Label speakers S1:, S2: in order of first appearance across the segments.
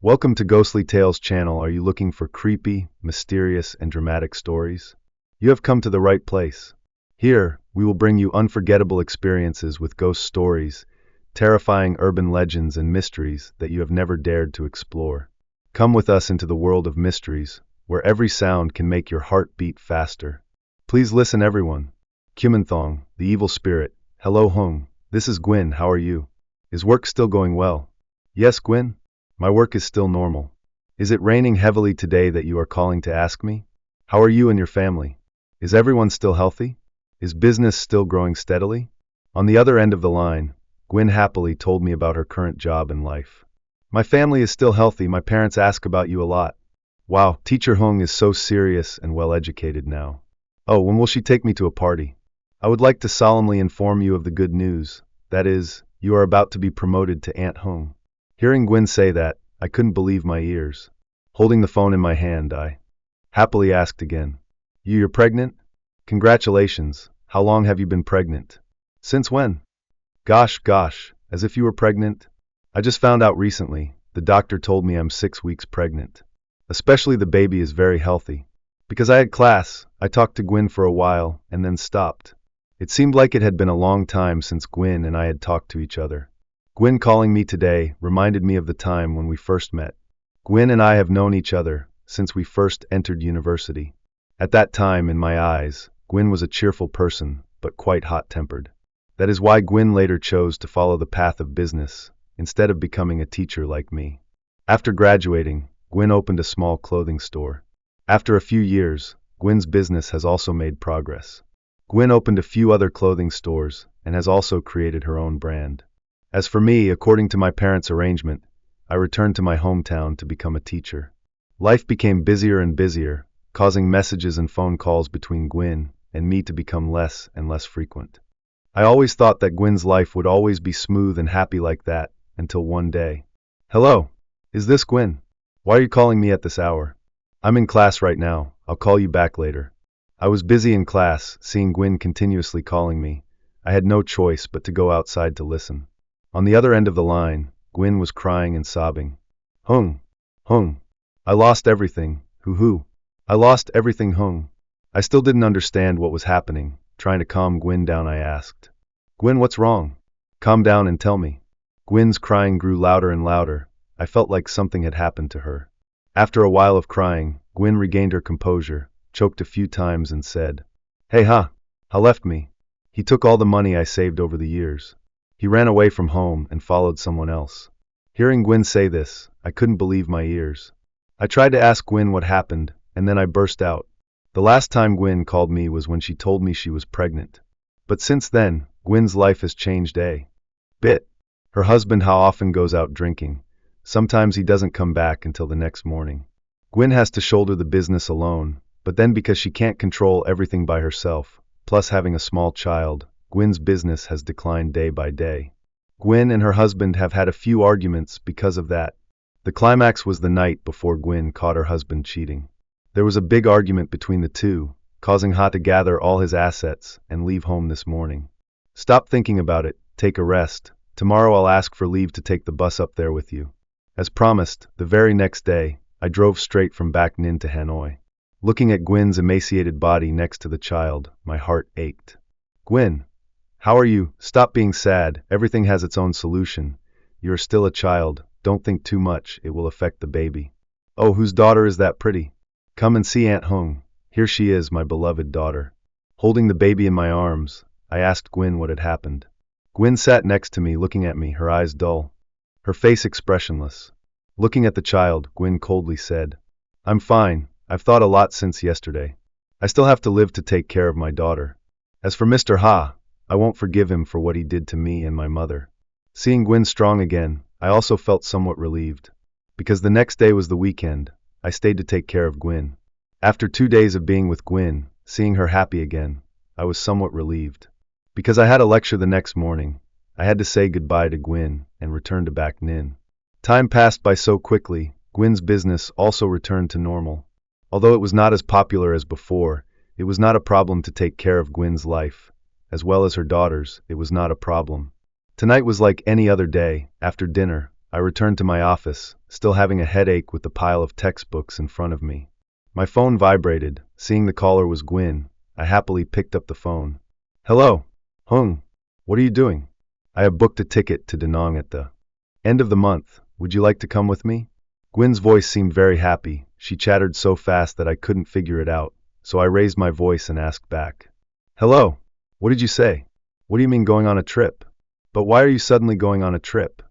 S1: Welcome to Ghostly Tales channel. Are you looking for creepy, mysterious, and dramatic stories? You have come to the right place. Here, we will bring you unforgettable experiences with ghost stories, terrifying urban legends, and mysteries that you have never dared to explore. Come with us into the world of mysteries, where every sound can make your heart beat faster. Please listen, everyone. Kumanthong, the evil spirit. Hello, Hung. This is Gwyn. How are you? Is work still going well? Yes, Gwyn. My work is still normal. Is it raining heavily today that you are calling to ask me? How are you and your family? Is everyone still healthy? Is business still growing steadily? On the other end of the line, Gwyn happily told me about her current job and life. My family is still healthy. My parents ask about you a lot. Wow, Teacher Hung is so serious and well educated now. Oh, when will she take me to a party? I would like to solemnly inform you of the good news. That is, you are about to be promoted to Aunt Hung. Hearing Gwyn say that, I couldn't believe my ears. Holding the phone in my hand, I happily asked again. You're pregnant? Congratulations. How long have you been pregnant? Since when? Gosh, as if you were pregnant. I just found out recently. The doctor told me I'm 6 weeks pregnant. Especially the baby is very healthy. Because I had class, I talked to Gwyn for a while and then stopped. It seemed like it had been a long time since Gwyn and I had talked to each other. Gwyn calling me today reminded me of the time when we first met. Gwyn and I have known each other since we first entered university. At that time, in my eyes, Gwyn was a cheerful person, but quite hot-tempered. That is why Gwyn later chose to follow the path of business, instead of becoming a teacher like me. After graduating, Gwyn opened a small clothing store. After a few years, Gwyn's business has also made progress. Gwyn opened a few other clothing stores and has also created her own brand. As for me, according to my parents' arrangement, I returned to my hometown to become a teacher. Life became busier and busier, causing messages and phone calls between Gwyn and me to become less and less frequent. I always thought that Gwyn's life would always be smooth and happy like that, until one day. Hello, is this Gwyn? Why are you calling me at this hour? I'm in class right now. I'll call you back later. I was busy in class, seeing Gwyn continuously calling me. I had no choice but to go outside to listen. On the other end of the line, Gwyn was crying and sobbing. Hung. I lost everything. Hoo. I lost everything, Hung. I still didn't understand what was happening. Trying to calm Gwyn down, I asked. Gwyn, what's wrong? Calm down and tell me. Gwyn's crying grew louder and louder. I felt like something had happened to her. After a while of crying, Gwyn regained her composure, choked a few times and said, Hey Ha left me. He took all the money I saved over the years. He ran away from home and followed someone else. Hearing Gwyn say this, I couldn't believe my ears. I tried to ask Gwyn what happened, and then I burst out. The last time Gwyn called me was when she told me she was pregnant. But since then, Gwyn's life has changed a bit. Her husband how often goes out drinking. Sometimes he doesn't come back until the next morning. Gwyn has to shoulder the business alone, but then because she can't control everything by herself, plus having a small child, Gwyn's business has declined day by day. Gwyn and her husband have had a few arguments because of that. The climax was the night before Gwyn caught her husband cheating. There was a big argument between the two, causing Ha to gather all his assets and leave home this morning. Stop thinking about it, take a rest. Tomorrow I'll ask for leave to take the bus up there with you. As promised, the very next day, I drove straight from Bac Ninh to Hanoi. Looking at Gwyn's emaciated body next to the child, my heart ached. Gwyn, how are you? Stop being sad, everything has its own solution. You're still a child, don't think too much, it will affect the baby. Oh, whose daughter is that pretty? Come and see Aunt Hung. Here she is, my beloved daughter. Holding the baby in my arms, I asked Gwyn what had happened. Gwyn sat next to me, looking at me, her eyes dull, her face expressionless. Looking at the child, Gwyn coldly said, I'm fine. I've thought a lot since yesterday. I still have to live to take care of my daughter. As for Mr. Ha, I won't forgive him for what he did to me and my mother. Seeing Gwyn strong again, I also felt somewhat relieved. Because the next day was the weekend, I stayed to take care of Gwyn. After 2 days of being with Gwyn, seeing her happy again, I was somewhat relieved. Because I had a lecture the next morning, I had to say goodbye to Gwyn and return to Bac Ninh. Time passed by so quickly, Gwyn's business also returned to normal. Although it was not as popular as before, it was not a problem to take care of Gwyn's life. As well as her daughter's, it was not a problem. Tonight was like any other day. After dinner, I returned to my office, still having a headache with the pile of textbooks in front of me. My phone vibrated. Seeing the caller was Gwyn, I happily picked up the phone. Hello, Hung. What are you doing? I have booked a ticket to Da Nang at the end of the month. Would you like to come with me? Gwyn's voice seemed very happy. She chattered so fast that I couldn't figure it out, so I raised my voice and asked back. Hello. What did you say? What do you mean going on a trip? But why are you suddenly going on a trip?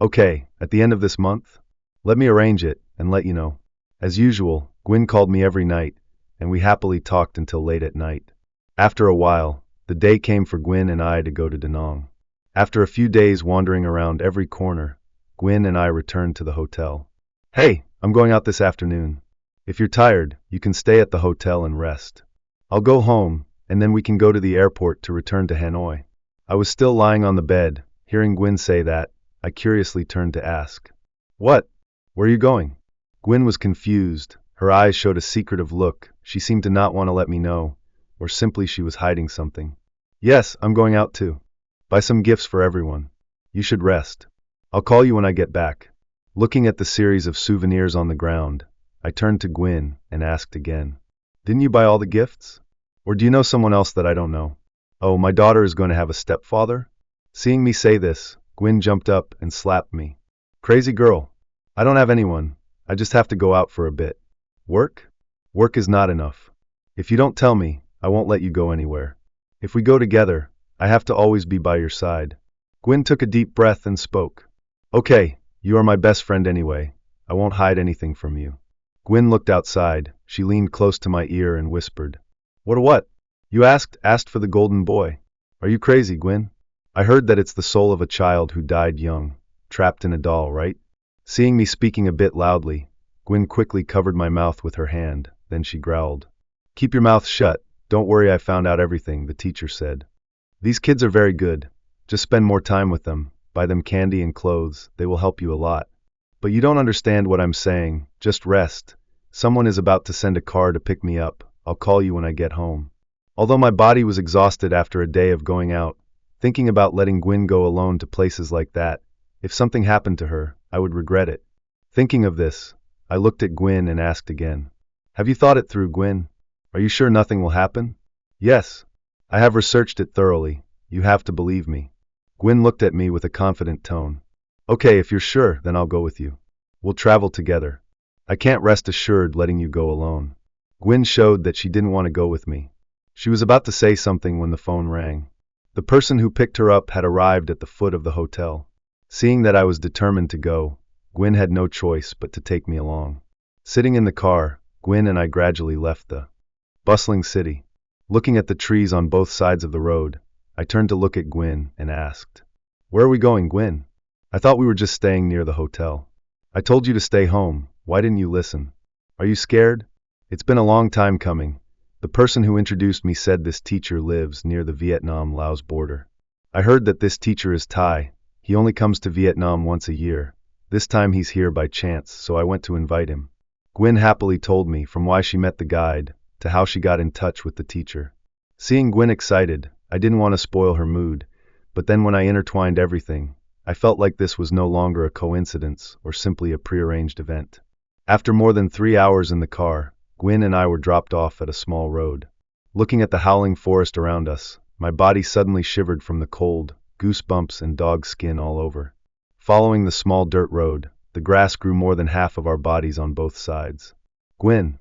S1: Okay, at the end of this month? Let me arrange it and let you know. As usual, Gwyn called me every night, and we happily talked until late at night. After a while, the day came for Gwyn and I to go to Da Nang. After a few days wandering around every corner, Gwyn and I returned to the hotel. Hey, I'm going out this afternoon. If you're tired, you can stay at the hotel and rest. I'll go home, and then we can go to the airport to return to Hanoi. I was still lying on the bed. Hearing Gwyn say that, I curiously turned to ask. What? Where are you going? Gwyn was confused. Her eyes showed a secretive look. She seemed to not want to let me know, or simply she was hiding something. Yes, I'm going out too. Buy some gifts for everyone. You should rest. I'll call you when I get back. Looking at the series of souvenirs on the ground, I turned to Gwyn and asked again. Didn't you buy all the gifts? Or do you know someone else that I don't know? Oh, my daughter is going to have a stepfather? Seeing me say this, Gwyn jumped up and slapped me. Crazy girl. I don't have anyone. I just have to go out for a bit. Work? Work is not enough. If you don't tell me, I won't let you go anywhere. If we go together, I have to always be by your side. Gwyn took a deep breath and spoke. Okay, you are my best friend anyway. I won't hide anything from you. Gwyn looked outside. She leaned close to my ear and whispered. What? You asked for the golden boy. Are you crazy, Gwyn? I heard that it's the soul of a child who died young, trapped in a doll, right? Seeing me speaking a bit loudly, Gwyn quickly covered my mouth with her hand, then she growled. Keep your mouth shut. Don't worry, I found out everything, the teacher said. These kids are very good. Just spend more time with them, buy them candy and clothes, they will help you a lot. But you don't understand what I'm saying, just rest. Someone is about to send a car to pick me up. I'll call you when I get home. Although my body was exhausted after a day of going out, thinking about letting Gwyn go alone to places like that, if something happened to her, I would regret it. Thinking of this, I looked at Gwyn and asked again. Have you thought it through, Gwyn? Are you sure nothing will happen? Yes. I have researched it thoroughly. You have to believe me. Gwyn looked at me with a confident tone. Okay, if you're sure, then I'll go with you. We'll travel together. I can't rest assured letting you go alone. Gwyn showed that she didn't want to go with me. She was about to say something when the phone rang. The person who picked her up had arrived at the foot of the hotel. Seeing that I was determined to go, Gwyn had no choice but to take me along. Sitting in the car, Gwyn and I gradually left the bustling city. Looking at the trees on both sides of the road, I turned to look at Gwyn and asked, Where are we going, Gwyn? I thought we were just staying near the hotel. I told you to stay home. Why didn't you listen? Are you scared? It's been a long time coming. The person who introduced me said this teacher lives near the Vietnam-Laos border. I heard that this teacher is Thai. He only comes to Vietnam once a year. This time he's here by chance, so I went to invite him. Gwyn happily told me from why she met the guide to how she got in touch with the teacher. Seeing Gwyn excited, I didn't want to spoil her mood, but then when I intertwined everything, I felt like this was no longer a coincidence or simply a prearranged event. After more than 3 hours in the car, Gwyn and I were dropped off at a small road. Looking at the howling forest around us, my body suddenly shivered from the cold, goosebumps and dog skin all over. Following the small dirt road, the grass grew more than half of our bodies on both sides. Gwyn.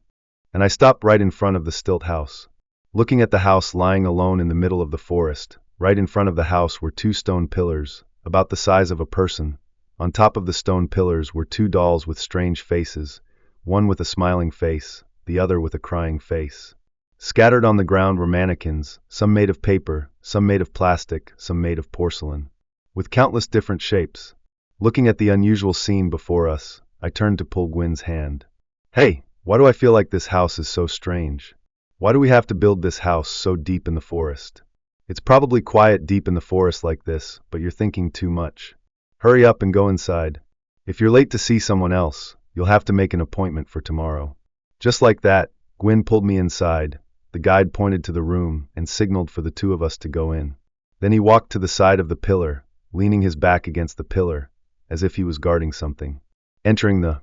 S1: And I stopped right in front of the stilt house. Looking at the house lying alone in the middle of the forest, right in front of the house were 2 stone pillars, about the size of a person. On top of the stone pillars were 2 dolls with strange faces, one with a smiling face, the other with a crying face. Scattered on the ground were mannequins, some made of paper, some made of plastic, some made of porcelain, with countless different shapes. Looking at the unusual scene before us, I turned to pull Gwyn's hand. Hey, why do I feel like this house is so strange? Why do we have to build this house so deep in the forest? It's probably quiet deep in the forest like this, but you're thinking too much. Hurry up and go inside. If you're late to see someone else, you'll have to make an appointment for tomorrow. Just like that, Gwyn pulled me inside. The guide pointed to the room and signaled for the 2 of us to go in. Then he walked to the side of the pillar, leaning his back against the pillar, as if he was guarding something. Entering the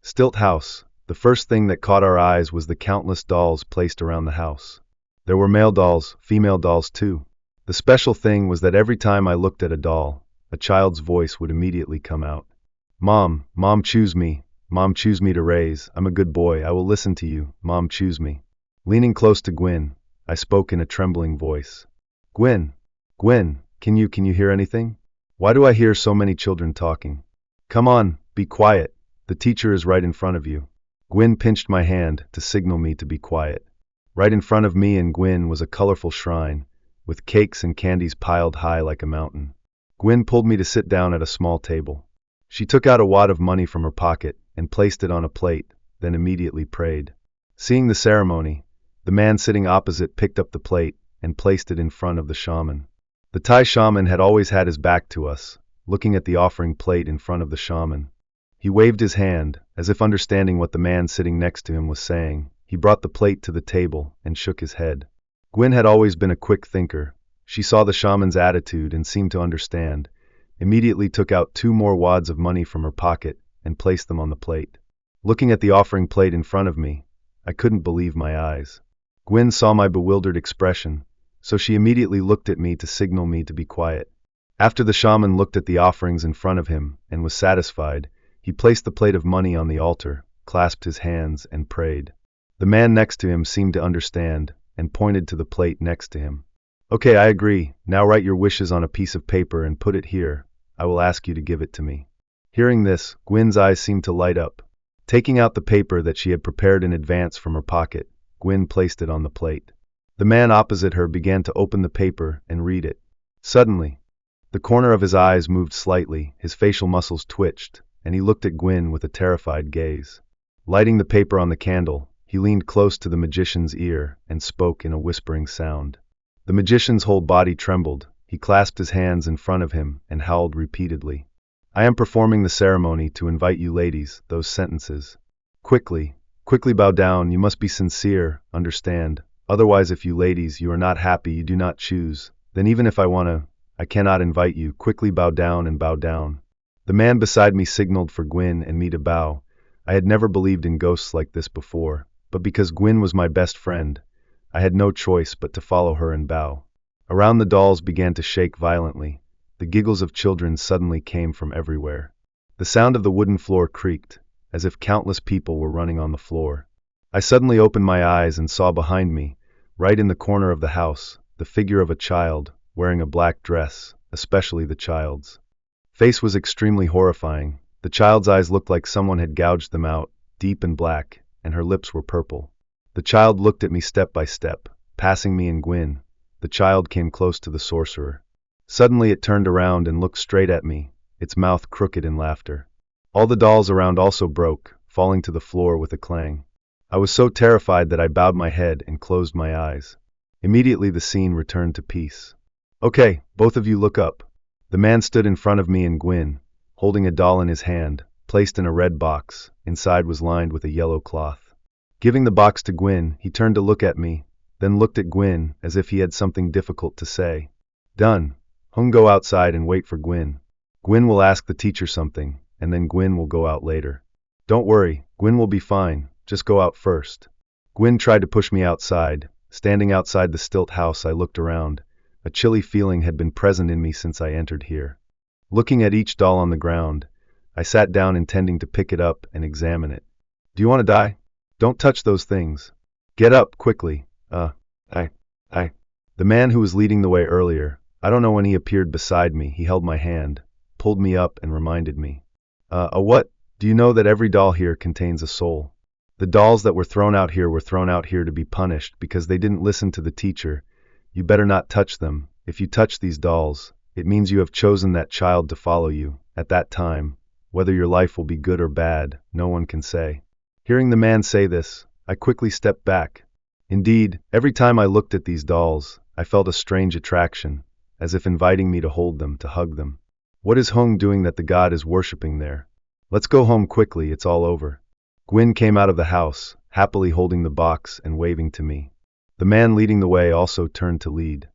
S1: stilt house, the first thing that caught our eyes was the countless dolls placed around the house. There were male dolls, female dolls too. The special thing was that every time I looked at a doll, a child's voice would immediately come out. Mom, Mom, choose me. Mom, choose me to raise. I'm a good boy. I will listen to you. Mom, choose me. Leaning close to Gwen, I spoke in a trembling voice. Gwen, can you hear anything? Why do I hear so many children talking? Come on, be quiet. The teacher is right in front of you. Gwen pinched my hand to signal me to be quiet. Right in front of me and Gwen was a colorful shrine, with cakes and candies piled high like a mountain. Gwen pulled me to sit down at a small table. She took out a wad of money from her pocket and placed it on a plate, then immediately prayed. Seeing the ceremony, the man sitting opposite picked up the plate and placed it in front of the shaman. The Thai shaman had always had his back to us, looking at the offering plate in front of the shaman. He waved his hand, as if understanding what the man sitting next to him was saying. He brought the plate to the table and shook his head. Gwen had always been a quick thinker. She saw the shaman's attitude and seemed to understand, immediately took out 2 more wads of money from her pocket and placed them on the plate. Looking at the offering plate in front of me, I couldn't believe my eyes. Gwen saw my bewildered expression, so she immediately looked at me to signal me to be quiet. After the shaman looked at the offerings in front of him and was satisfied, he placed the plate of money on the altar, clasped his hands, and prayed. The man next to him seemed to understand and pointed to the plate next to him. Okay, I agree. Now write your wishes on a piece of paper and put it here. I will ask you to give it to me. Hearing this, Gwen's eyes seemed to light up. Taking out the paper that she had prepared in advance from her pocket, Gwen placed it on the plate. The man opposite her began to open the paper and read it. Suddenly, the corner of his eyes moved slightly, his facial muscles twitched, and he looked at Gwen with a terrified gaze. Lighting the paper on the candle, he leaned close to the magician's ear and spoke in a whispering sound. The magician's whole body trembled. He clasped his hands in front of him and howled repeatedly. I am performing the ceremony to invite you ladies, those sentences. Quickly bow down, you must be sincere, understand. Otherwise, if you ladies, you are not happy, you do not choose, then even if I cannot invite you. Quickly bow down and bow down. The man beside me signaled for Gwen and me to bow. I had never believed in ghosts like this before, but because Gwen was my best friend, I had no choice but to follow her and bow. Around the dolls began to shake violently. The giggles of children suddenly came from everywhere. The sound of the wooden floor creaked, as if countless people were running on the floor. I suddenly opened my eyes and saw behind me, right in the corner of the house, the figure of a child, wearing a black dress, especially the child's face was extremely horrifying. The child's eyes looked like someone had gouged them out, deep and black, and her lips were purple. The child looked at me step by step, passing me and Gwen. The child came close to the sorcerer. Suddenly it turned around and looked straight at me, its mouth crooked in laughter. All the dolls around also broke, falling to the floor with a clang. I was so terrified that I bowed my head and closed my eyes. Immediately the scene returned to peace. Okay, both of you look up. The man stood in front of me and Gwen, holding a doll in his hand, placed in a red box. Inside was lined with a yellow cloth. Giving the box to Gwen, he turned to look at me, then looked at Gwen as if he had something difficult to say. Done. Hung, go outside and wait for Gwen. Gwen will ask the teacher something, and then Gwen will go out later. Don't worry, Gwen will be fine, just go out first. Gwen tried to push me outside. Standing outside the stilt house, I looked around. A chilly feeling had been present in me since I entered here. Looking at each doll on the ground, I sat down intending to pick it up and examine it. Do you want to die? Don't touch those things. Get up, quickly. The man who was leading the way earlier, I don't know when he appeared beside me, he held my hand, pulled me up and reminded me. What? Do you know that every doll here contains a soul? The dolls that were thrown out here to be punished because they didn't listen to the teacher. You better not touch them. If you touch these dolls, it means you have chosen that child to follow you. At that time, whether your life will be good or bad, no one can say. Hearing the man say this, I quickly stepped back. Indeed, every time I looked at these dolls, I felt a strange attraction, as if inviting me to hold them, to hug them. What is Hung doing that the god is worshipping there? Let's go home quickly, it's all over. Gwen came out of the house, happily holding the box and waving to me. The man leading the way also turned to lead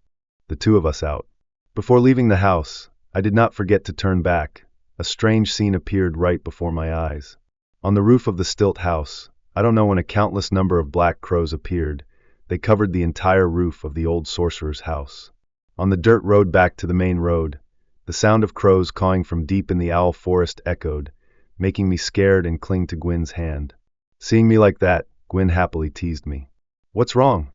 S1: the two of us out. Before leaving the house, I did not forget to turn back. a strange scene appeared right before my eyes. On the roof of the stilt house, I don't know when a countless number of black crows appeared. They covered the entire roof of the old sorcerer's house. On the dirt road back to the main road, the sound of crows cawing from deep in the owl forest echoed, making me scared and cling to Gwen's hand. Seeing me like that, Gwen happily teased me. "What's wrong?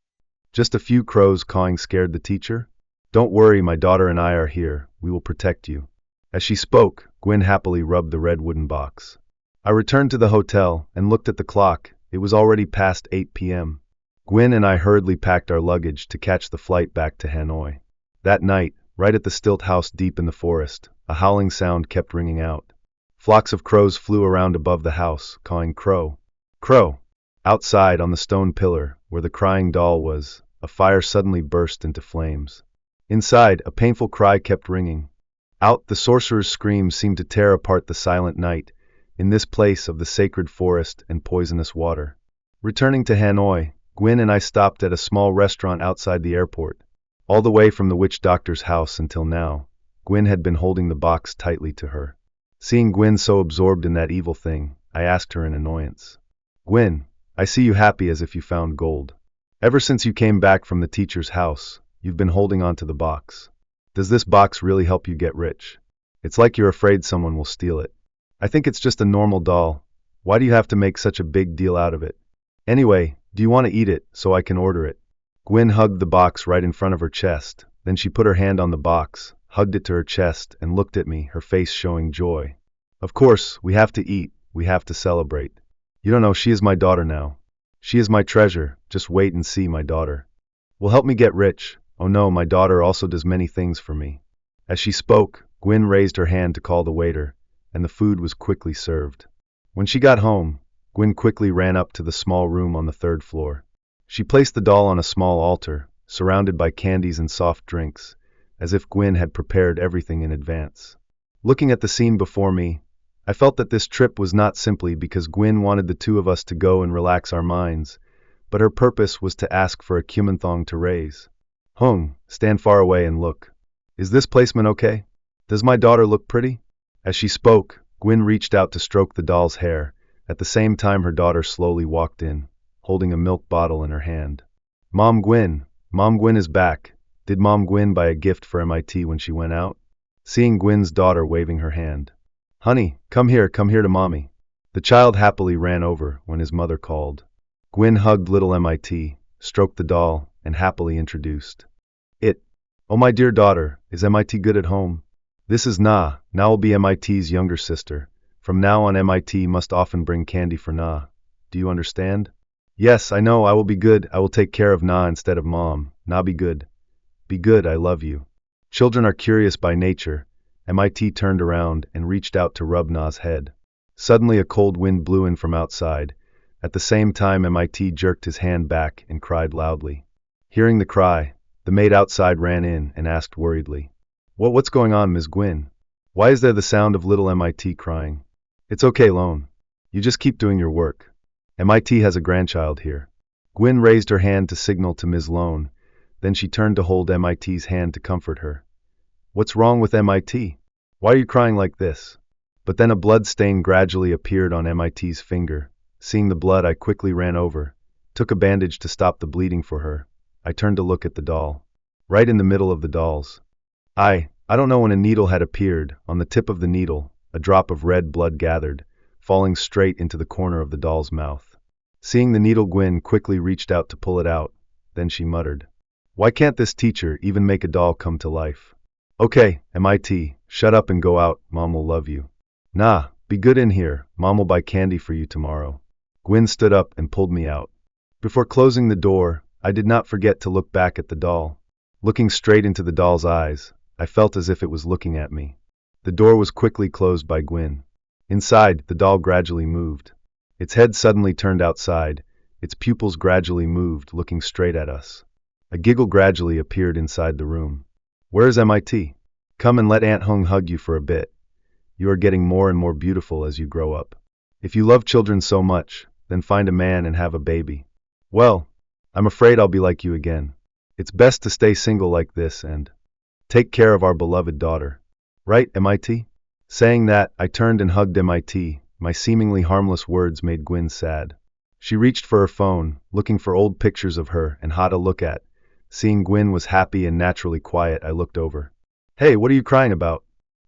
S1: Just a few crows cawing scared the teacher? Don't worry, my daughter and I are here. We will protect you." As she spoke, Gwen happily rubbed the red wooden box. I returned to the hotel and looked at the clock. It was already past 8 p.m. Gwen and I hurriedly packed our luggage to catch the flight back to Hanoi. That night, right at the stilt house deep in the forest, a howling sound kept ringing out. Flocks of crows flew around above the house, cawing crow, crow. Outside, on the stone pillar, where the crying doll was, a fire suddenly burst into flames. Inside, a painful cry kept ringing. Out, the sorcerer's screams seemed to tear apart the silent night, in this place of the sacred forest and poisonous water. Returning to Hanoi, Gwen and I stopped at a small restaurant outside the airport. All the way from the witch doctor's house until now, Gwen had been holding the box tightly to her. Seeing Gwen so absorbed in that evil thing, I asked her in annoyance. "Gwen, I see you happy as if you found gold. Ever since you came back from the teacher's house, you've been holding on to the box. Does this box really help you get rich? It's like you're afraid someone will steal it." "I think it's just a normal doll. Why do you have to make such a big deal out of it? Anyway, do you want to eat it so I can order it?" Gwen hugged the box right in front of her chest. Then she put her hand on the box, hugged it to her chest, and looked at me, her face showing joy. "Of course, we have to eat. We have to celebrate. You don't know, she is my daughter now. She is my treasure. Just wait and see, my daughter will help me get rich. Oh no, my daughter also does many things for me." As she spoke, Gwen raised her hand to call the waiter, and the food was quickly served. When she got home, Gwen quickly ran up to the small room on the 3rd floor. She placed the doll on a small altar, surrounded by candies and soft drinks, as if Gwen had prepared everything in advance. Looking at the scene before me, I felt that this trip was not simply because Gwen wanted the two of us to go and relax our minds, but her purpose was to ask for a kumanthong to raise. "Hung, stand far away and look. Is this placement okay? Does my daughter look pretty?" As she spoke, Gwen reached out to stroke the doll's hair. At the same time, her daughter slowly walked in, holding a milk bottle in her hand. Mom Gwen is back. Did Mom Gwen buy a gift for MIT when she went out?" Seeing Gwen's daughter waving her hand. "Honey, come here to Mommy." The child happily ran over when his mother called. Gwen hugged little MIT, stroked the doll, and happily introduced it. "Oh, my dear daughter, is MIT good at home? This is Na. Na will be MIT's younger sister. From now on, MIT must often bring candy for Na. Do you understand?" "Yes, I know, I will be good. I will take care of Na instead of Mom. Na, be good. Be good, I love you." Children are curious by nature. MIT turned around and reached out to rub Na's head. Suddenly a cold wind blew in from outside. At the same time, MIT jerked his hand back and cried loudly. Hearing the cry, the maid outside ran in and asked worriedly, What's going on, Ms. Gwyn? Why is there the sound of little MIT crying?" "It's okay, Lone. You just keep doing your work. MIT has a grandchild here." Gwyn raised her hand to signal to Ms. Lone. Then she turned to hold MIT's hand to comfort her. "What's wrong with MIT? Why are you crying like this?" But then a blood stain gradually appeared on MIT's finger. Seeing the blood, I quickly ran over, took a bandage to stop the bleeding for her. I turned to look at the doll. Right in the middle of the dolls, I don't know when a needle had appeared. On the tip of the needle, a drop of red blood gathered, falling straight into the corner of the doll's mouth. Seeing the needle, Gwyn quickly reached out to pull it out. Then she muttered, "Why can't this teacher even make a doll come to life?" "Okay, MIT, shut up and go out. Mom will love you." "Nah, be good in here. Mom will buy candy for you tomorrow." Gwyn stood up and pulled me out. Before closing the door, I did not forget to look back at the doll. Looking straight into the doll's eyes, I felt as if it was looking at me. The door was quickly closed by Gwyn. Inside, the doll gradually moved. Its head suddenly turned outside. Its pupils gradually moved, looking straight at us. A giggle gradually appeared inside the room. "Where is MIT? Come and let Aunt Hung hug you for a bit. You are getting more and more beautiful as you grow up. If you love children so much, then find a man and have a baby." "Well, I'm afraid I'll be like you again. It's best to stay single like this and take care of our beloved daughter. Right, MIT?" Saying that, I turned and hugged MIT. My seemingly harmless words made Gwen sad. She reached for her phone, looking for old pictures of her and Ha to look at. Seeing Gwen was happy and naturally quiet, I looked over. Hey, what are you crying about?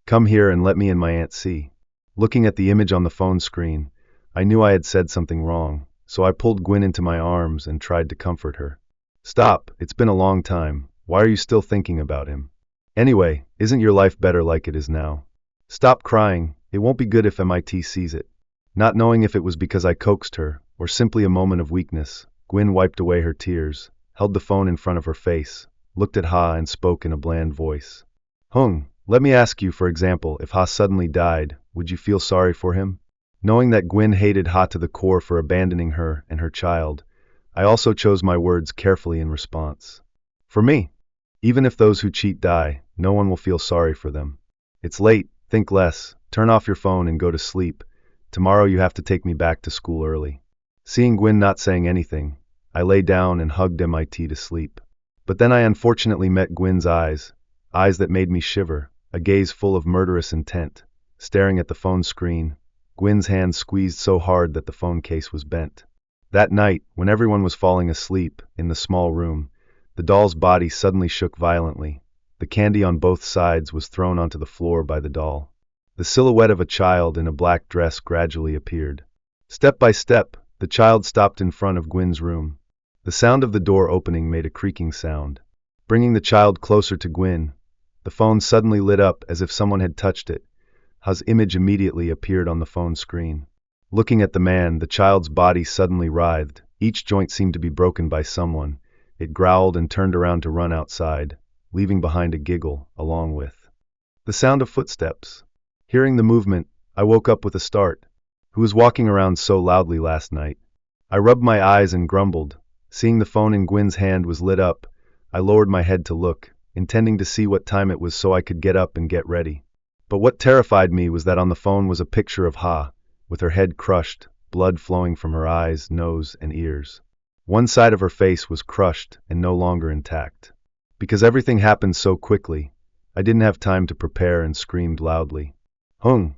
S1: Come here and let me and my aunt see. Looking at the image on the phone screen, I knew I had said something wrong, so I pulled Gwen into my arms and tried to comfort her. Stop, it's been a long time. Why are you still thinking about him? Anyway, isn't your life better like it is now? Stop crying, it won't be good if MIT sees it. Not knowing if it was because I coaxed her, or simply a moment of weakness, Gwen wiped away her tears, held the phone in front of her face, looked at Ha and spoke in a bland voice. Hung, let me ask you, for example, if Ha suddenly died, would you feel sorry for him? Knowing that Gwen hated Ha to the core for abandoning her and her child, I also chose my words carefully in response. For me, even if those who cheat die, no one will feel sorry for them. It's late, think less, turn off your phone and go to sleep. Tomorrow you have to take me back to school early. Seeing Gwen not saying anything, I lay down and hugged MIT to sleep. But then I unfortunately met Gwen's eyes that made me shiver, a gaze full of murderous intent. Staring at the phone screen, Gwen's hand squeezed so hard that the phone case was bent. That night, when everyone was falling asleep in the small room, the doll's body suddenly shook violently. The candy on both sides was thrown onto the floor by the doll. The silhouette of a child in a black dress gradually appeared. Step by step, the child stopped in front of Gwen's room. The sound of the door opening made a creaking sound. Bringing the child closer to Gwen, the phone suddenly lit up as if someone had touched it. Ha's image immediately appeared on the phone screen. Looking at the man, the child's body suddenly writhed. Each joint seemed to be broken by someone. It growled and turned around to run outside, leaving behind a giggle, along with the sound of footsteps. Hearing the movement, I woke up with a start. Who was walking around so loudly last night? I rubbed my eyes and grumbled. Seeing the phone in Gwen's hand was lit up, I lowered my head to look, intending to see what time it was so I could get up and get ready. But what terrified me was that on the phone was a picture of Ha, with her head crushed, blood flowing from her eyes, nose, and ears. One side of her face was crushed and no longer intact. Because everything happened so quickly, I didn't have time to prepare and screamed loudly. Hung,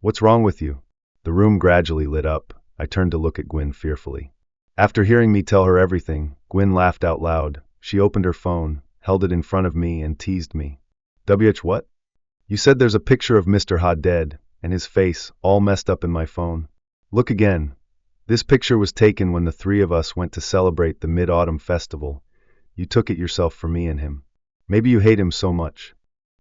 S1: what's wrong with you? The room gradually lit up. I turned to look at Gwen fearfully. After hearing me tell her everything, Gwen laughed out loud. She opened her phone, held it in front of me, and teased me. What? You said there's a picture of Mr. Ha dead, and his face, all messed up in my phone. Look again. This picture was taken when the three of us went to celebrate the Mid-Autumn Festival. You took it yourself for me and him. Maybe you hate him so much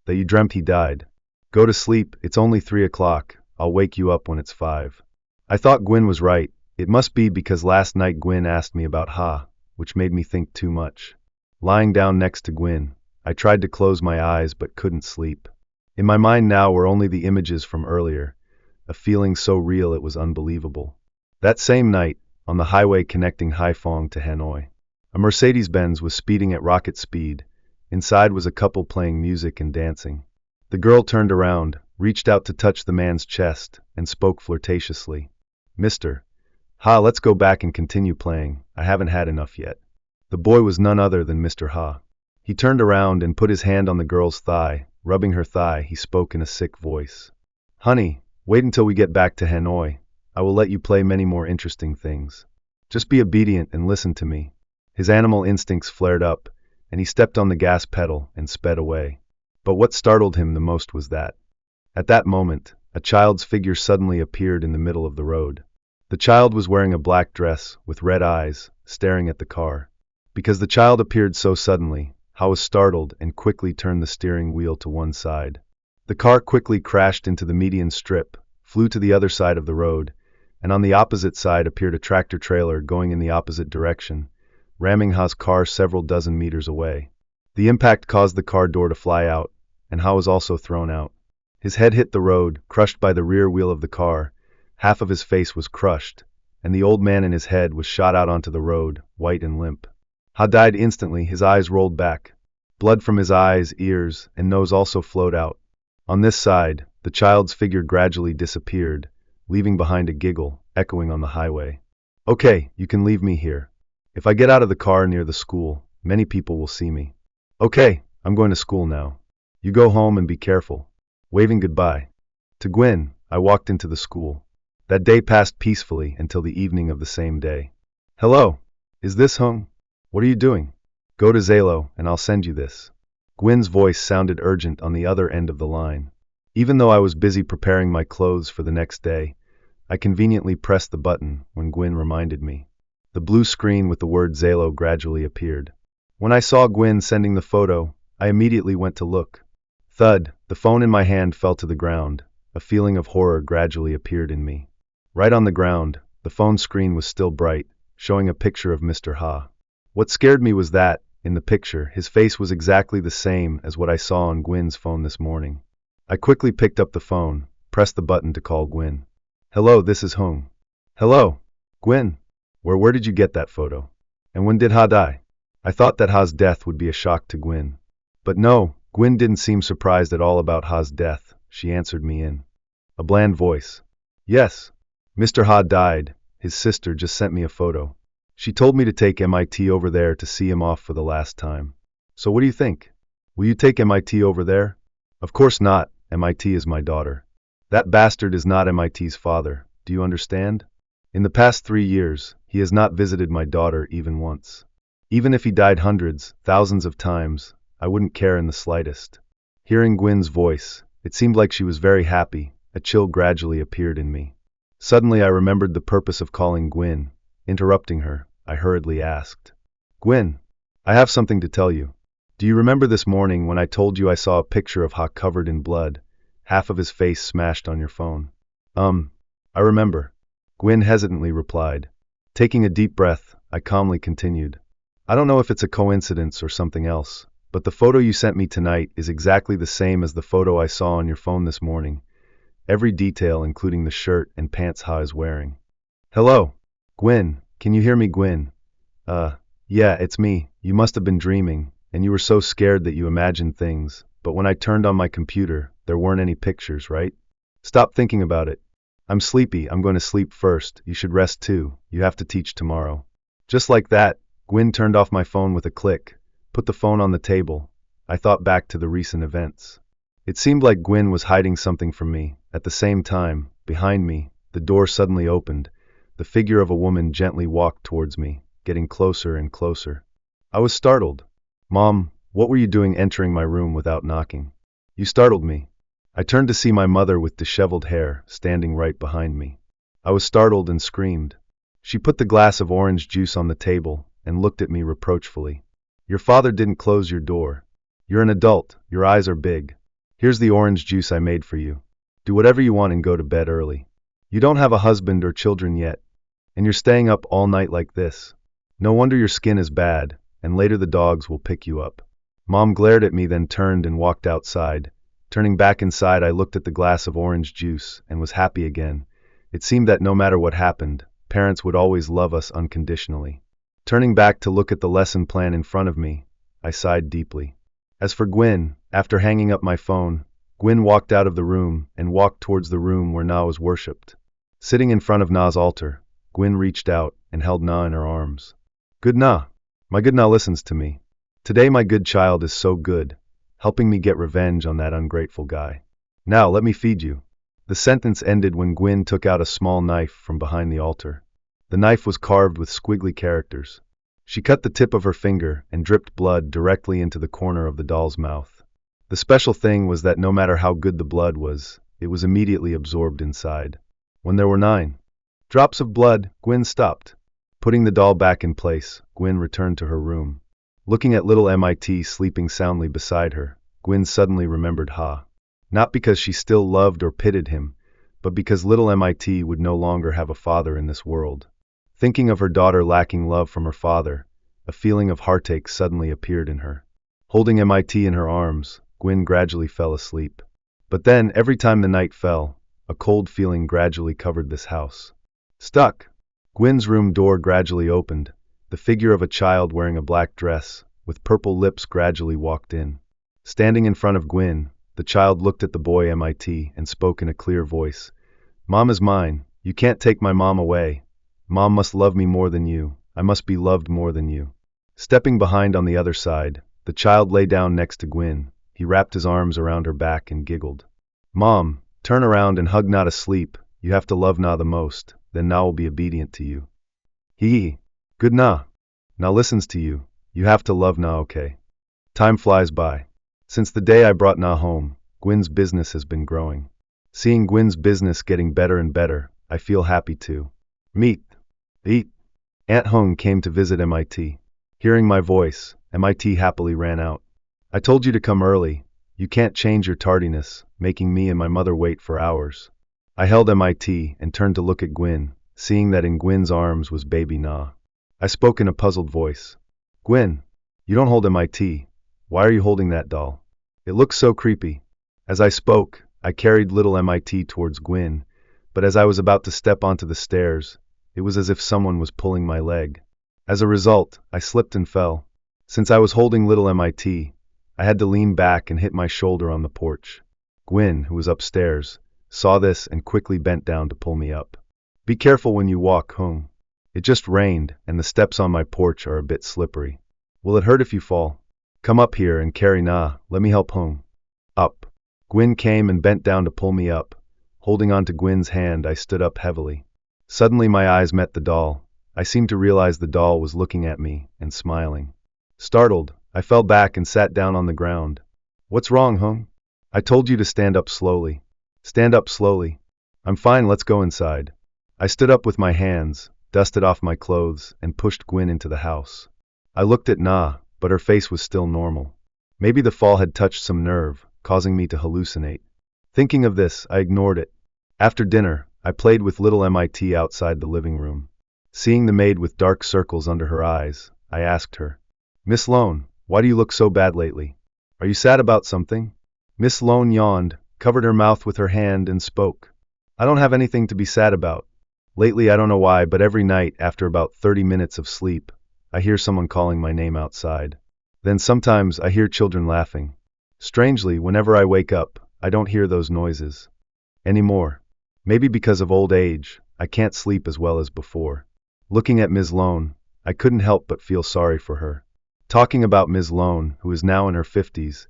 S1: that you dreamt he died. Go to sleep, it's only 3 o'clock. I'll wake you up when it's 5. I thought Gwen was right. It must be because last night Gwen asked me about Ha, which made me think too much. Lying down next to Gwen, I tried to close my eyes but couldn't sleep. In my mind now were only the images from earlier, a feeling so real it was unbelievable. That same night, on the highway connecting Haiphong to Hanoi, a Mercedes-Benz was speeding at rocket speed. Inside was a couple playing music and dancing. The girl turned around, reached out to touch the man's chest, and spoke flirtatiously. Mr. Ha, let's go back and continue playing. I haven't had enough yet. The boy was none other than Mr. Ha. He turned around and put his hand on the girl's thigh. Rubbing her thigh, he spoke in a sick voice. Honey, wait until we get back to Hanoi. I will let you play many more interesting things. Just be obedient and listen to me. His animal instincts flared up, and he stepped on the gas pedal and sped away. But what startled him the most was that, at that moment, a child's figure suddenly appeared in the middle of the road. The child was wearing a black dress, with red eyes, staring at the car. Because the child appeared so suddenly, Ha was startled and quickly turned the steering wheel to one side. The car quickly crashed into the median strip, flew to the other side of the road, and on the opposite side appeared a tractor-trailer going in the opposite direction, ramming Ha's car several dozen meters away. The impact caused the car door to fly out, and Ha was also thrown out. His head hit the road, crushed by the rear wheel of the car. Half of his face was crushed, and the old man in his head was shot out onto the road, white and limp. Ha died instantly, his eyes rolled back. Blood from his eyes, ears, and nose also flowed out. On this side, the child's figure gradually disappeared, leaving behind a giggle, echoing on the highway. Okay, you can leave me here. If I get out of the car near the school, many people will see me. Okay, I'm going to school now. You go home and be careful. Waving goodbye. To Gwyn, I walked into the school. That day passed peacefully until the evening of the same day. Hello, is this Hung? What are you doing? Go to Zalo and I'll send you this. Gwyn's voice sounded urgent on the other end of the line. Even though I was busy preparing my clothes for the next day, I conveniently pressed the button when Gwyn reminded me. The blue screen with the word Zalo gradually appeared. When I saw Gwyn sending the photo, I immediately went to look. Thud, the phone in my hand fell to the ground. A feeling of horror gradually appeared in me. Right on the ground, the phone screen was still bright, showing a picture of Mr. Ha. What scared me was that, in the picture, his face was exactly the same as what I saw on Gwyn's phone this morning. I quickly picked up the phone, pressed the button to call Gwyn. Hello, this is Hung. Hello, Gwyn. Where did you get that photo? And when did Ha die? I thought that Ha's death would be a shock to Gwyn. But no, Gwyn didn't seem surprised at all about Ha's death. She answered me in a bland voice. Yes, Mr. Ha died. His sister just sent me a photo. She told me to take MIT over there to see him off for the last time. So what do you think? Will you take MIT over there? Of course not. MIT is my daughter. That bastard is not MIT's father. Do you understand? In the past 3 years, he has not visited my daughter even once. Even if he died hundreds, thousands of times, I wouldn't care in the slightest. Hearing Gwyn's voice, it seemed like she was very happy. A chill gradually appeared in me. Suddenly I remembered the purpose of calling Gwyn. Interrupting her, I hurriedly asked, Gwyn, I have something to tell you. Do you remember this morning when I told you I saw a picture of Ha covered in blood, half of his face smashed on your phone? I remember. Gwyn hesitantly replied. Taking a deep breath, I calmly continued. I don't know if it's a coincidence or something else, but the photo you sent me tonight is exactly the same as the photo I saw on your phone this morning. Every detail, including the shirt and pants Ha is wearing. Hello, Gwyn, can you hear me, Gwyn? Yeah, it's me. You must have been dreaming, and you were so scared that you imagined things, but when I turned on my computer, there weren't any pictures, right? Stop thinking about it. I'm sleepy. I'm going to sleep first. You should rest too. You have to teach tomorrow. Just like that, Gwyn turned off my phone with a click, put the phone on the table. I thought back to the recent events. It seemed like Gwyn was hiding something from me. At the same time, behind me, the door suddenly opened. The figure of a woman gently walked towards me, getting closer and closer. I was startled. Mom, what were you doing entering my room without knocking? You startled me. I turned to see my mother with disheveled hair, standing right behind me. I was startled and screamed. She put the glass of orange juice on the table and looked at me reproachfully. Your father didn't close your door. You're an adult. Your eyes are big. Here's the orange juice I made for you. Do whatever you want and go to bed early. You don't have a husband or children yet, and you're staying up all night like this. No wonder your skin is bad, and later the dogs will pick you up. Mom glared at me, then turned and walked outside. Turning back inside, I looked at the glass of orange juice and was happy again. It seemed that no matter what happened, parents would always love us unconditionally. Turning back to look at the lesson plan in front of me, I sighed deeply. As for Gwyn, after hanging up my phone, Gwyn walked out of the room and walked towards the room where Na was worshipped. Sitting in front of Na's altar, Gwyn reached out and held Na in her arms. Good Na. My good Na listens to me. Today my good child is so good, helping me get revenge on that ungrateful guy. Now let me feed you. The sentence ended when Gwyn took out a small knife from behind the altar. The knife was carved with squiggly characters. She cut the tip of her finger and dripped blood directly into the corner of the doll's mouth. The special thing was that no matter how good the blood was, it was immediately absorbed inside. When there were 9 drops of blood, Gwyn stopped. Putting the doll back in place, Gwyn returned to her room. Looking at little MIT sleeping soundly beside her, Gwyn suddenly remembered Ha. Not because she still loved or pitied him, but because little MIT would no longer have a father in this world. Thinking of her daughter lacking love from her father, a feeling of heartache suddenly appeared in her. Holding MIT in her arms, Gwyn gradually fell asleep. But then, every time the night fell, a cold feeling gradually covered this house. Stuck! Gwyn's room door gradually opened. The figure of a child wearing a black dress, with purple lips gradually walked in. Standing in front of Gwyn, the child looked at the boy MIT and spoke in a clear voice. Mom is mine. You can't take my mom away. Mom must love me more than you. I must be loved more than you. Stepping behind on the other side, the child lay down next to Gwyn. He wrapped his arms around her back and giggled. Mom, Turn around and hug Na to sleep. You have to love Na the most, then Na will be obedient to you. Hee. Good Na. Na listens to you. You have to love Na, okay? Time flies by. Since the day I brought Na home, Gwen's business has been growing. Seeing Gwen's business getting better and better, I feel happy too. Meet. Eat. Aunt Hung came to visit MIT. Hearing my voice, MIT happily ran out. I told you to come early. You can't change your tardiness, making me and my mother wait for hours. I held MIT and turned to look at Gwen, seeing that in Gwen's arms was baby Na. I spoke in a puzzled voice. Gwen, you don't hold MIT. Why are you holding that doll? It looks so creepy. As I spoke, I carried little MIT towards Gwen, but as I was about to step onto the stairs, it was as if someone was pulling my leg. As a result, I slipped and fell. Since I was holding little MIT, I had to lean back and hit my shoulder on the porch. Gwen, who was upstairs, saw this and quickly bent down to pull me up. Be careful when you walk home. It just rained, and the steps on my porch are a bit slippery. Will it hurt if you fall? Come up here and carry Na, let me help home. Up. Gwen came and bent down to pull me up. Holding on to Gwen's hand, I stood up heavily. Suddenly my eyes met the doll. I seemed to realize the doll was looking at me and smiling. Startled, I fell back and sat down on the ground. What's wrong, Hung? I told you to stand up slowly. Stand up slowly. I'm fine, let's go inside. I stood up with my hands, dusted off my clothes, and pushed Gwen into the house. I looked at Na, but her face was still normal. Maybe the fall had touched some nerve, causing me to hallucinate. Thinking of this, I ignored it. After dinner, I played with little MIT outside the living room. Seeing the maid with dark circles under her eyes, I asked her, Miss Lone, why do you look so bad lately? Are you sad about something? Miss Lone yawned, covered her mouth with her hand, and spoke. I don't have anything to be sad about. Lately, I don't know why, but every night, after about 30 minutes of sleep, I hear someone calling my name outside. Then sometimes I hear children laughing. Strangely, whenever I wake up, I don't hear those noises anymore. Maybe because of old age, I can't sleep as well as before. Looking at Ms. Lone, I couldn't help but feel sorry for her. Talking about Ms. Lone, who is now in her 50s,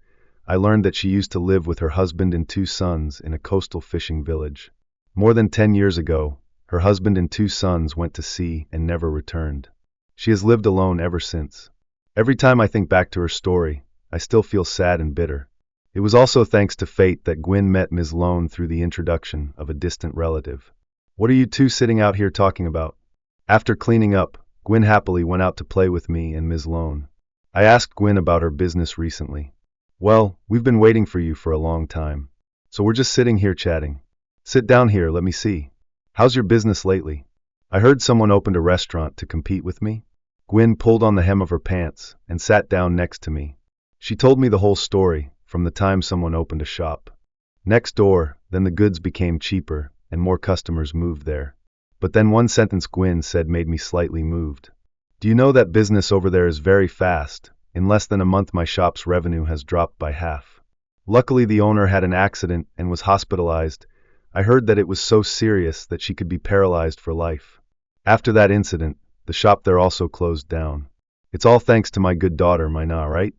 S1: I learned that she used to live with her husband and 2 sons in a coastal fishing village. More than 10 years ago, her husband and 2 sons went to sea and never returned. She has lived alone ever since. Every time I think back to her story, I still feel sad and bitter. It was also thanks to fate that Gwen met Ms. Lone through the introduction of a distant relative. What are you two sitting out here talking about? After cleaning up, Gwen happily went out to play with me and Ms. Lone. I asked Gwen about her business recently. Well, we've been waiting for you for a long time. So we're just sitting here chatting. Sit down here, let me see. How's your business lately? I heard someone opened a restaurant to compete with me. Gwen pulled on the hem of her pants and sat down next to me. She told me the whole story, from the time someone opened a shop next door, then the goods became cheaper, and more customers moved there. But then one sentence Gwen said made me slightly moved. Do you know that business over there is very fast? In less than a month my shop's revenue has dropped by half. Luckily the owner had an accident and was hospitalized. I heard that it was so serious that she could be paralyzed for life. After that incident, the shop there also closed down. It's all thanks to my good daughter, my Na, right?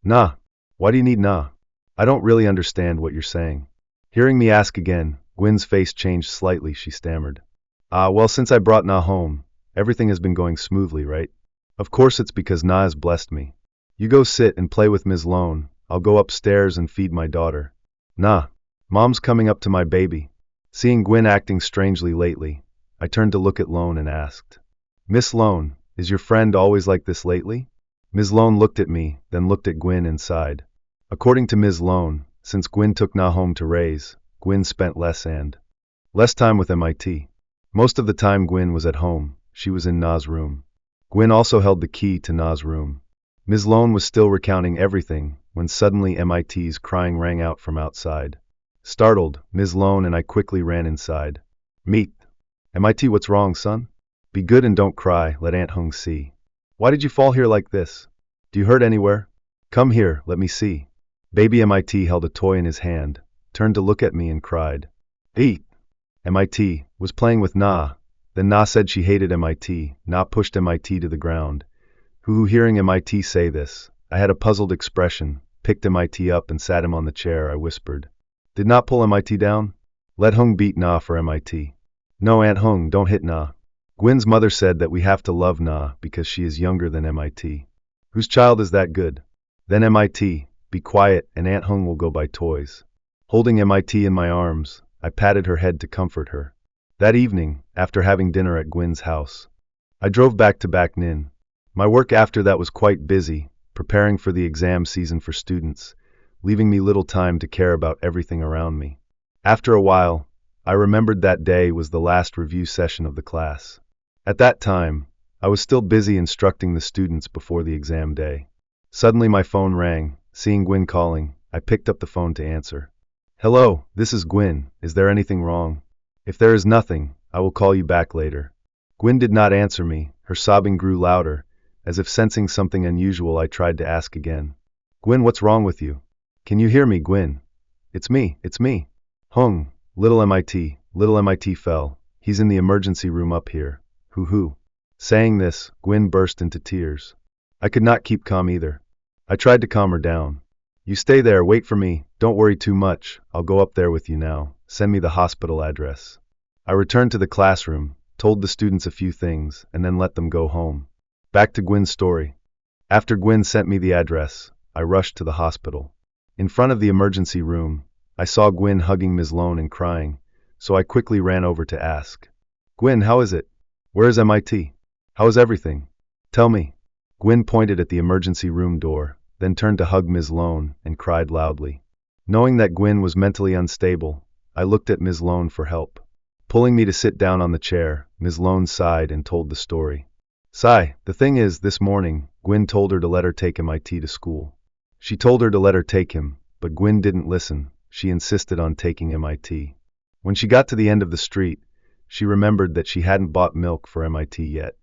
S1: Na. Why do you need Na? I don't really understand what you're saying. Hearing me ask again, Gwen's face changed slightly, she stammered. Well, since I brought Na home, everything has been going smoothly, right? Of course it's because Na has blessed me. You go sit and play with Ms. Lone. I'll go upstairs and feed my daughter. Na. Mom's coming up to my baby. Seeing Gwen acting strangely lately, I turned to look at Lone and asked, Miss Lone, is your friend always like this lately? Ms. Lone looked at me, then looked at Gwen and sighed. According to Ms. Lone, since Gwen took Na home to raise, Gwen spent less time with MIT. Most of the time Gwen was at home, she was in Na's room. Gwen also held the key to Na's room. Ms. Lone was still recounting everything when suddenly MIT's crying rang out from outside. Startled, Ms. Lone and I quickly ran inside. Meet. MIT, what's wrong, son? Be good and don't cry, let Aunt Hung see. Why did you fall here like this? Do you hurt anywhere? Come here, let me see. Baby MIT held a toy in his hand, turned to look at me and cried. Eat. MIT was playing with Na. Then Na said she hated MIT. Na pushed MIT to the ground. Hearing MIT say this, I had a puzzled expression, picked MIT up and sat him on the chair. I whispered. Did not pull MIT down? Let Hung beat Na for MIT. No, Aunt Hung, don't hit Na. Gwen's mother said that we have to love Na because she is younger than MIT. Whose child is that good? Then MIT, be quiet and Aunt Hung will go buy toys. Holding MIT in my arms, I patted her head to comfort her. That evening, after having dinner at Gwen's house, I drove back to Bac Ninh. My work after that was quite busy, preparing for the exam season for students, leaving me little time to care about everything around me. After a while, I remembered that day was the last review session of the class. At that time, I was still busy instructing the students before the exam day. Suddenly my phone rang. Seeing Gwen calling, I picked up the phone to answer. Hello, this is Gwen. Is there anything wrong? If there is nothing, I will call you back later. Gwen did not answer me. Her sobbing grew louder. As if sensing something unusual, I tried to ask again. Gwen, what's wrong with you? Can you hear me, Gwen? It's me. Hung, little MIT fell. He's in the emergency room up here. Hoo. Saying this, Gwen burst into tears. I could not keep calm either. I tried to calm her down. You stay there, wait for me, don't worry too much, I'll go up there with you now, send me the hospital address. I returned to the classroom, told the students a few things, and then let them go home. Back to Gwen's story. After Gwen sent me the address, I rushed to the hospital. In front of the emergency room, I saw Gwen hugging Ms. Lone and crying, so I quickly ran over to ask. Gwen, how is it? Where is MIT? How is everything? Tell me. Gwen pointed at the emergency room door, then turned to hug Ms. Lone and cried loudly. Knowing that Gwen was mentally unstable, I looked at Ms. Lone for help. Pulling me to sit down on the chair, Ms. Lone sighed and told the story. Sigh, the thing is, this morning, Gwen told her to let her take MIT to school. She told her to let her take him, but Gwen didn't listen. She insisted on taking MIT. When she got to the end of the street, she remembered that she hadn't bought milk for MIT yet.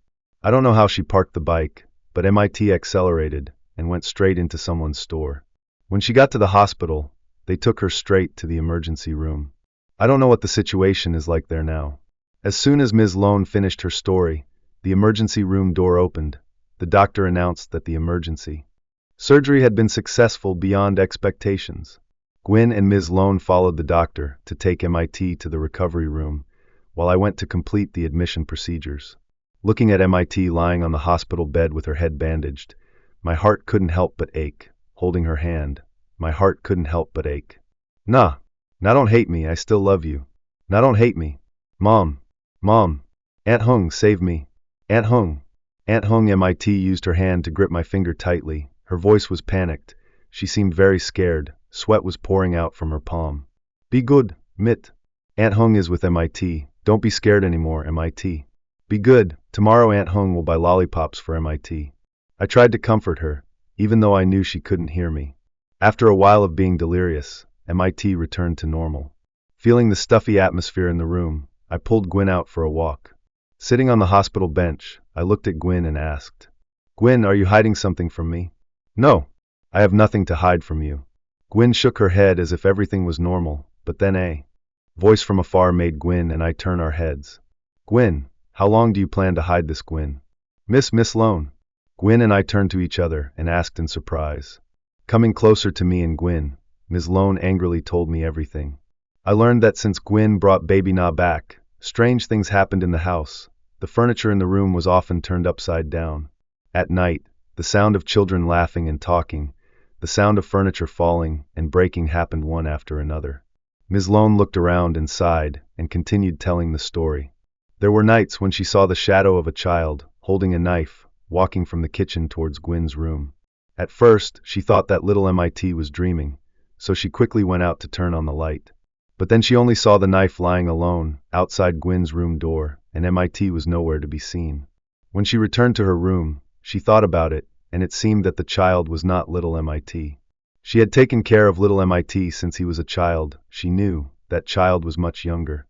S1: I don't know how she parked the bike, but MIT accelerated and went straight into someone's store. When she got to the hospital, they took her straight to the emergency room. I don't know what the situation is like there now. As soon as Ms. Lone finished her story, the emergency room door opened. The doctor announced that the emergency surgery had been successful beyond expectations. Gwen and Ms. Lone followed the doctor to take MIT to the recovery room, while I went to complete the admission procedures. Looking at MIT lying on the hospital bed with her head bandaged, my heart couldn't help but ache. Holding her hand, my heart couldn't help but ache. Nah, don't hate me, I still love you. Nah, don't hate me. Mom, Aunt Hung, save me. Aunt Hung, MIT used her hand to grip my finger tightly. Her voice was panicked. She seemed very scared. Sweat was pouring out from her palm. Be good, Mitt. Aunt Hung is with MIT. Don't be scared anymore, MIT. Be good. Tomorrow Aunt Hung will buy lollipops for MIT. I tried to comfort her, even though I knew she couldn't hear me. After a while of being delirious, MIT returned to normal. Feeling the stuffy atmosphere in the room, I pulled Gwen out for a walk. Sitting on the hospital bench, I looked at Gwen and asked, Gwen, are you hiding something from me? No, I have nothing to hide from you. Gwen shook her head as if everything was normal, but then a voice from afar made Gwen and I turn our heads. Gwen, how long do you plan to hide this, Gwen? Miss Lone. Gwen and I turned to each other and asked in surprise. Coming closer to me and Gwen, Ms. Lone angrily told me everything. I learned that since Gwen brought baby Na back, strange things happened in the house. The furniture in the room was often turned upside down. At night, the sound of children laughing and talking, the sound of furniture falling and breaking happened one after another. Ms. Lone looked around and sighed and continued telling the story. There were nights when she saw the shadow of a child, holding a knife, walking from the kitchen towards Gwen's room. At first, she thought that little MIT was dreaming, so she quickly went out to turn on the light. But then she only saw the knife lying alone, outside Gwen's room door, and MIT was nowhere to be seen. When she returned to her room, she thought about it, and it seemed that the child was not little MIT. She had taken care of little MIT since he was a child. She knew that child was much younger.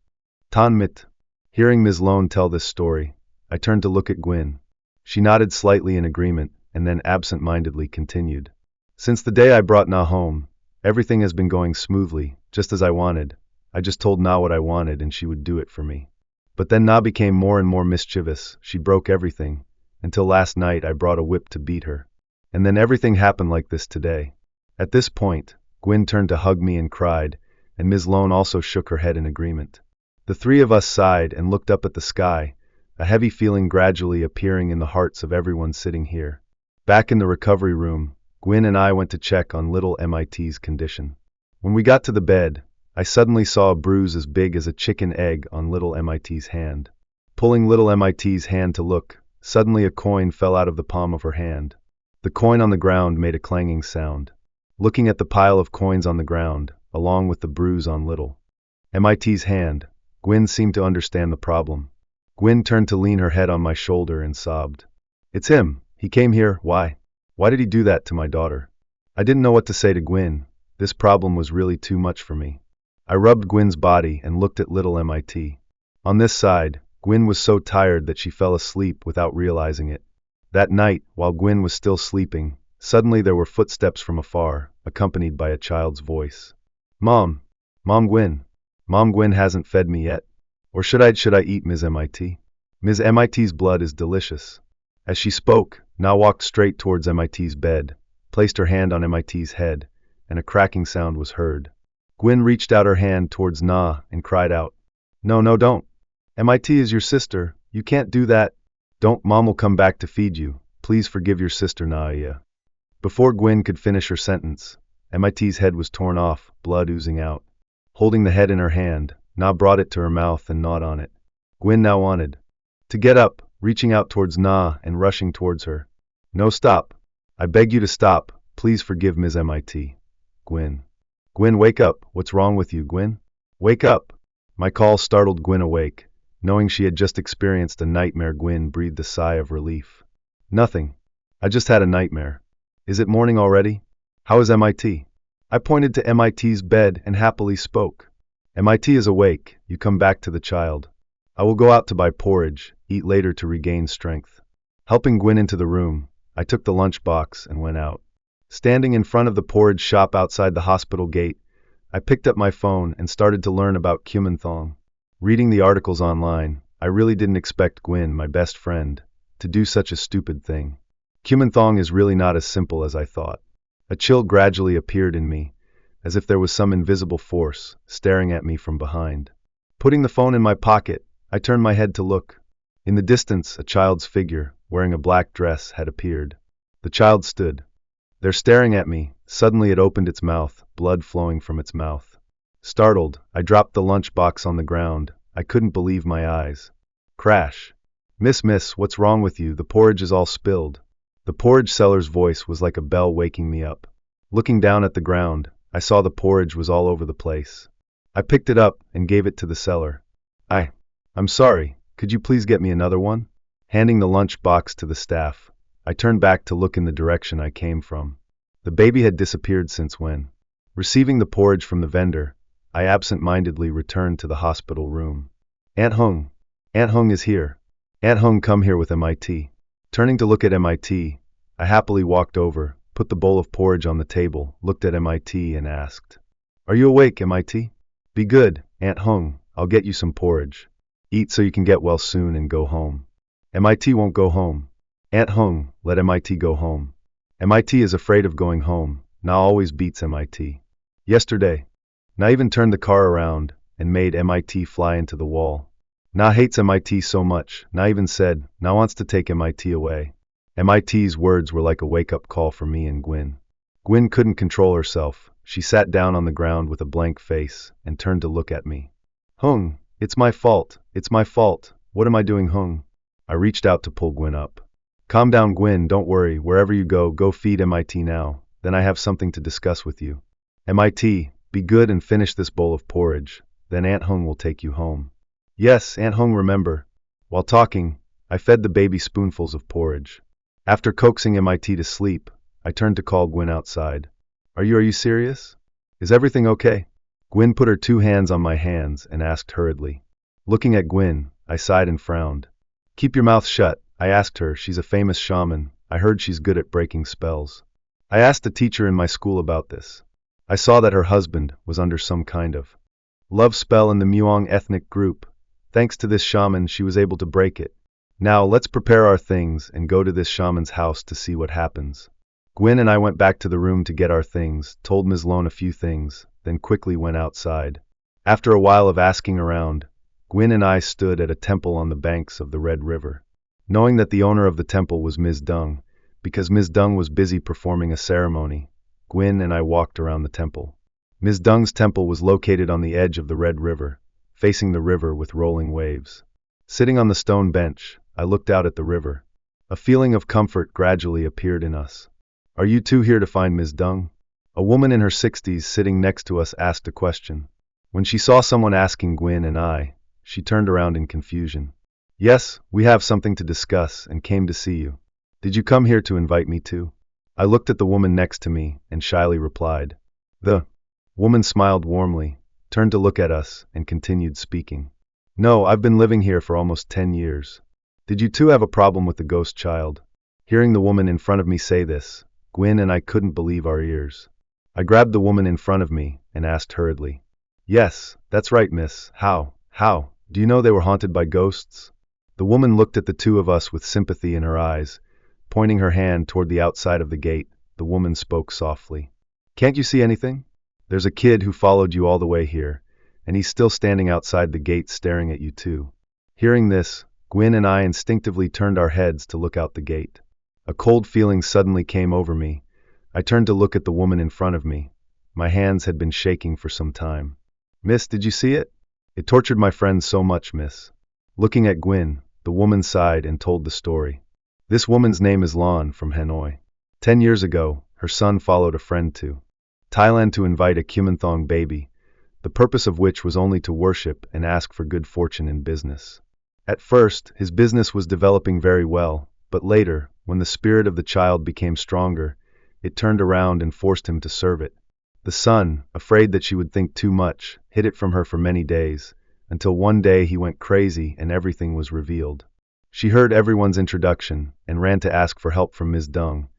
S1: Tan mit. Hearing Ms. Lone tell this story, I turned to look at Gwen. She nodded slightly in agreement, and then absent-mindedly continued. Since the day I brought Na home, everything has been going smoothly, just as I wanted. I just told Na what I wanted and she would do it for me. But then Na became more and more mischievous. She broke everything, until last night I brought a whip to beat her. And then everything happened like this today. At this point, Gwen turned to hug me and cried, and Ms. Lone also shook her head in agreement. The three of us sighed and looked up at the sky, a heavy feeling gradually appearing in the hearts of everyone sitting here. Back in the recovery room, Gwyn and I went to check on little MIT's condition. When we got to the bed, I suddenly saw a bruise as big as a chicken egg on little MIT's hand. Pulling little MIT's hand to look, suddenly a coin fell out of the palm of her hand. The coin on the ground made a clanging sound. Looking at the pile of coins on the ground, along with the bruise on little MIT's hand, Gwyn seemed to understand the problem. Gwyn turned to lean her head on my shoulder and sobbed. "It's him. He came here. Why? Why did he do that to my daughter?" I didn't know what to say to Gwyn. This problem was really too much for me. I rubbed Gwyn's body and looked at little MIT. On this side, Gwyn was so tired that she fell asleep without realizing it. That night, while Gwyn was still sleeping, suddenly there were footsteps from afar, accompanied by a child's voice. Mom Gwyn. Mom Gwyn hasn't fed me yet. Or should I eat Ms. MIT? Ms. MIT's blood is delicious." As she spoke, Na walked straight towards MIT's bed, placed her hand on MIT's head, and a cracking sound was heard. Gwyn reached out her hand towards Na and cried out, No, don't. MIT is your sister. You can't do that. Don't. Mom will come back to feed you. Please forgive your sister, Naya." Before Gwyn could finish her sentence, MIT's head was torn off, blood oozing out. Holding the head in her hand, Na brought it to her mouth and gnawed on it. Gwyn now wanted to get up, reaching out towards Na and rushing towards her. "No, stop. I beg you to stop. Please forgive Ms. MIT. Gwyn. Gwyn, wake up. What's wrong with you, Gwyn? Wake up." My call startled Gwyn awake. Knowing she had just experienced a nightmare, Gwyn breathed a sigh of relief. "Nothing. I just had a nightmare. Is it morning already? How is MIT?" I pointed to MIT's bed and happily spoke. "MIT is awake. You come back to the child. I will go out to buy porridge, eat later to regain strength." Helping Gwyn into the room, I took the lunch box and went out. Standing in front of the porridge shop outside the hospital gate, I picked up my phone and started to learn about Kumanthong. Reading the articles online, I really didn't expect Gwyn, my best friend, to do such a stupid thing. Kumanthong is really not as simple as I thought. A chill gradually appeared in me, as if there was some invisible force staring at me from behind. Putting the phone in my pocket, I turned my head to look. In the distance, a child's figure, wearing a black dress, had appeared. The child stood there staring at me. Suddenly it opened its mouth, blood flowing from its mouth. Startled, I dropped the lunch box on the ground. I couldn't believe my eyes. Crash. Miss, what's wrong with you? The porridge is all spilled." The porridge seller's voice was like a bell waking me up. Looking down at the ground, I saw the porridge was all over the place. I picked it up and gave it to the seller. I'm sorry, could you please get me another one?" Handing the lunch box to the staff, I turned back to look in the direction I came from. The baby had disappeared since when. Receiving the porridge from the vendor, I absent-mindedly returned to the hospital room. Aunt Hung is here. Aunt Hung, come here with MIT." Turning to look at MIT, I happily walked over, put the bowl of porridge on the table, looked at MIT and asked, "Are you awake, MIT? Be good, Aunt Hung, I'll get you some porridge. Eat so you can get well soon and go home." MIT won't go home. Aunt Hung, let MIT go home. MIT is afraid of going home. Na always beats MIT. Yesterday, Na even turned the car around and made MIT fly into the wall. Na hates MIT so much. Na even said Na wants to take MIT away. MIT's words were like a wake-up call for me and Gwyn. Gwyn couldn't control herself. She sat down on the ground with a blank face and turned to look at me. "Hung, it's my fault. It's my fault. What am I doing, Hung?" I reached out to pull Gwyn up. "Calm down, Gwyn. Don't worry. Wherever you go feed MIT now. Then I have something to discuss with you. MIT, be good and finish this bowl of porridge. Then Aunt Hung will take you home." "Yes, Aunt Hung, remember." While talking, I fed the baby spoonfuls of porridge. After coaxing MIT to sleep, I turned to call Gwyn outside. Are you serious? Is everything okay?" Gwyn put her 2 hands on my hands and asked hurriedly. Looking at Gwyn, I sighed and frowned. "Keep your mouth shut," I asked her. "She's a famous shaman. I heard she's good at breaking spells. I asked a teacher in my school about this. I saw that her husband was under some kind of love spell in the Muong ethnic group. Thanks to this shaman, she was able to break it. Now, let's prepare our things and go to this shaman's house to see what happens." Gwyn and I went back to the room to get our things, told Ms. Lone a few things, then quickly went outside. After a while of asking around, Gwyn and I stood at a temple on the banks of the Red River. Knowing that the owner of the temple was Ms. Dung, because Ms. Dung was busy performing a ceremony, Gwyn and I walked around the temple. Ms. Dung's temple was located on the edge of the Red River, facing the river with rolling waves. Sitting on the stone bench, I looked out at the river. A feeling of comfort gradually appeared in us. "Are you two here to find Ms. Dung?" A woman in her 60s sitting next to us asked a question. When she saw someone asking Gwyn and I, she turned around in confusion. "Yes, we have something to discuss and came to see you. Did you come here to invite me to?" I looked at the woman next to me and shyly replied. The woman smiled warmly, turned to look at us, and continued speaking. "No, I've been living here for almost 10 years. Did you two have a problem with the ghost child?" Hearing the woman in front of me say this, Gwyn and I couldn't believe our ears. I grabbed the woman in front of me and asked hurriedly, "Yes, that's right, miss. How? Do you know they were haunted by ghosts?" The woman looked at the two of us with sympathy in her eyes. Pointing her hand toward the outside of the gate, the woman spoke softly. "Can't you see anything? There's a kid who followed you all the way here, and he's still standing outside the gate staring at you too." Hearing this, Gwyn and I instinctively turned our heads to look out the gate. A cold feeling suddenly came over me. I turned to look at the woman in front of me. My hands had been shaking for some time. "Miss, did you see it? It tortured my friend so much, miss." Looking at Gwyn, the woman sighed and told the story. "This woman's name is Lon from Hanoi. 10 years ago, her son followed a friend to Thailand to invite a Kumanthong baby, the purpose of which was only to worship and ask for good fortune in business. At first, his business was developing very well, but later, when the spirit of the child became stronger, it turned around and forced him to serve it. The son, afraid that she would think too much, hid it from her for many days, until one day he went crazy and everything was revealed. She heard everyone's introduction and ran to ask for help from Ms. Dung.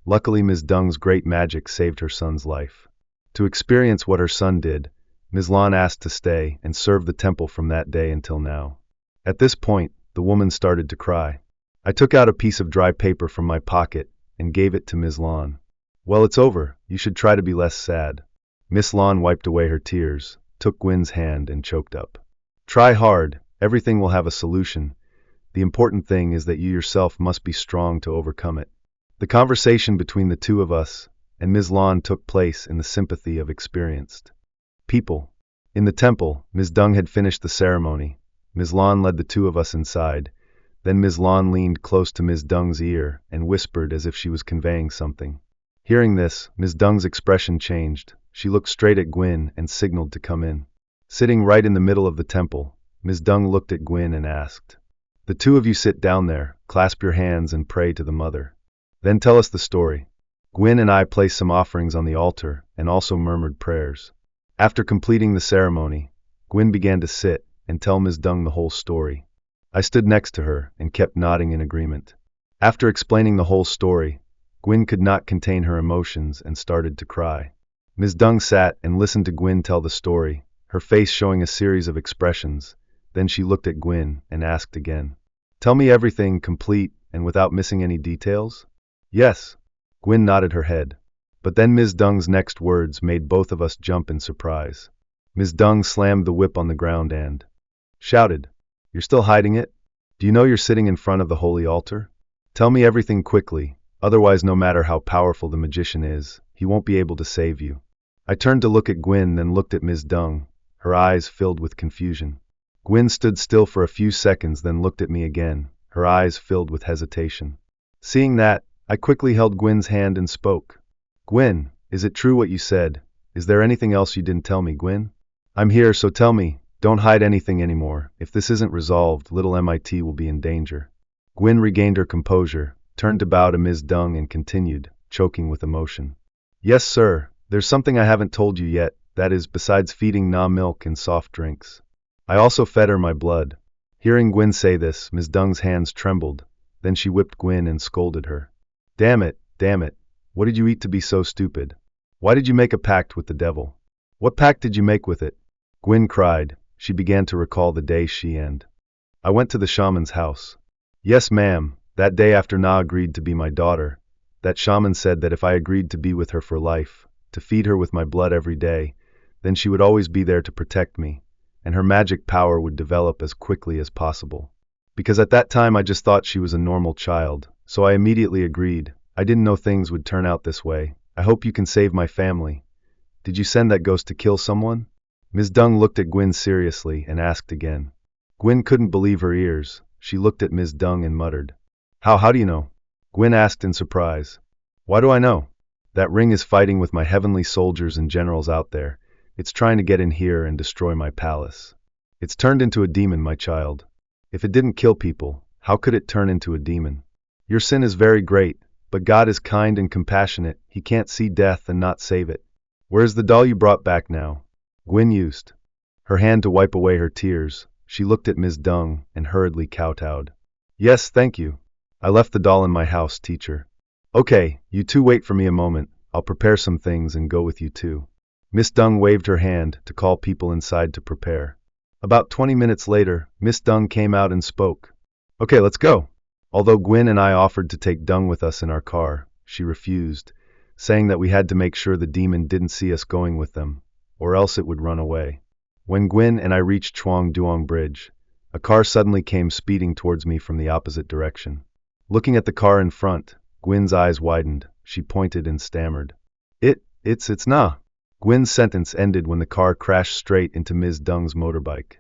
S1: Luckily, Ms. Dung's great magic saved her son's life. To experience what her son did, Ms. Lon asked to stay and serve the temple from that day until now. At this point, the woman started to cry. I took out a piece of dry paper from my pocket and gave it to Ms. Lon. "Well, it's over. You should try to be less sad." Miss Lon wiped away her tears, took Gwyn's hand and choked up. "Try hard. Everything will have a solution. The important thing is that you yourself must be strong to overcome it." The conversation between the two of us and Ms. Lon took place in the sympathy of experienced people. In the temple, Ms. Dung had finished the ceremony. Ms. Lon led the two of us inside. Then Ms. Lon leaned close to Ms. Dung's ear and whispered as if she was conveying something. Hearing this, Ms. Dung's expression changed. She looked straight at Gwyn and signaled to come in. Sitting right in the middle of the temple, Ms. Dung looked at Gwyn and asked, "The two of you sit down there, clasp your hands and pray to the mother. Then tell us the story." Gwyn and I placed some offerings on the altar and also murmured prayers. After completing the ceremony, Gwyn began to sit and tell Ms. Dung the whole story. I stood next to her and kept nodding in agreement. After explaining the whole story, Gwyn could not contain her emotions and started to cry. Ms. Dung sat and listened to Gwyn tell the story, her face showing a series of expressions. Then she looked at Gwyn and asked again, "Tell me everything complete and without missing any details?" "Yes." Gwyn nodded her head. But then Ms. Dung's next words made both of us jump in surprise. Ms. Dung slammed the whip on the ground and shouted, "You're still hiding it? Do you know you're sitting in front of the holy altar? Tell me everything quickly, otherwise no matter how powerful the magician is, he won't be able to save you." I turned to look at Gwyn, then looked at Ms. Dung, her eyes filled with confusion. Gwyn stood still for a few seconds, then looked at me again, her eyes filled with hesitation. Seeing that, I quickly held Gwyn's hand and spoke. "Gwyn, is it true what you said? Is there anything else you didn't tell me, Gwyn? I'm here, so tell me. Don't hide anything anymore. If this isn't resolved, little MIT will be in danger." Gwyn regained her composure, turned to bow to Ms. Dung and continued, choking with emotion. "Yes, sir. There's something I haven't told you yet, that is, besides feeding Na milk and soft drinks. I also fed her my blood." Hearing Gwyn say this, Ms. Dung's hands trembled. Then she whipped Gwyn and scolded her. Damn it. What did you eat to be so stupid? Why did you make a pact with the devil? What pact did you make with it?" Gwyn cried. She began to recall the day she and I went to the shaman's house. "Yes, ma'am, that day after Na agreed to be my daughter. That shaman said that if I agreed to be with her for life, to feed her with my blood every day, then she would always be there to protect me, and her magic power would develop as quickly as possible. Because at that time I just thought she was a normal child, so I immediately agreed. I didn't know things would turn out this way. I hope you can save my family. Did you send that ghost to kill someone? Ms. Dung looked at Gwyn seriously and asked again. Gwyn couldn't believe her ears. She looked at Ms. Dung and muttered. How do you know? Gwyn asked in surprise. Why do I know? That ring is fighting with my heavenly soldiers and generals out there. It's trying to get in here and destroy my palace. It's turned into a demon, my child. If it didn't kill people, how could it turn into a demon? Your sin is very great, but God is kind and compassionate. He can't see death and not save it. Where's the doll you brought back now? Gwyn used her hand to wipe away her tears. She looked at Ms. Dung and hurriedly kowtowed. Yes, thank you. I left the doll in my house, teacher. Okay, you two wait for me a moment. I'll prepare some things and go with you too. Miss Dung waved her hand to call people inside to prepare. About 20 minutes later, Miss Dung came out and spoke. Okay, let's go. Although Gwyn and I offered to take Dung with us in our car, she refused, saying that we had to make sure the demon didn't see us going with them, or else it would run away. When Gwyn and I reached Chuang Duong Bridge, a car suddenly came speeding towards me from the opposite direction. Looking at the car in front, Gwyn's eyes widened. She pointed and stammered. It's nah. Gwyn's sentence ended when the car crashed straight into Ms. Dung's motorbike.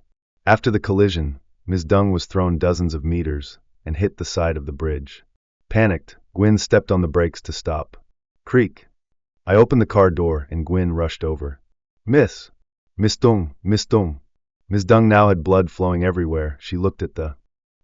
S1: After the collision, Ms. Dung was thrown dozens of meters and hit the side of the bridge. Panicked, Gwyn stepped on the brakes to stop. Creak. I opened the car door and Gwyn rushed over. Miss Dung. Ms. Dung now had blood flowing everywhere. She looked at the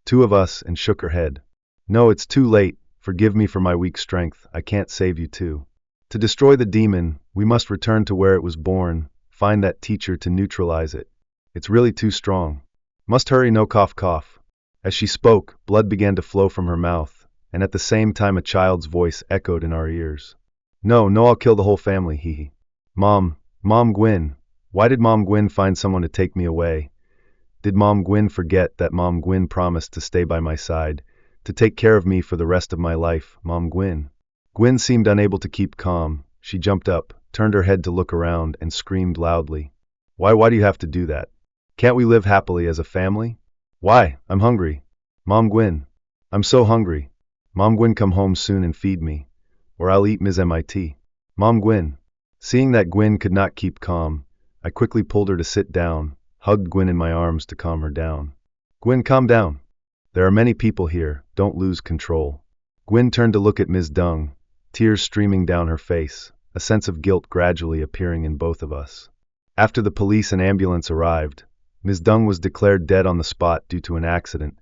S1: two of us and shook her head. No, it's too late. Forgive me for my weak strength. I can't save you too. To destroy the demon, we must return to where it was born, find that teacher to neutralize it. It's really too strong. Must hurry, no cough cough. As she spoke, blood began to flow from her mouth, and at the same time a child's voice echoed in our ears. No, I'll kill the whole family, hee. Mom Gwyn. Why did Mom Gwyn find someone to take me away? Did Mom Gwyn forget that Mom Gwyn promised to stay by my side, to take care of me for the rest of my life, Mom Gwyn? Gwyn seemed unable to keep calm. She jumped up, turned her head to look around, and screamed loudly. Why do you have to do that? Can't we live happily as a family? Why? I'm hungry. Mom Gwyn. I'm so hungry. Mom Gwyn, come home soon and feed me, or I'll eat Ms. MIT. Mom Gwyn. Seeing that Gwyn could not keep calm, I quickly pulled her to sit down, hugged Gwyn in my arms to calm her down. Gwyn, calm down. There are many people here, don't lose control. Gwyn turned to look at Ms. Dung, tears streaming down her face, a sense of guilt gradually appearing in both of us. After the police and ambulance arrived, Ms. Dung was declared dead on the spot due to an accident.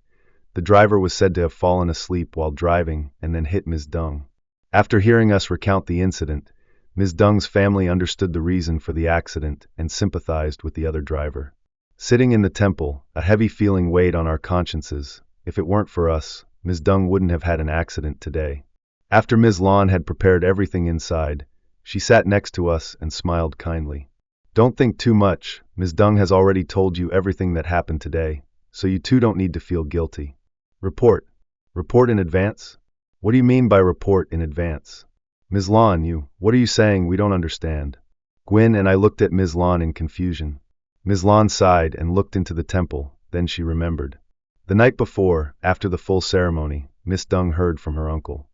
S1: The driver was said to have fallen asleep while driving and then hit Ms. Dung. After hearing us recount the incident, Ms. Dung's family understood the reason for the accident and sympathized with the other driver. Sitting in the temple, a heavy feeling weighed on our consciences. If it weren't for us, Ms. Dung wouldn't have had an accident today. After Ms. Lon had prepared everything inside, she sat next to us and smiled kindly. Don't think too much. Ms. Dung has already told you everything that happened today, so you two don't need to feel guilty. Report in advance? What do you mean by report in advance? Ms. Lon, what are you saying? We don't understand. Gwyn and I looked at Ms. Lon in confusion. Ms. Lon sighed and looked into the temple, then she remembered. The night before, after the full ceremony, Miss Dung heard from her uncle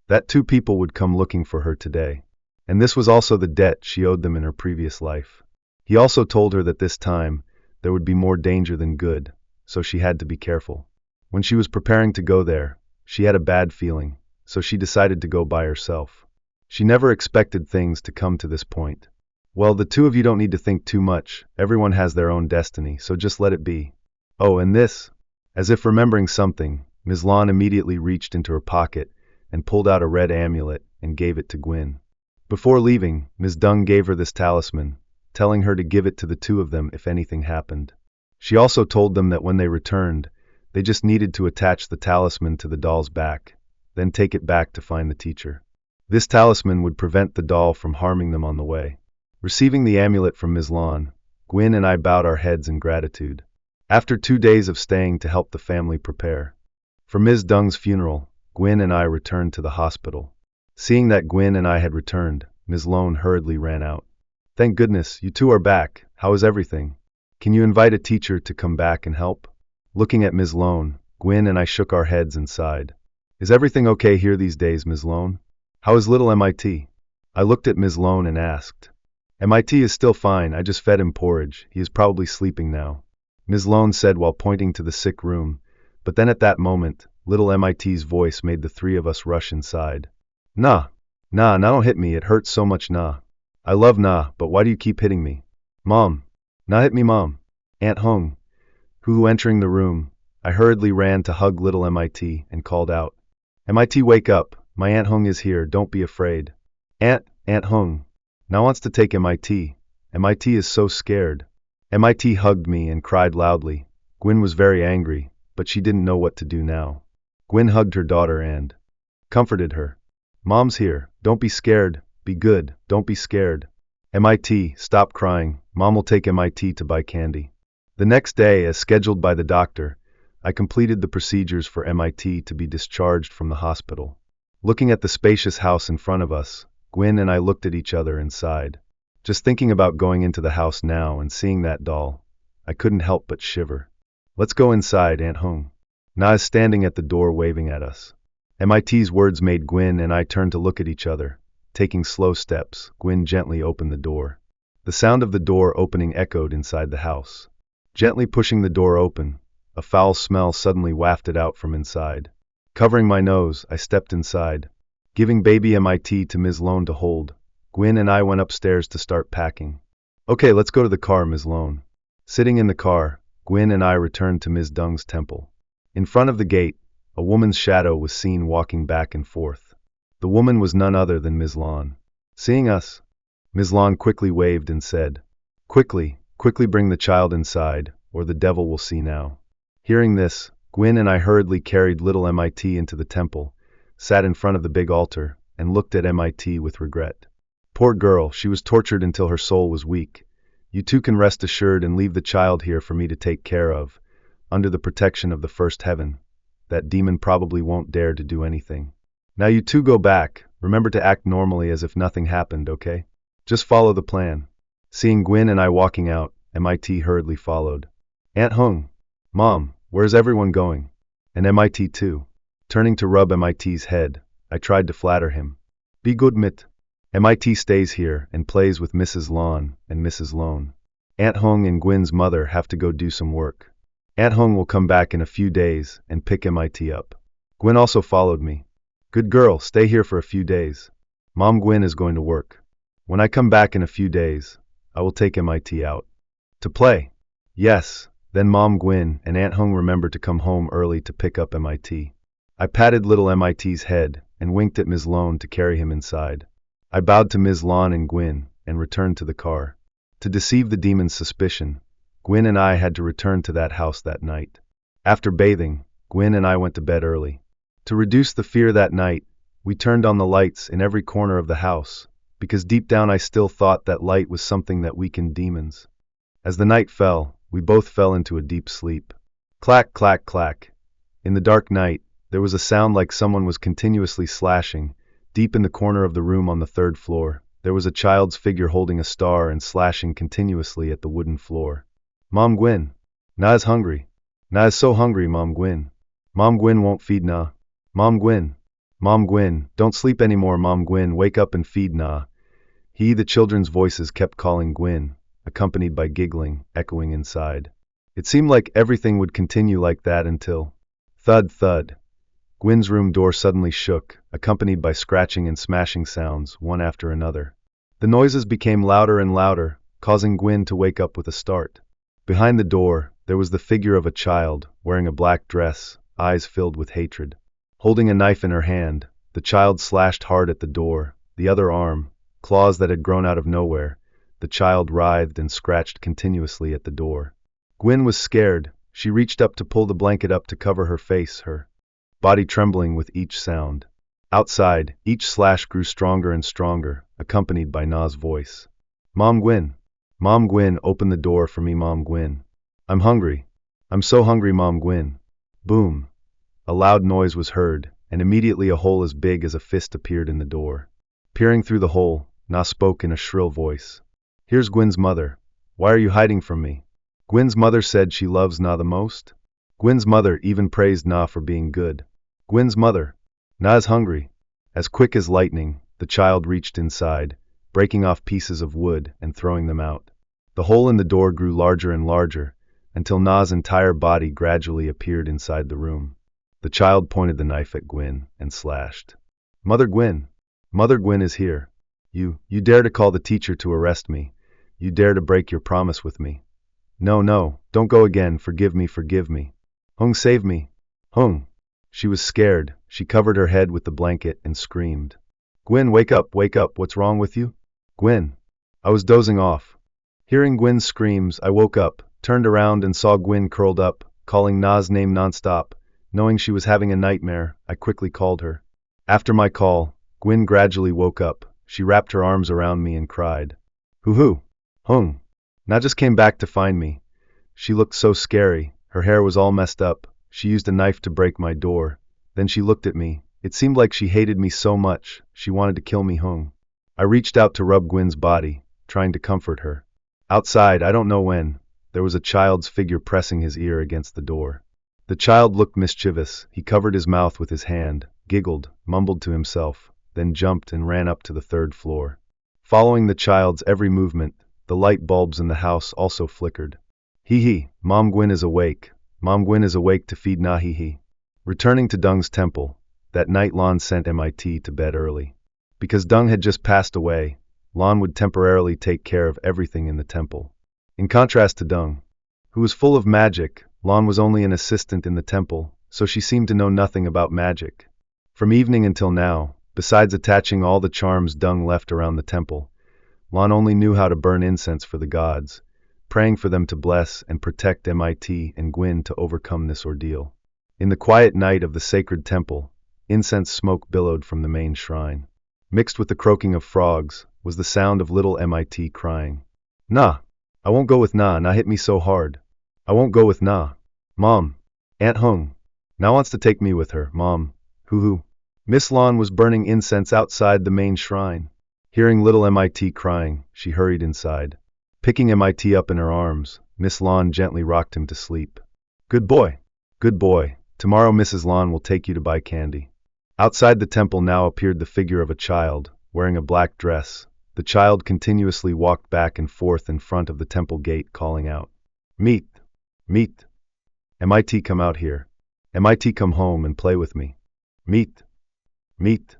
S1: that 2 people would come looking for her today, and this was also the debt she owed them in her previous life. He also told her that this time there would be more danger than good, so she had to be careful. When she was preparing to go there, she had a bad feeling, so she decided to go by herself. She never expected things to come to this point. Well, the 2 of you don't need to think too much. Everyone has their own destiny, so just let it be. Oh, and this? As if remembering something, Ms. Lon immediately reached into her pocket and pulled out a red amulet and gave it to Gwyn. Before leaving, Ms. Dung gave her this talisman, telling her to give it to the 2 of them if anything happened. She also told them that when they returned, they just needed to attach the talisman to the doll's back, then take it back to find the teacher. This talisman would prevent the doll from harming them on the way. Receiving the amulet from Ms. Lon, Gwyn and I bowed our heads in gratitude. After 2 days of staying to help the family prepare for Ms. Dung's funeral, Gwyn and I returned to the hospital. Seeing that Gwyn and I had returned, Ms. Lon hurriedly ran out. Thank goodness, you two are back. How is everything? Can you invite a teacher to come back and help? Looking at Ms. Lone, Gwyn and I shook our heads and sighed. Is everything okay here these days, Ms. Lone? How is little MIT? I looked at Ms. Lone and asked. MIT is still fine, I just fed him porridge. He is probably sleeping now. Ms. Lone said while pointing to the sick room, but then at that moment, little MIT's voice made the three of us rush inside. Nah, don't hit me, it hurts so much, nah. I love nah, but why do you keep hitting me? Mom. Nah, hit me, Mom. Aunt Hung. Who entering the room, I hurriedly ran to hug little MIT and called out. MIT, wake up, my Aunt Hung is here, don't be afraid. Aunt Hung. Now wants to take MIT. MIT is so scared. MIT hugged me and cried loudly. Gwyn was very angry, but she didn't know what to do now. Gwyn hugged her daughter and comforted her. Mom's here, don't be scared, be good, don't be scared. MIT, stop crying, Mom will take MIT to buy candy. The next day, as scheduled by the doctor, I completed the procedures for MIT to be discharged from the hospital. Looking at the spacious house in front of us, Gwyn and I looked at each other and sighed. Just thinking about going into the house now and seeing that doll, I couldn't help but shiver. Let's go inside, Aunt Hung. Na is standing at the door waving at us. MIT's words made Gwyn and I turn to look at each other. Taking slow steps, Gwyn gently opened the door. The sound of the door opening echoed inside the house. Gently pushing the door open, a foul smell suddenly wafted out from inside. Covering my nose, I stepped inside. Giving baby MIT to Ms. Lone to hold, Gwyn and I went upstairs to start packing. Okay, let's go to the car, Ms. Lone. Sitting in the car, Gwyn and I returned to Ms. Dung's temple. In front of the gate, a woman's shadow was seen walking back and forth. The woman was none other than Ms. Lon. Seeing us, Ms. Lon quickly waved and said, Quickly bring the child inside, or the devil will see now. Hearing this, Gwyn and I hurriedly carried little MIT into the temple, sat in front of the big altar, and looked at MIT with regret. Poor girl, she was tortured until her soul was weak. You two can rest assured and leave the child here for me to take care of, under the protection of the first heaven. That demon probably won't dare to do anything. Now you two go back, remember to act normally as if nothing happened, okay? Just follow the plan. Seeing Gwyn and I walking out, MIT hurriedly followed. Aunt Hung. Mom, where's everyone going? And MIT too. Turning to rub MIT's head, I tried to flatter him. Be good, Mit. MIT stays here and plays with Mrs. Lon and Mrs. Lone. Aunt Hung and Gwyn's mother have to go do some work. Aunt Hung will come back in a few days and pick MIT up. Gwyn also followed me. Good girl, stay here for a few days. Mom, Gwyn is going to work. When I come back in a few days, I will take MIT out. To play. Yes, then Mom, Gwyn and Aunt Hung remember to come home early to pick up MIT. I patted little MIT's head and winked at Ms. Lone to carry him inside. I bowed to Ms. Lon and Gwyn and returned to the car. To deceive the demon's suspicion, Gwyn and I had to return to that house that night. After bathing, Gwyn and I went to bed early. To reduce the fear that night, we turned on the lights in every corner of the house, because deep down I still thought that light was something that weakened demons. As the night fell, we both fell into a deep sleep. Clack, clack, clack. In the dark night, there was a sound like someone was continuously slashing. Deep in the corner of the room on the third floor, there was a child's figure holding a star and slashing continuously at the wooden floor. Mom, Gwyn. Na is hungry. Na is so hungry, Mom, Gwyn. Mom, Gwyn won't feed Na. Mom, Gwyn. Mom, Gwyn, don't sleep anymore, Mom, Gwyn, wake up and feed Na. The children's voices kept calling Gwyn, accompanied by giggling, echoing inside. It seemed like everything would continue like that until... Thud, thud. Gwyn's room door suddenly shook, accompanied by scratching and smashing sounds, one after another. The noises became louder and louder, causing Gwyn to wake up with a start. Behind the door, there was the figure of a child, wearing a black dress, eyes filled with hatred. Holding a knife in her hand, the child slashed hard at the door, the other arm, claws that had grown out of nowhere. The child writhed and scratched continuously at the door. Gwyn was scared. She reached up to pull the blanket up to cover her face, her body trembling with each sound. Outside, each slash grew stronger and stronger, accompanied by Na's voice. Mom, Gwyn. Mom, Gwyn, open the door for me, Mom, Gwyn. I'm hungry. I'm so hungry, Mom, Gwyn. Boom. A loud noise was heard, and immediately a hole as big as a fist appeared in the door. Peering through the hole, Na spoke in a shrill voice. Here's Gwen's mother. Why are you hiding from me? Gwen's mother said she loves Na the most. Gwen's mother even praised Na for being good. Gwen's mother. Na is hungry. As quick as lightning, the child reached inside, breaking off pieces of wood and throwing them out. The hole in the door grew larger and larger, until Na's entire body gradually appeared inside the room. The child pointed the knife at Gwen and slashed. Mother Gwen! Mother Gwen is here. You dare to call the teacher to arrest me. You dare to break your promise with me. No, don't go again, forgive me. Hung, save me. Hung. She was scared. She covered her head with the blanket and screamed. Gwen, wake up, what's wrong with you? Gwen. I was dozing off. Hearing Gwen's screams, I woke up, turned around and saw Gwen curled up, calling Na's name nonstop. Knowing she was having a nightmare, I quickly called her. After my call, Gwen gradually woke up. She wrapped her arms around me and cried. Hoo-hoo. Hung. Na just came back to find me. She looked so scary. Her hair was all messed up. She used a knife to break my door. Then she looked at me. It seemed like she hated me so much, she wanted to kill me. Hung. I reached out to rub Gwen's body, trying to comfort her. Outside, I don't know when, there was a child's figure pressing his ear against the door. The child looked mischievous. He covered his mouth with his hand, giggled, mumbled to himself, then jumped and ran up to the 3rd floor. Following the child's every movement, the light bulbs in the house also flickered. Hee, Mom Gwen is awake. Mom Gwen is awake to feed Na hee. Returning to Dung's temple, that night Lon sent MIT to bed early. Because Dung had just passed away, Lon would temporarily take care of everything in the temple. In contrast to Dung, who was full of magic, Lon was only an assistant in the temple, so she seemed to know nothing about magic. From evening until now, besides attaching all the charms Dung left around the temple, Lon only knew how to burn incense for the gods, praying for them to bless and protect MIT and Gwen to overcome this ordeal. In the quiet night of the sacred temple, incense smoke billowed from the main shrine. Mixed with the croaking of frogs was the sound of little MIT crying. Nah, I won't go with Na hit me so hard. I won't go with Na. Mom, Aunt Hung. Na wants to take me with her, Mom. Hoo-hoo. Miss Lon was burning incense outside the main shrine. Hearing little MIT crying, she hurried inside. Picking MIT up in her arms, Miss Lon gently rocked him to sleep. Good boy. Good boy. Tomorrow Mrs. Lon will take you to buy candy. Outside the temple now appeared the figure of a child, wearing a black dress. The child continuously walked back and forth in front of the temple gate, calling out, Meet. Meet. MIT, come out here. MIT, come home and play with me. Meet. Meet.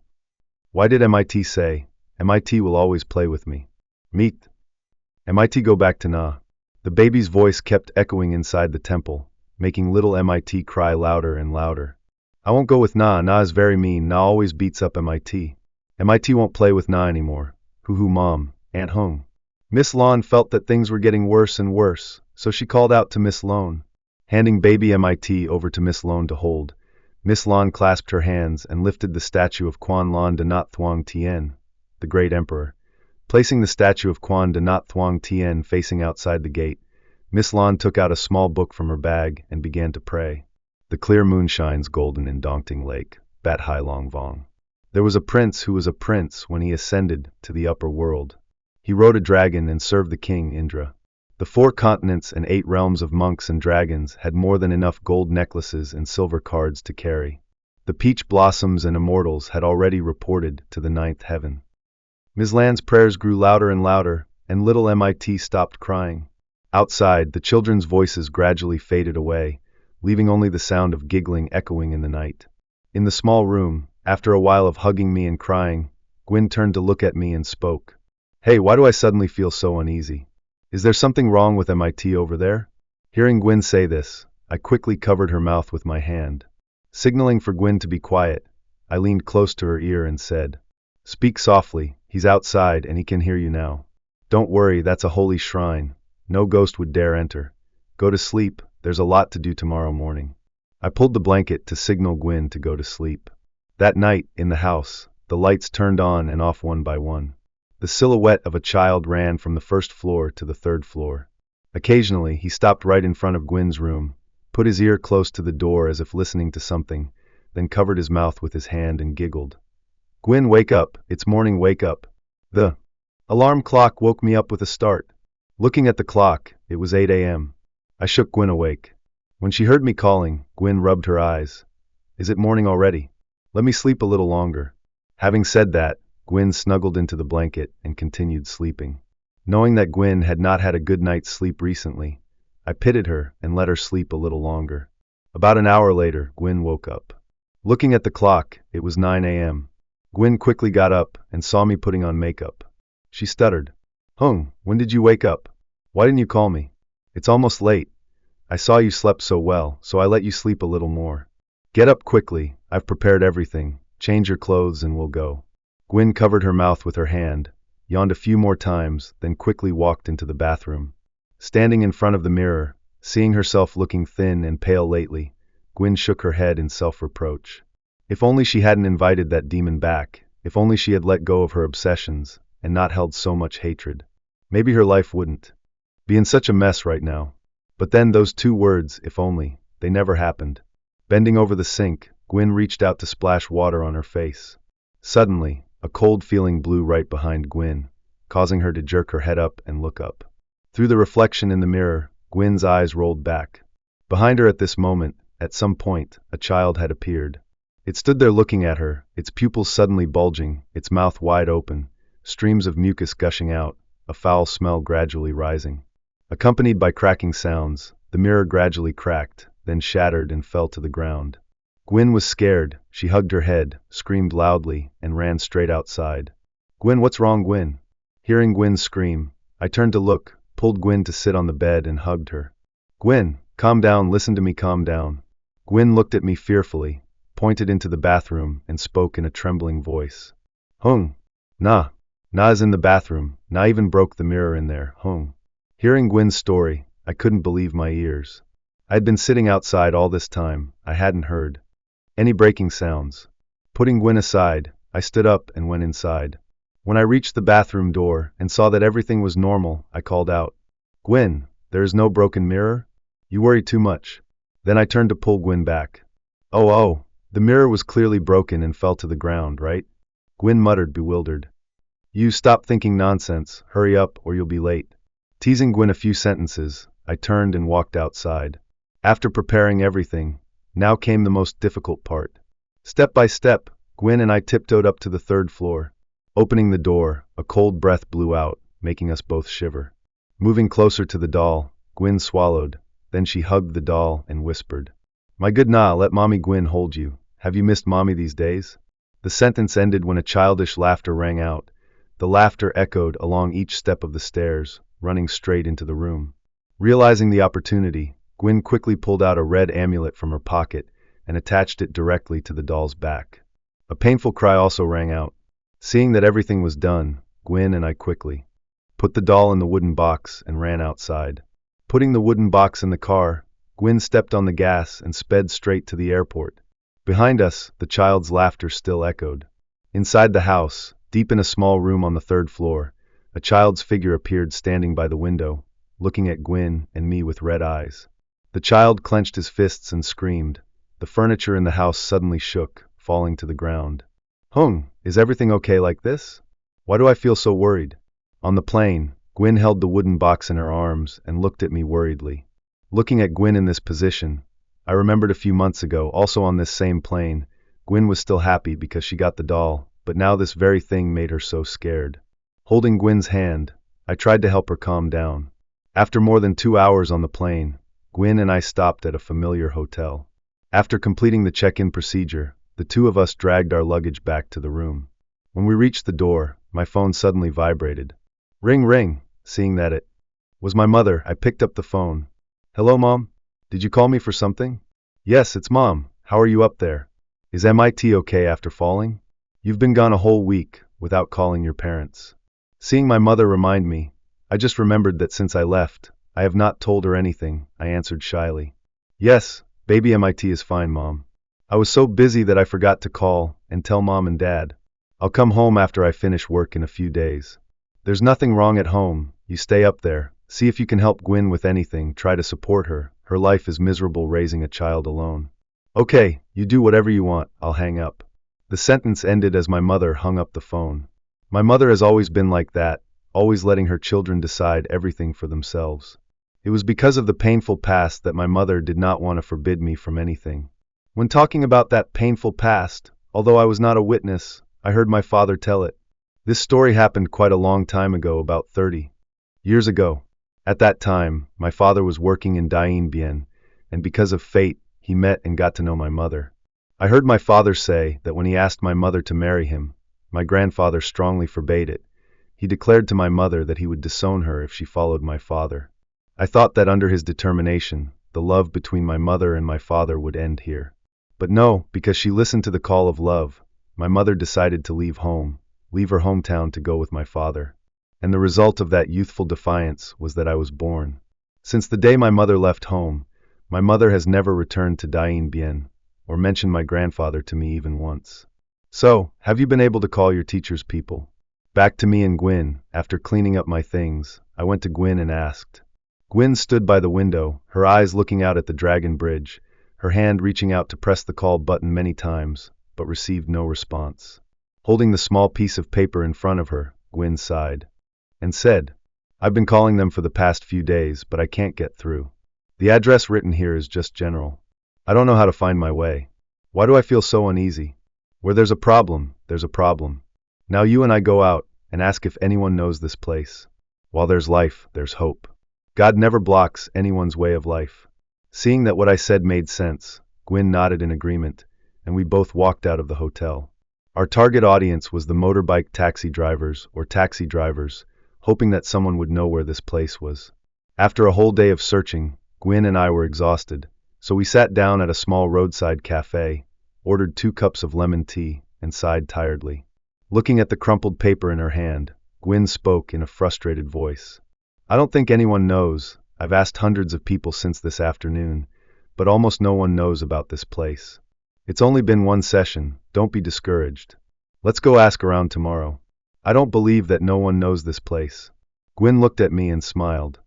S1: Why did MIT say, MIT will always play with me? Meet. MIT, go back to Na. The baby's voice kept echoing inside the temple, making little MIT cry louder and louder. I won't go with Na. Na is very mean. Na always beats up MIT. MIT won't play with Na anymore. Hoo-hoo, Mom, Aunt Hung. Miss Lon felt that things were getting worse and worse, so she called out to Miss Lon. Handing baby MIT over to Miss Lon to hold, Miss Lon clasped her hands and lifted the statue of Quan Lon de Nat Thuong Tien, the great emperor. Placing the statue of Quan de Nat Thuong Tien facing outside the gate, Miss Lon took out a small book from her bag and began to pray. The clear moon shines golden in Dongting Lake, Bat Hai Long Vong. There was a prince who was a prince when he ascended to the upper world. He rode a dragon and served the king Indra. The 4 continents and 8 realms of monks and dragons had more than enough gold necklaces and silver cards to carry. The peach blossoms and immortals had already reported to the 9th heaven. Ms. Lan's prayers grew louder and louder, and little MIT stopped crying. Outside, the children's voices gradually faded away, leaving only the sound of giggling echoing in the night. In the small room, after a while of hugging me and crying, Gwen turned to look at me and spoke. Hey, why do I suddenly feel so uneasy? Is there something wrong with MIT over there? Hearing Gwen say this, I quickly covered her mouth with my hand. Signaling for Gwen to be quiet, I leaned close to her ear and said, Speak softly, he's outside and he can hear you now. Don't worry, that's a holy shrine. No ghost would dare enter. Go to sleep, there's a lot to do tomorrow morning. I pulled the blanket to signal Gwen to go to sleep. That night, in the house, the lights turned on and off one by one. The silhouette of a child ran from the 1st floor to the 3rd floor. Occasionally, he stopped right in front of Gwen's room, put his ear close to the door as if listening to something, then covered his mouth with his hand and giggled. Gwen, wake up, it's morning, wake up. Alarm clock woke me up with a start. Looking at the clock, it was 8 a.m. I shook Gwyn awake. When she heard me calling, Gwyn rubbed her eyes. Is it morning already? Let me sleep a little longer. Having said that, Gwyn snuggled into the blanket and continued sleeping. Knowing that Gwyn had not had a good night's sleep recently, I pitied her and let her sleep a little longer. About an hour later, Gwyn woke up. Looking at the clock, it was 9 a.m. Gwyn quickly got up and saw me putting on makeup. She stuttered. Hung, when did you wake up? Why didn't you call me? It's almost late. I saw you slept so well, so I let you sleep a little more. Get up quickly, I've prepared everything. Change your clothes and we'll go. Gwyn covered her mouth with her hand, yawned a few more times, then quickly walked into the bathroom. Standing in front of the mirror, seeing herself looking thin and pale lately, Gwyn shook her head in self-reproach. If only she hadn't invited that demon back, if only she had let go of her obsessions and not held so much hatred. Maybe her life wouldn't be in such a mess right now. But then those two words, if only, they never happened. Bending over the sink, Gwyn reached out to splash water on her face. Suddenly, a cold feeling blew right behind Gwyn, causing her to jerk her head up and look up. Through the reflection in the mirror, Gwyn's eyes rolled back. Behind her at this moment, at some point, a child had appeared. It stood there looking at her, its pupils suddenly bulging, its mouth wide open, streams of mucus gushing out, a foul smell gradually rising. Accompanied by cracking sounds, the mirror gradually cracked, then shattered and fell to the ground. Gwyn was scared, she hugged her head, screamed loudly, and ran straight outside. Gwyn, what's wrong, Gwyn? Hearing Gwyn scream, I turned to look, pulled Gwyn to sit on the bed and hugged her. Gwyn, calm down, listen to me, calm down. Gwyn looked at me fearfully, pointed into the bathroom, and spoke in a trembling voice. Hung. Nah. Nah is in the bathroom, Nah even broke the mirror in there, Hung. Hearing Gwyn's story, I couldn't believe my ears. I had been sitting outside all this time, I hadn't heard any breaking sounds. Putting Gwyn aside, I stood up and went inside. When I reached the bathroom door and saw that everything was normal, I called out, Gwyn, there is no broken mirror? You worry too much. Then I turned to pull Gwyn back. Oh, the mirror was clearly broken and fell to the ground, right? Gwyn muttered, bewildered. You stop thinking nonsense, hurry up or you'll be late. Teasing Gwyn a few sentences, I turned and walked outside. After preparing everything, now came the most difficult part. Step by step, Gwyn and I tiptoed up to the 3rd floor. Opening the door, a cold breath blew out, making us both shiver. Moving closer to the doll, Gwyn swallowed, then she hugged the doll and whispered, My good Nah, let Mommy Gwyn hold you. Have you missed Mommy these days? The sentence ended when a childish laughter rang out. The laughter echoed along each step of the stairs, running straight into the room. Realizing the opportunity, Gwyn quickly pulled out a red amulet from her pocket and attached it directly to the doll's back. A painful cry also rang out. Seeing that everything was done, Gwyn and I quickly put the doll in the wooden box and ran outside. Putting the wooden box in the car, Gwyn stepped on the gas and sped straight to the airport. Behind us, the child's laughter still echoed. Inside the house, deep in a small room on the 3rd floor, a child's figure appeared standing by the window, looking at Gwyn and me with red eyes. The child clenched his fists and screamed. The furniture in the house suddenly shook, falling to the ground. Hung, is everything okay like this? Why do I feel so worried? On the plane, Gwyn held the wooden box in her arms and looked at me worriedly. Looking at Gwyn in this position, I remembered a few months ago, also on this same plane, Gwyn was still happy because she got the doll, but now this very thing made her so scared. Holding Gwyn's hand, I tried to help her calm down. After more than 2 hours on the plane, Gwyn and I stopped at a familiar hotel. After completing the check-in procedure, the two of us dragged our luggage back to the room. When we reached the door, my phone suddenly vibrated. Ring, ring. Seeing that it was my mother, I picked up the phone. Hello, Mom? Did you call me for something? Yes, it's Mom. How are you up there? Is MIT okay after falling? You've been gone a whole week without calling your parents. Seeing my mother remind me, I just remembered that since I left, I have not told her anything, I answered shyly. Yes, baby MIT is fine, Mom. I was so busy that I forgot to call and tell Mom and Dad. I'll come home after I finish work in a few days. There's nothing wrong at home, you stay up there. See if you can help Gwyn with anything, try to support her. Her life is miserable raising a child alone. Okay, you do whatever you want, I'll hang up. The sentence ended as my mother hung up the phone. My mother has always been like that, always letting her children decide everything for themselves. It was because of the painful past that my mother did not want to forbid me from anything. When talking about that painful past, although I was not a witness, I heard my father tell it. This story happened quite a long time ago, about 30 years ago. At that time, my father was working in Dien Bien, and because of fate, he met and got to know my mother. I heard my father say that when he asked my mother to marry him, my grandfather strongly forbade it. He declared to my mother that he would disown her if she followed my father. I thought that under his determination, the love between my mother and my father would end here. But no, because she listened to the call of love, my mother decided to leave home, leave her hometown to go with my father. And the result of that youthful defiance was that I was born. Since the day my mother left home, my mother has never returned to Dien Bien, or mentioned my grandfather to me even once. So, have you been able to call your teacher's people? Back to me and Gwyn. After cleaning up my things, I went to Gwyn and asked. Gwyn stood by the window, her eyes looking out at the Dragon Bridge, her hand reaching out to press the call button many times, but received no response. Holding the small piece of paper in front of her, Gwyn sighed and said, I've been calling them for the past few days, but I can't get through. The address written here is just general. I don't know how to find my way. Why do I feel so uneasy? Where there's a problem, there's a problem. Now you and I go out and ask if anyone knows this place. While there's life, there's hope. God never blocks anyone's way of life. Seeing that what I said made sense, Gwyn nodded in agreement, and we both walked out of the hotel. Our target audience was the motorbike taxi drivers, hoping that someone would know where this place was. After a whole day of searching, Gwyn and I were exhausted, so we sat down at a small roadside cafe, ordered 2 cups of lemon tea, and sighed tiredly. Looking at the crumpled paper in her hand, Gwyn spoke in a frustrated voice. I don't think anyone knows. I've asked hundreds of people since this afternoon, but almost no one knows about this place. It's only been one session, don't be discouraged. Let's go ask around tomorrow. I don't believe that no one knows this place. Gwyn looked at me and smiled.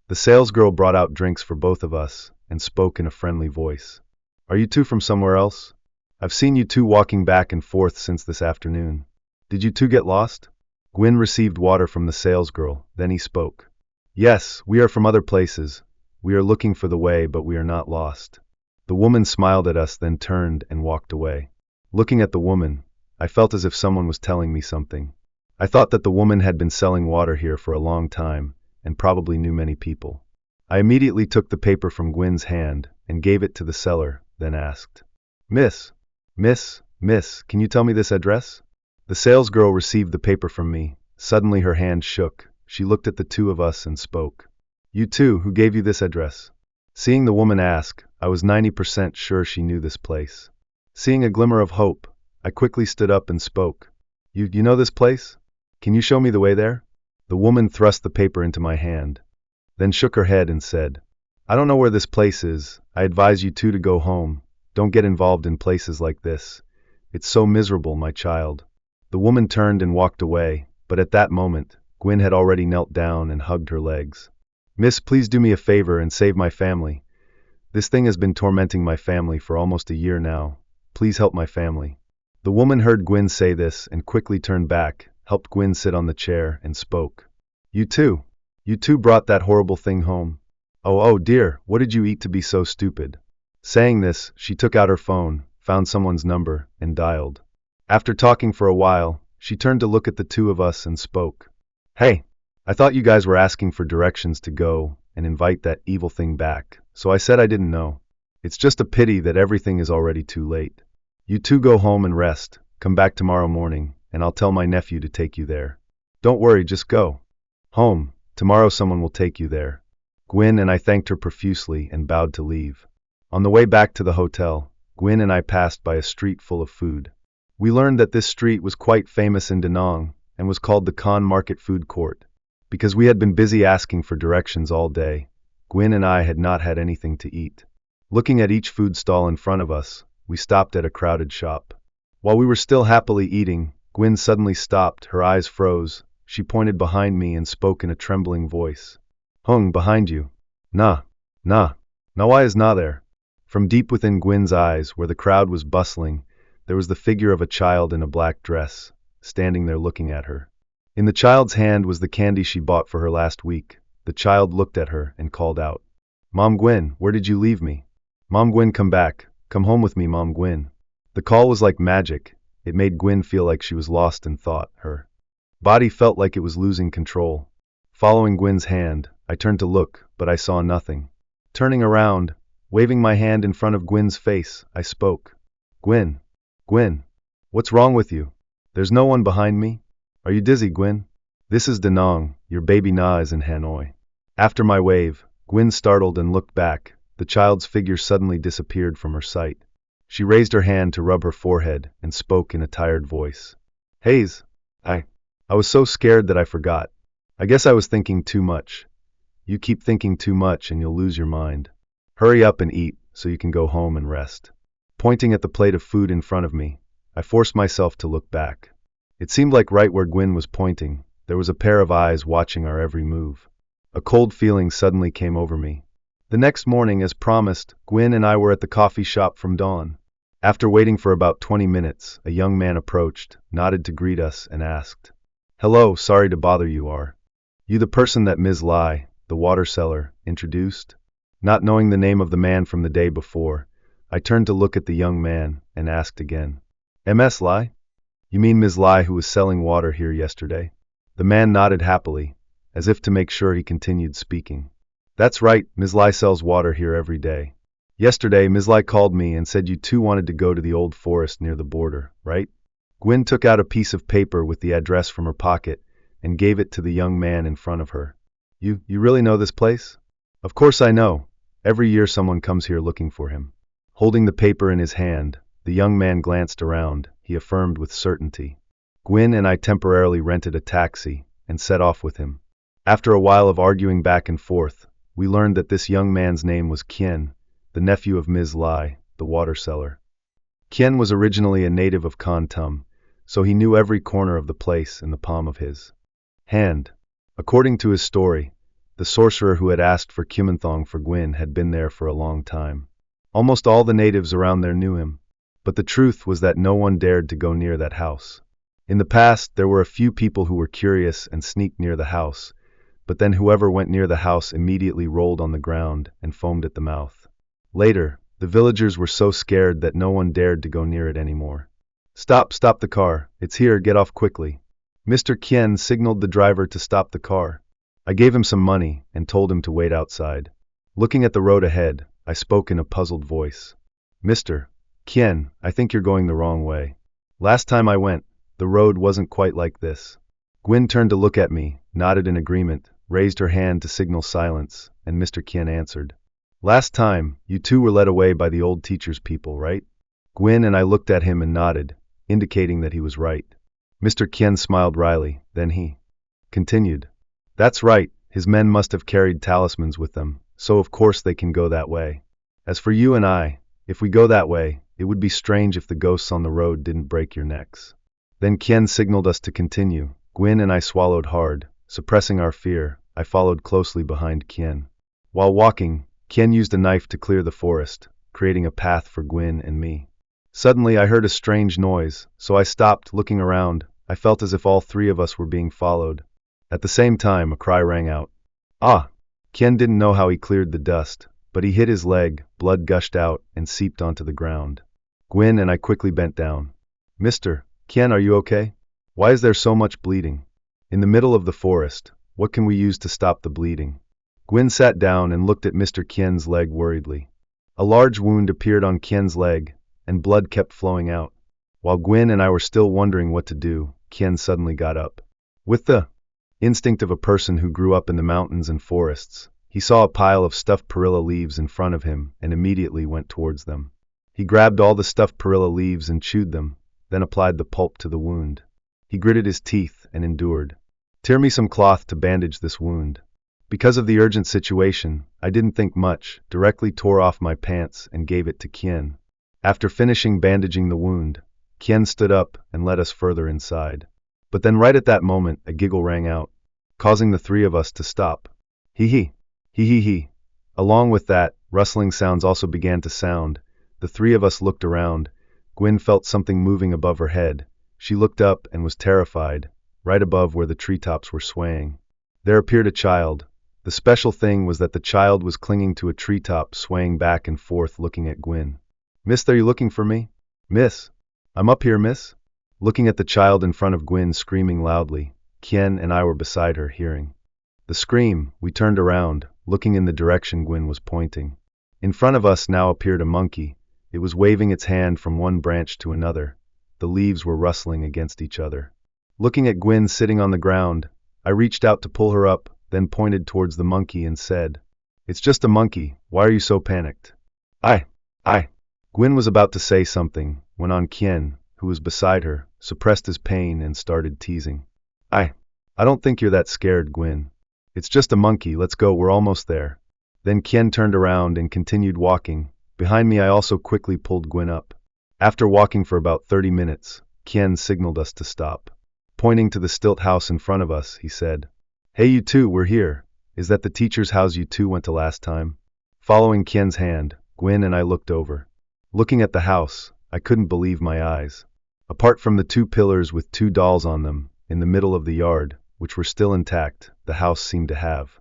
S1: The salesgirl brought out drinks for both of us and spoke in a friendly voice. Are you two from somewhere else? I've seen you two walking back and forth since this afternoon. Did you two get lost? Gwyn received water from the salesgirl, then he spoke. Yes, we are from other places. We are looking for the way, but we are not lost. The woman smiled at us, then turned and walked away. Looking at the woman, I felt as if someone was telling me something. I thought that the woman had been selling water here for a long time, and probably knew many people. I immediately took the paper from Gwyn's hand and gave it to the seller, then asked, Miss, can you tell me this address? The salesgirl received the paper from me. Suddenly her hand shook. She looked at the two of us and spoke. You two, who gave you this address? Seeing the woman ask, I was 90% sure she knew this place. Seeing a glimmer of hope, I quickly stood up and spoke. You know this place? Can you show me the way there? The woman thrust the paper into my hand, then shook her head and said, I don't know where this place is. I advise you two to go home. Don't get involved in places like this. It's so miserable, my child. The woman turned and walked away, but at that moment, Gwyn had already knelt down and hugged her legs. Miss, please do me a favor and save my family. This thing has been tormenting my family for almost a year now. Please help my family. The woman heard Gwyn say this and quickly turned back, helped Gwyn sit on the chair, and spoke. You two brought that horrible thing home. Oh dear, what did you eat to be so stupid? Saying this, she took out her phone, found someone's number, and dialed. After talking for a while, she turned to look at the two of us and spoke. Hey, I thought you guys were asking for directions to go and invite that evil thing back, so I said I didn't know. It's just a pity that everything is already too late. You two go home and rest, come back tomorrow morning, and I'll tell my nephew to take you there. Don't worry, just go home. Tomorrow someone will take you there. Gwyn and I thanked her profusely and bowed to leave. On the way back to the hotel, Gwyn and I passed by a street full of food. We learned that this street was quite famous in Da Nang and was called the Khan Market Food Court. Because we had been busy asking for directions all day, Gwyn and I had not had anything to eat. Looking at each food stall in front of us, we stopped at a crowded shop. While we were still happily eating, Gwyn suddenly stopped, her eyes froze. She pointed behind me and spoke in a trembling voice. Hung, behind you. Nah, why is Na there? From deep within Gwyn's eyes, where the crowd was bustling, there was the figure of a child in a black dress, standing there looking at her. In the child's hand was the candy she bought for her last week. The child looked at her and called out, "Mom Gwen, where did you leave me? Mom Gwen, come back. Come home with me, Mom Gwen." The call was like magic. It made Gwen feel like she was lost in thought. Her body felt like it was losing control. Following Gwen's hand, I turned to look, but I saw nothing. Turning around, waving my hand in front of Gwen's face, I spoke. "Gwen. Gwen. What's wrong with you? There's no one behind me? Are you dizzy, Gwen? This is Da Nang, your baby Na is in Hanoi." After my wave, Gwen startled and looked back. The child's figure suddenly disappeared from her sight. She raised her hand to rub her forehead and spoke in a tired voice. "Hayes, I was so scared that I forgot. I guess I was thinking too much. You keep thinking too much and you'll lose your mind. Hurry up and eat so you can go home and rest." Pointing at the plate of food in front of me, I forced myself to look back. It seemed like right where Gwen was pointing, there was a pair of eyes watching our every move. A cold feeling suddenly came over me. The next morning, as promised, Gwen and I were at the coffee shop from dawn. After waiting for about 20 minutes, a young man approached, nodded to greet us, and asked, "Hello, sorry to bother you. Are you the person that Ms. Lai, the water seller, introduced?" Not knowing the name of the man from the day before, I turned to look at the young man and asked again, "Ms. Lai? You mean Ms. Lai who was selling water here yesterday?" The man nodded happily, as if to make sure he continued speaking. "That's right, Ms. Lai sells water here every day. Yesterday, Ms. Lai called me and said you two wanted to go to the old forest near the border, right?" Gwen took out a piece of paper with the address from her pocket and gave it to the young man in front of her. You really know this place?" "Of course I know. Every year someone comes here looking for him." Holding the paper in his hand, the young man glanced around. He affirmed with certainty. Gwen and I temporarily rented a taxi and set off with him. After a while of arguing back and forth, we learned that this young man's name was Kien, the nephew of Ms. Lai, the water seller. Kien was originally a native of Kon Tum, so he knew every corner of the place in the palm of his hand. According to his story, the sorcerer who had asked for Kumanthong for Gwen had been there for a long time. Almost all the natives around there knew him, but the truth was that no one dared to go near that house. In the past, there were a few people who were curious and sneaked near the house, but then whoever went near the house immediately rolled on the ground and foamed at the mouth. Later, the villagers were so scared that no one dared to go near it anymore. Stop the car, it's here, get off quickly." Mr. Kien signaled the driver to stop the car. I gave him some money and told him to wait outside. Looking at the road ahead, I spoke in a puzzled voice. "Mr. Kien, I think you're going the wrong way. Last time I went, the road wasn't quite like this." Gwen turned to look at me, nodded in agreement, raised her hand to signal silence, and Mr. Kien answered, "Last time, you two were led away by the old teacher's people, right?" Gwen and I looked at him and nodded, indicating that he was right. Mr. Kien smiled wryly, then he continued, "That's right, his men must have carried talismans with them, so of course they can go that way. As for you and I, if we go that way, it would be strange if the ghosts on the road didn't break your necks." Then Kien signaled us to continue. Gwen and I swallowed hard. Suppressing our fear, I followed closely behind Kien. While walking, Kien used a knife to clear the forest, creating a path for Gwen and me. Suddenly I heard a strange noise, so I stopped, looking around. I felt as if all three of us were being followed. At the same time, a cry rang out. "Ah!" Kien didn't know how he cleared the dust, but he hit his leg, blood gushed out and seeped onto the ground. Gwen and I quickly bent down. "Mr. Kien, are you okay? Why is there so much bleeding?" "In the middle of the forest, what can we use to stop the bleeding?" Gwen sat down and looked at Mr. Kien's leg worriedly. A large wound appeared on Kien's leg, and blood kept flowing out. While Gwen and I were still wondering what to do, Kien suddenly got up. With the instinct of a person who grew up in the mountains and forests, he saw a pile of stuffed perilla leaves in front of him and immediately went towards them. He grabbed all the stuffed perilla leaves and chewed them, then applied the pulp to the wound. He gritted his teeth and endured. "Tear me some cloth to bandage this wound." Because of the urgent situation, I didn't think much, directly tore off my pants and gave it to Kien. After finishing bandaging the wound, Kien stood up and led us further inside. But then right at that moment, a giggle rang out, causing the three of us to stop. Hee hee. Along with that, rustling sounds also began to sound. The three of us looked around. Gwen felt something moving above her head. She looked up and was terrified. right above where the treetops were swaying. There appeared a child. The special thing was that the child was clinging to a treetop, swaying back and forth, looking at Gwyn. "Miss, are you looking for me? Miss? I'm up here, miss." Looking at the child in front of Gwyn screaming loudly, Kien and I were beside her, hearing the scream. We turned around, looking in the direction Gwyn was pointing. In front of us now appeared a monkey. It was waving its hand from one branch to another. The leaves were rustling against each other. Looking at Gwyn sitting on the ground, I reached out to pull her up, then pointed towards the monkey and said, "It's just a monkey. Why are you so panicked?" I. Gwyn was about to say something, when Kien, who was beside her, suppressed his pain and started teasing. I don't think you're that scared, Gwyn. It's just a monkey, let's go, we're almost there." Then Kien turned around and continued walking. Behind me I also quickly pulled Gwyn up. After walking for about 30 minutes, Kien signaled us to stop. Pointing to the stilt house in front of us, he said, "Hey you two, we're here. Is that the teacher's house you two went to last time?" Following Kien's hand, Gwyn and I looked over. Looking at the house, I couldn't believe my eyes. Apart from the 2 pillars with 2 dolls on them, in the middle of the yard, which were still intact, the house seemed to have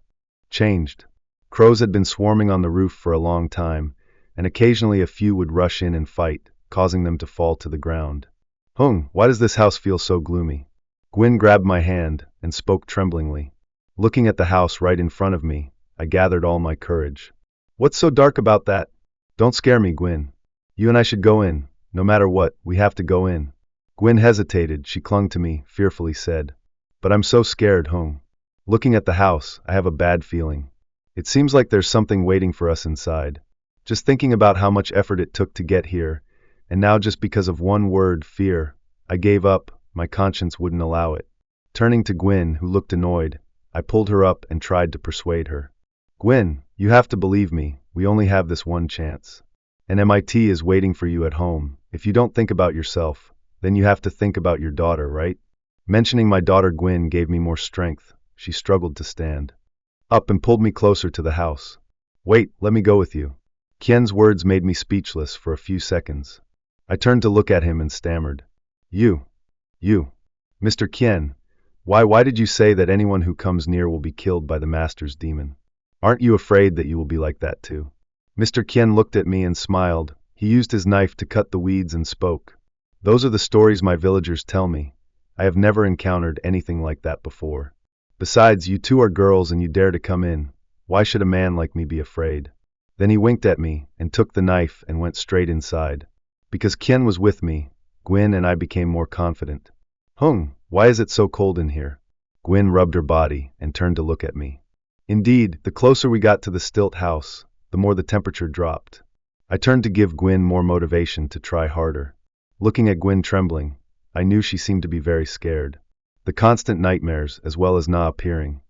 S1: changed. Crows had been swarming on the roof for a long time, and occasionally a few would rush in and fight, causing them to fall to the ground. "Hung, why does this house feel so gloomy?" Gwyn grabbed my hand and spoke tremblingly. Looking at the house right in front of me, I gathered all my courage. "What's so dark about that?" "Don't scare me, Gwyn. You and I should go in. No matter what, we have to go in." Gwyn hesitated. She clung to me, fearfully said, "But I'm so scared, Hung. Looking at the house, I have a bad feeling. It seems like there's something waiting for us inside. Just thinking about how much effort it took to get here, and now just because of one word, fear, I gave up. My conscience wouldn't allow it." Turning to Gwyn, who looked annoyed, I pulled her up and tried to persuade her. "Gwyn, you have to believe me. We only have this one chance. And MIT is waiting for you at home. If you don't think about yourself, then you have to think about your daughter, right?" Mentioning my daughter Gwyn gave me more strength. She struggled to stand up and pulled me closer to the house. "Wait, let me go with you." Kien's words made me speechless for a few seconds. I turned to look at him and stammered, You, Mr. Kien, why did you say that anyone who comes near will be killed by the Master's demon? Aren't you afraid that you will be like that too?" Mr. Kien looked at me and smiled. He used his knife to cut the weeds and spoke. "Those are the stories my villagers tell me. I have never encountered anything like that before. Besides, you two are girls and you dare to come in. Why should a man like me be afraid?" Then he winked at me and took the knife and went straight inside. Because Kien was with me, Gwyn and I became more confident. "Hung, why is it so cold in here?" Gwyn rubbed her body and turned to look at me. Indeed, the closer we got to the stilt house, the more the temperature dropped. I turned to give Gwyn more motivation to try harder. Looking at Gwyn trembling, I knew she seemed to be very scared. The constant nightmares, as well as Na appearing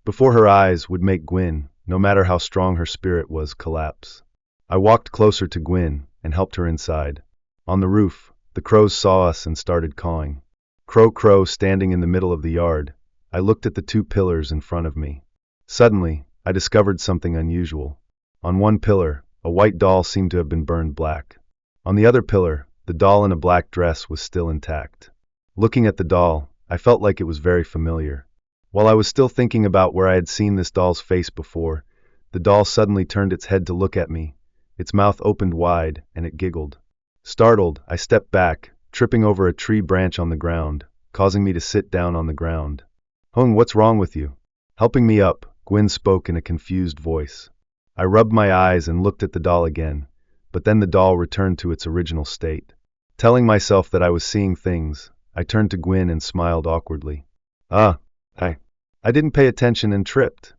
S1: before her eyes, would make Gwyn, no matter how strong her spirit was, collapse. I walked closer to Gwyn and helped her inside. On the roof, the crows saw us and started cawing. Crow, crow, standing in the middle of the yard, I looked at the 2 pillars in front of me. Suddenly, I discovered something unusual. On one pillar, a white doll seemed to have been burned black. On the other pillar, the doll in a black dress was still intact. Looking at the doll, I felt like it was very familiar. While I was still thinking about where I had seen this doll's face before, the doll suddenly turned its head to look at me. Its mouth opened wide, and it giggled. Startled, I stepped back, tripping over a tree branch on the ground, causing me to sit down on the ground. "Hung, what's wrong with you?" Helping me up, Gwyn spoke in a confused voice. I rubbed my eyes and looked at the doll again, but then the doll returned to its original state. Telling myself that I was seeing things, I turned to Gwyn and smiled awkwardly. I didn't pay attention and tripped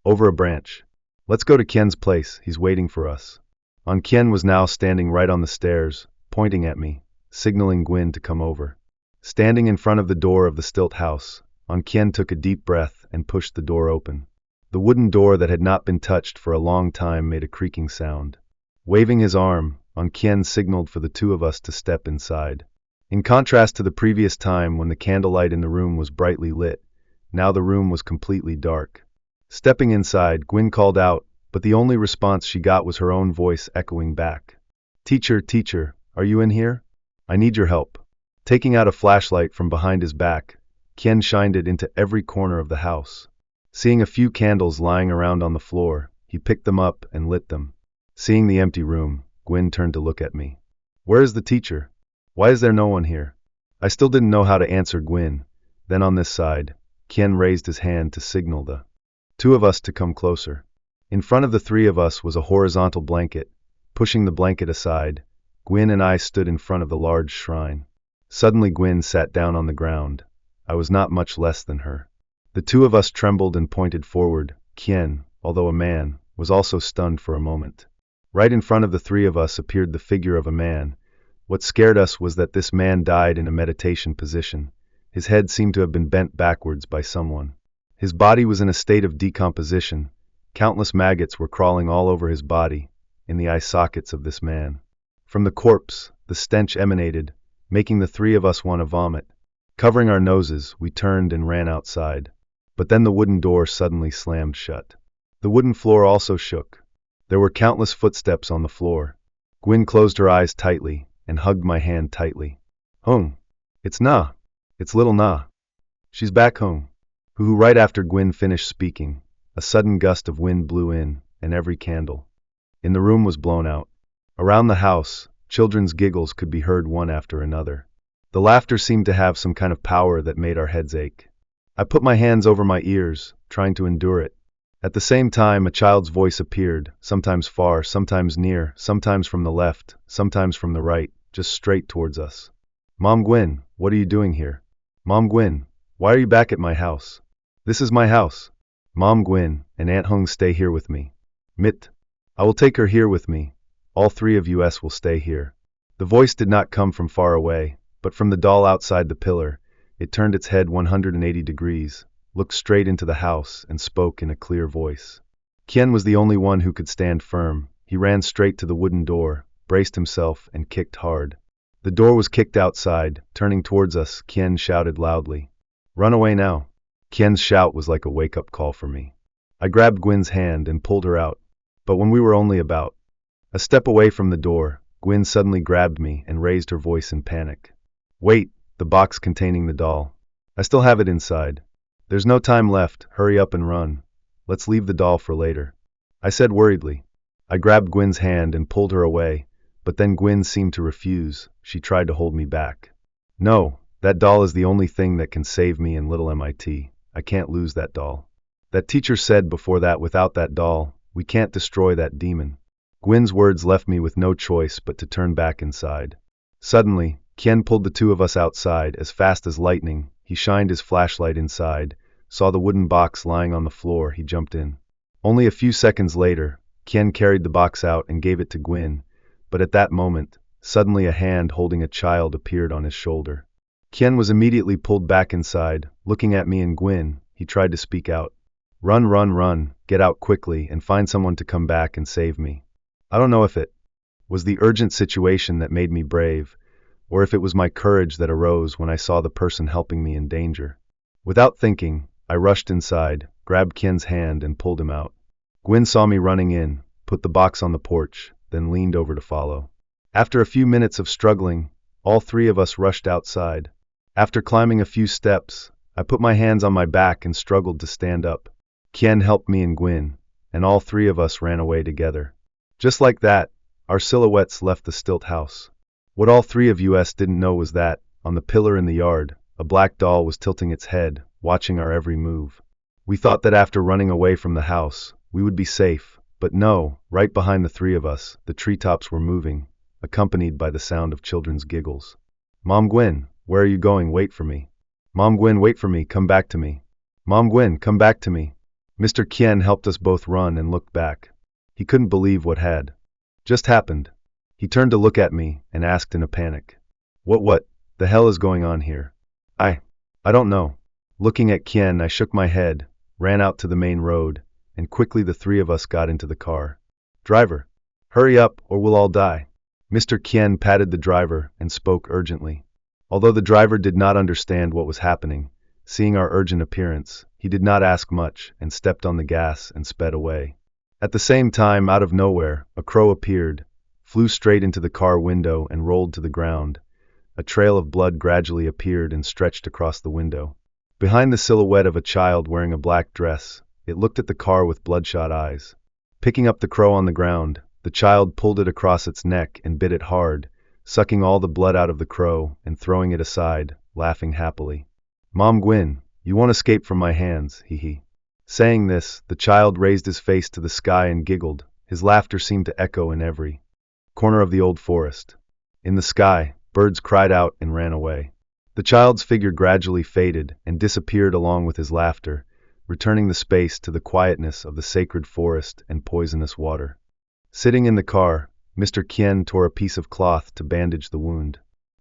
S1: over a branch. "Let's go to Kien's place, he's waiting for us." Kien was now standing right on the stairs, pointing at me, signaling Gwyn to come over. Standing in front of the door of the stilt house, Kien took a deep breath and pushed the door open. The wooden door that had not been touched for a long time made a creaking sound. Waving his arm, Kien signaled for the 2 of us to step inside. In contrast to the previous time when the candlelight in the room was brightly lit, now the room was completely dark. Stepping inside, Gwyn called out, but the only response she got was her own voice echoing back. Teacher, are you in here? I need your help." Taking out a flashlight from behind his back, Kien shined it into every corner of the house. Seeing a few candles lying around on the floor, he picked them up and lit them. Seeing the empty room, Gwyn turned to look at me. Where is the teacher? Why is there no one here? I still didn't know how to answer Gwyn. Then on this side, Kien raised his hand to signal the two of us to come closer. In front of the three of us was a horizontal blanket. Pushing the blanket aside, Gwyn and I stood in front of the large shrine. Suddenly Gwyn sat down on the ground. I was not much less than her. The two of us trembled and pointed forward. Kien, although a man, was also stunned for a moment. Right in front of the three of us appeared the figure of a man. What scared us was that this man died in a meditation position. His head seemed to have been bent backwards by someone. His body was in a state of decomposition. Countless maggots were crawling all over his body, in the eye sockets of this man. From the corpse, the stench emanated, making the three of us want to vomit. Covering our noses, we turned and ran outside. But then the wooden door suddenly slammed shut. The wooden floor also shook. There were countless footsteps on the floor. Gwyn closed her eyes tightly and hugged my hand tightly. Home. It's Na. It's little Na. She's back home. Who right after Gwyn finished speaking, a sudden gust of wind blew in, and every candle in the room was blown out. Around the house, children's giggles could be heard one after another. The laughter seemed to have some kind of power that made our heads ache. I put my hands over my ears, trying to endure it. At the same time, a child's voice appeared, sometimes far, sometimes near, sometimes from the left, sometimes from the right, just straight towards us. Mom Gwyn, what are you doing here? Mom Gwyn, why are you back at my house? This is my house. Mom Gwyn and Aunt Hung stay here with me. Mit. I will take her here with me. All three of us will stay here. The voice did not come from far away, but from the doll outside the pillar. It turned its head 180 degrees, looked straight into the house, and spoke in a clear voice. Kien was the only one who could stand firm. He ran straight to the wooden door, braced himself, and kicked hard. The door was kicked outside. Turning towards us, Kien shouted loudly, "Run away now." Kien's shout was like a wake-up call for me. I grabbed Gwyn's hand and pulled her out. But when we were only about a step away from the door, Gwyn suddenly grabbed me and raised her voice in panic. "Wait, the box containing the doll. I still have it inside. There's no time left, hurry up and run. Let's leave the doll for later," I said worriedly. I grabbed Gwyn's hand and pulled her away, but then Gwyn seemed to refuse. She tried to hold me back. "No, that doll is the only thing that can save me and little MIT. I can't lose that doll. That teacher said before that without that doll, we can't destroy that demon." Gwyn's words left me with no choice but to turn back inside. Suddenly, Kien pulled the two of us outside as fast as lightning. He shined his flashlight inside, saw the wooden box lying on the floor. He jumped in. Only a few seconds later, Kien carried the box out and gave it to Gwyn, but at that moment, suddenly a hand holding a child appeared on his shoulder. Kien was immediately pulled back inside. Looking at me and Gwyn, he tried to speak out. "Run, run, run, get out quickly and find someone to come back and save me." I don't know if it was the urgent situation that made me brave, or if it was my courage that arose when I saw the person helping me in danger. Without thinking, I rushed inside, grabbed Kien's hand and pulled him out. Gwyn saw me running in, put the box on the porch, then leaned over to follow. After a few minutes of struggling, all three of us rushed outside. After climbing a few steps, I put my hands on my back and struggled to stand up. Kien helped me and Gwyn, and all three of us ran away together. Just like that, our silhouettes left the stilt house. What all three of us didn't know was that, on the pillar in the yard, a black doll was tilting its head, watching our every move. We thought that after running away from the house, we would be safe, but no, right behind the three of us, the treetops were moving, accompanied by the sound of children's giggles. "Mom Gwyn, where are you going? Wait for me. Mom Gwyn, wait for me, come back to me. Mom Gwyn, come back to me." Mr. Kien helped us both run and looked back. He couldn't believe what had just happened. He turned to look at me and asked in a panic, What the hell is going on here?" I don't know." Looking at Kien, I shook my head, ran out to the main road, and quickly the three of us got into the car. "Driver, hurry up or we'll all die." Mr. Kien patted the driver and spoke urgently. Although the driver did not understand what was happening, seeing our urgent appearance, he did not ask much and stepped on the gas and sped away. At the same time, out of nowhere, a crow appeared, flew straight into the car window and rolled to the ground. A trail of blood gradually appeared and stretched across the window. Behind the silhouette of a child wearing a black dress, it looked at the car with bloodshot eyes. Picking up the crow on the ground, the child pulled it across its neck and bit it hard, sucking all the blood out of the crow and throwing it aside, laughing happily. "Mom Gwyn, you won't escape from my hands, hee." Saying this, the child raised his face to the sky and giggled. His laughter seemed to echo in every corner of the old forest. In the sky, birds cried out and ran away. The child's figure gradually faded and disappeared along with his laughter, returning the space to the quietness of the sacred forest and poisonous water. Sitting in the car, Mr. Kien tore a piece of cloth to bandage the wound.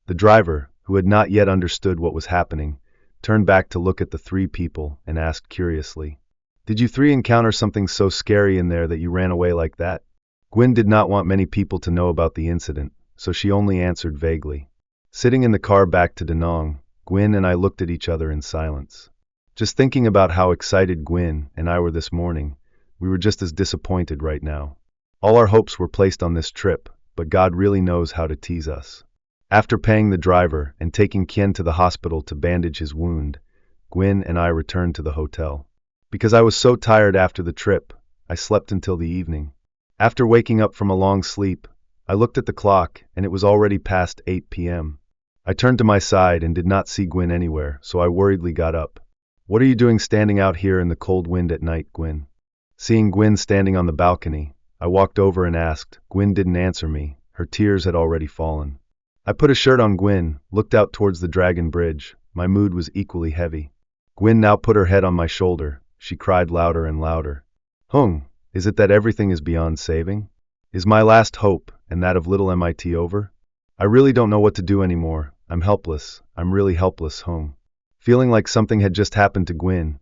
S1: The driver, who had not yet understood what was happening, turned back to look at the three people and asked curiously, "Did you three encounter something so scary in there that you ran away like that?" Gwyn did not want many people to know about the incident, so she only answered vaguely. Sitting in the car back to Da Nang, Gwyn and I looked at each other in silence. Just thinking about how excited Gwyn and I were this morning, we were just as disappointed right now. All our hopes were placed on this trip, but God really knows how to tease us. After paying the driver and taking Kien to the hospital to bandage his wound, Gwyn and I returned to the hotel. Because I was so tired after the trip, I slept until the evening. After waking up from a long sleep, I looked at the clock and it was already past 8 p.m. I turned to my side and did not see Gwyn anywhere, so I worriedly got up. "What are you doing standing out here in the cold wind at night, Gwyn?" Seeing Gwyn standing on the balcony, I walked over and asked. Gwyn didn't answer me. Her tears had already fallen. I put a shirt on Gwyn, looked out towards the Dragon Bridge. My mood was equally heavy. Gwyn now put her head on my shoulder. She cried louder and louder. "Hung, is it that everything is beyond saving? Is my last hope, and that of little MIT over? I really don't know what to do anymore. I'm helpless. I'm really helpless, Hung." Feeling like something had just happened to Gwyn,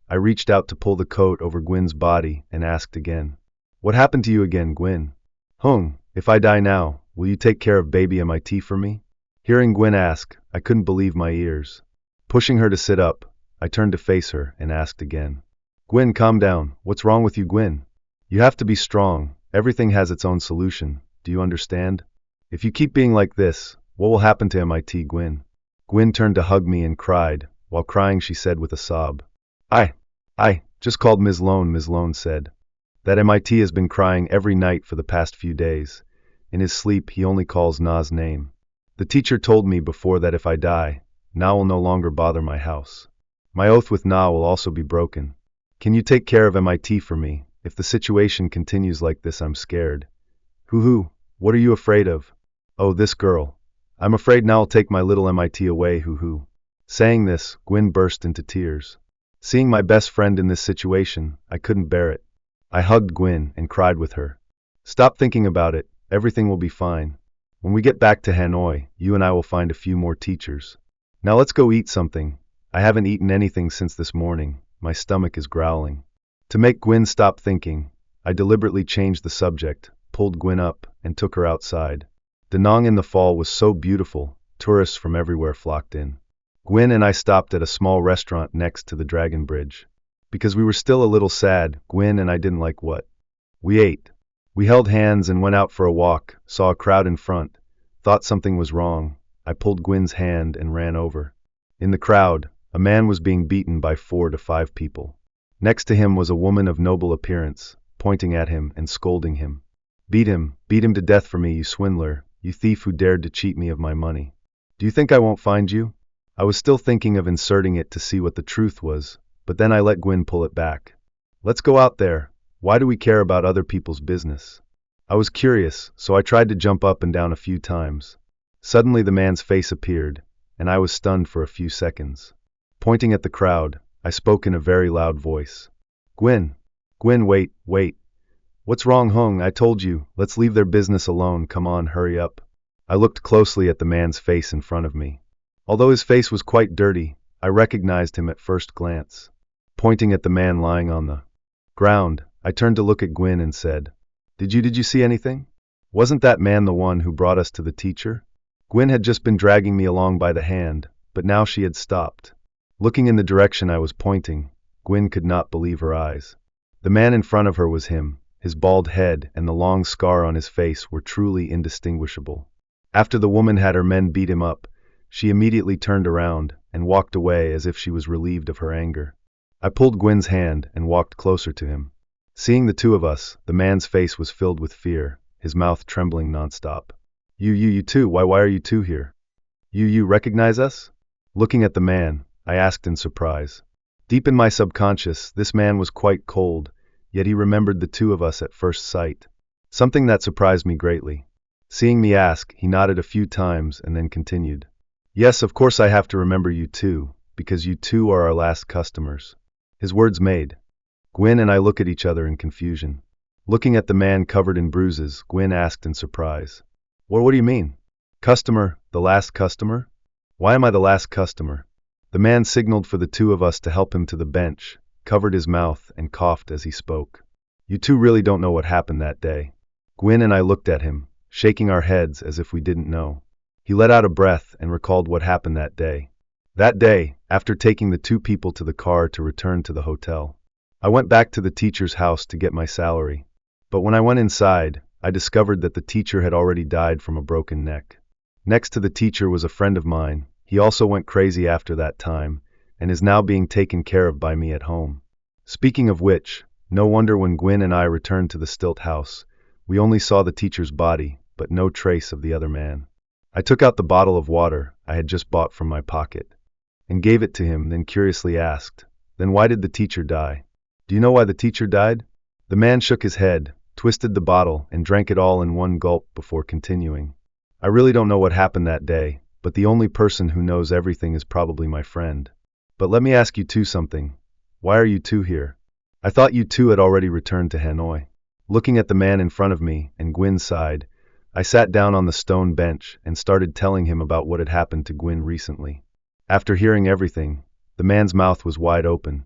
S1: I reached out to pull the coat over Gwyn's body and asked again. "What happened to you again, Gwyn? Hung, if I die now, will you take care of baby MIT for me?" Hearing Gwyn ask, I couldn't believe my ears. Pushing her to sit up, I turned to face her and asked again. "Gwyn, calm down. What's wrong with you, Gwyn? You have to be strong. Everything has its own solution. Do you understand? If you keep being like this, what will happen to MIT, Gwyn?" Gwyn turned to hug me and cried. While crying, she said with a sob, I just called Ms. Lone," Ms. Lone said. "That MIT has been crying every night for the past few days. In his sleep, he only calls Na's name. The teacher told me before that if I die, Na will no longer bother my house. My oath with Na will also be broken. Can you take care of MIT for me? If the situation continues like this, I'm scared." "Hoo-hoo, what are you afraid of?" "Oh, this girl. I'm afraid Na will take my little MIT away, hoo-hoo." Saying this, Gwyn burst into tears. Seeing my best friend in this situation, I couldn't bear it. I hugged Gwyn and cried with her. "Stop thinking about it. Everything will be fine. When we get back to Hanoi, you and I will find a few more teachers. Now let's go eat something. I haven't eaten anything since this morning. My stomach is growling." To make Gwyn stop thinking, I deliberately changed the subject, pulled Gwyn up, and took her outside. Da Nang in the fall was so beautiful, tourists from everywhere flocked in. Gwyn and I stopped at a small restaurant next to the Dragon Bridge. Because we were still a little sad, Gwyn and I didn't like what we ate. We held hands and went out for a walk, saw a crowd in front, thought something was wrong. I pulled Gwyn's hand and ran over. In the crowd, a man was being beaten by 4 to 5 people. Next to him was a woman of noble appearance, pointing at him and scolding him. Beat him to death for me, you swindler, you thief who dared to cheat me of my money. Do you think I won't find you?" I was still thinking of inserting it to see what the truth was, but then I let Gwyn pull it back. "Let's go out there. Why do we care about other people's business?" I was curious, so I tried to jump up and down a few times. Suddenly the man's face appeared, and I was stunned for a few seconds. Pointing at the crowd, I spoke in a very loud voice. Gwyn, wait. What's wrong, Hung? I told you, let's leave their business alone. Come on, hurry up." I looked closely at the man's face in front of me. Although his face was quite dirty, I recognized him at first glance. Pointing at the man lying on the ground, I turned to look at Gwyn and said, Did you see anything? Wasn't that man the one who brought us to the teacher?" Gwyn had just been dragging me along by the hand, but now she had stopped. Looking in the direction I was pointing, Gwyn could not believe her eyes. The man in front of her was him. His bald head and the long scar on his face were truly indistinguishable. After the woman had her men beat him up, she immediately turned around and walked away as if she was relieved of her anger. I pulled Gwen's hand and walked closer to him. Seeing the two of us, the man's face was filled with fear, his mouth trembling nonstop. You two, why are you two here? You recognize us? Looking at the man, I asked in surprise. Deep in my subconscious, this man was quite cold, yet he remembered the two of us at first sight. Something that surprised me greatly. Seeing me ask, he nodded a few times and then continued. Yes, of course I have to remember you too, because you two are our last customers. His words made. Gwen and I look at each other in confusion. Looking at the man covered in bruises, Gwen asked in surprise. What do you mean? Customer, the last customer? Why am I the last customer? The man signaled for the two of us to help him to the bench, covered his mouth, and coughed as he spoke. You two really don't know what happened that day. Gwen and I looked at him, shaking our heads as if we didn't know. He let out a breath and recalled what happened that day. That day, after taking the two people to the car to return to the hotel, I went back to the teacher's house to get my salary. But when I went inside, I discovered that the teacher had already died from a broken neck. Next to the teacher was a friend of mine. He also went crazy after that time, and is now being taken care of by me at home. Speaking of which, no wonder when Gwen and I returned to the Stilt house, we only saw the teacher's body, but no trace of the other man. I took out the bottle of water I had just bought from my pocket, and gave it to him, then curiously asked, Then why did the teacher die? Do you know why the teacher died? The man shook his head, twisted the bottle, and drank it all in one gulp before continuing. I really don't know what happened that day, but the only person who knows everything is probably my friend. But let me ask you two something. Why are you two here? I thought you two had already returned to Hanoi. Looking at the man in front of me and Gwen's side, I sat down on the stone bench and started telling him about what had happened to Gwen recently. After hearing everything, the man's mouth was wide open.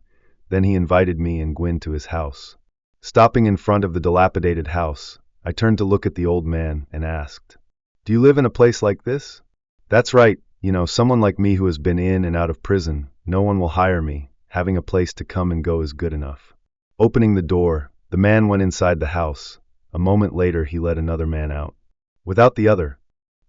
S1: Then he invited me and Gwen to his house. Stopping in front of the dilapidated house, I turned to look at the old man and asked, Do you live in a place like this? That's right, someone like me who has been in and out of prison, no one will hire me, having a place to come and go is good enough. Opening the door, the man went inside the house. A moment later he let another man out. Without the other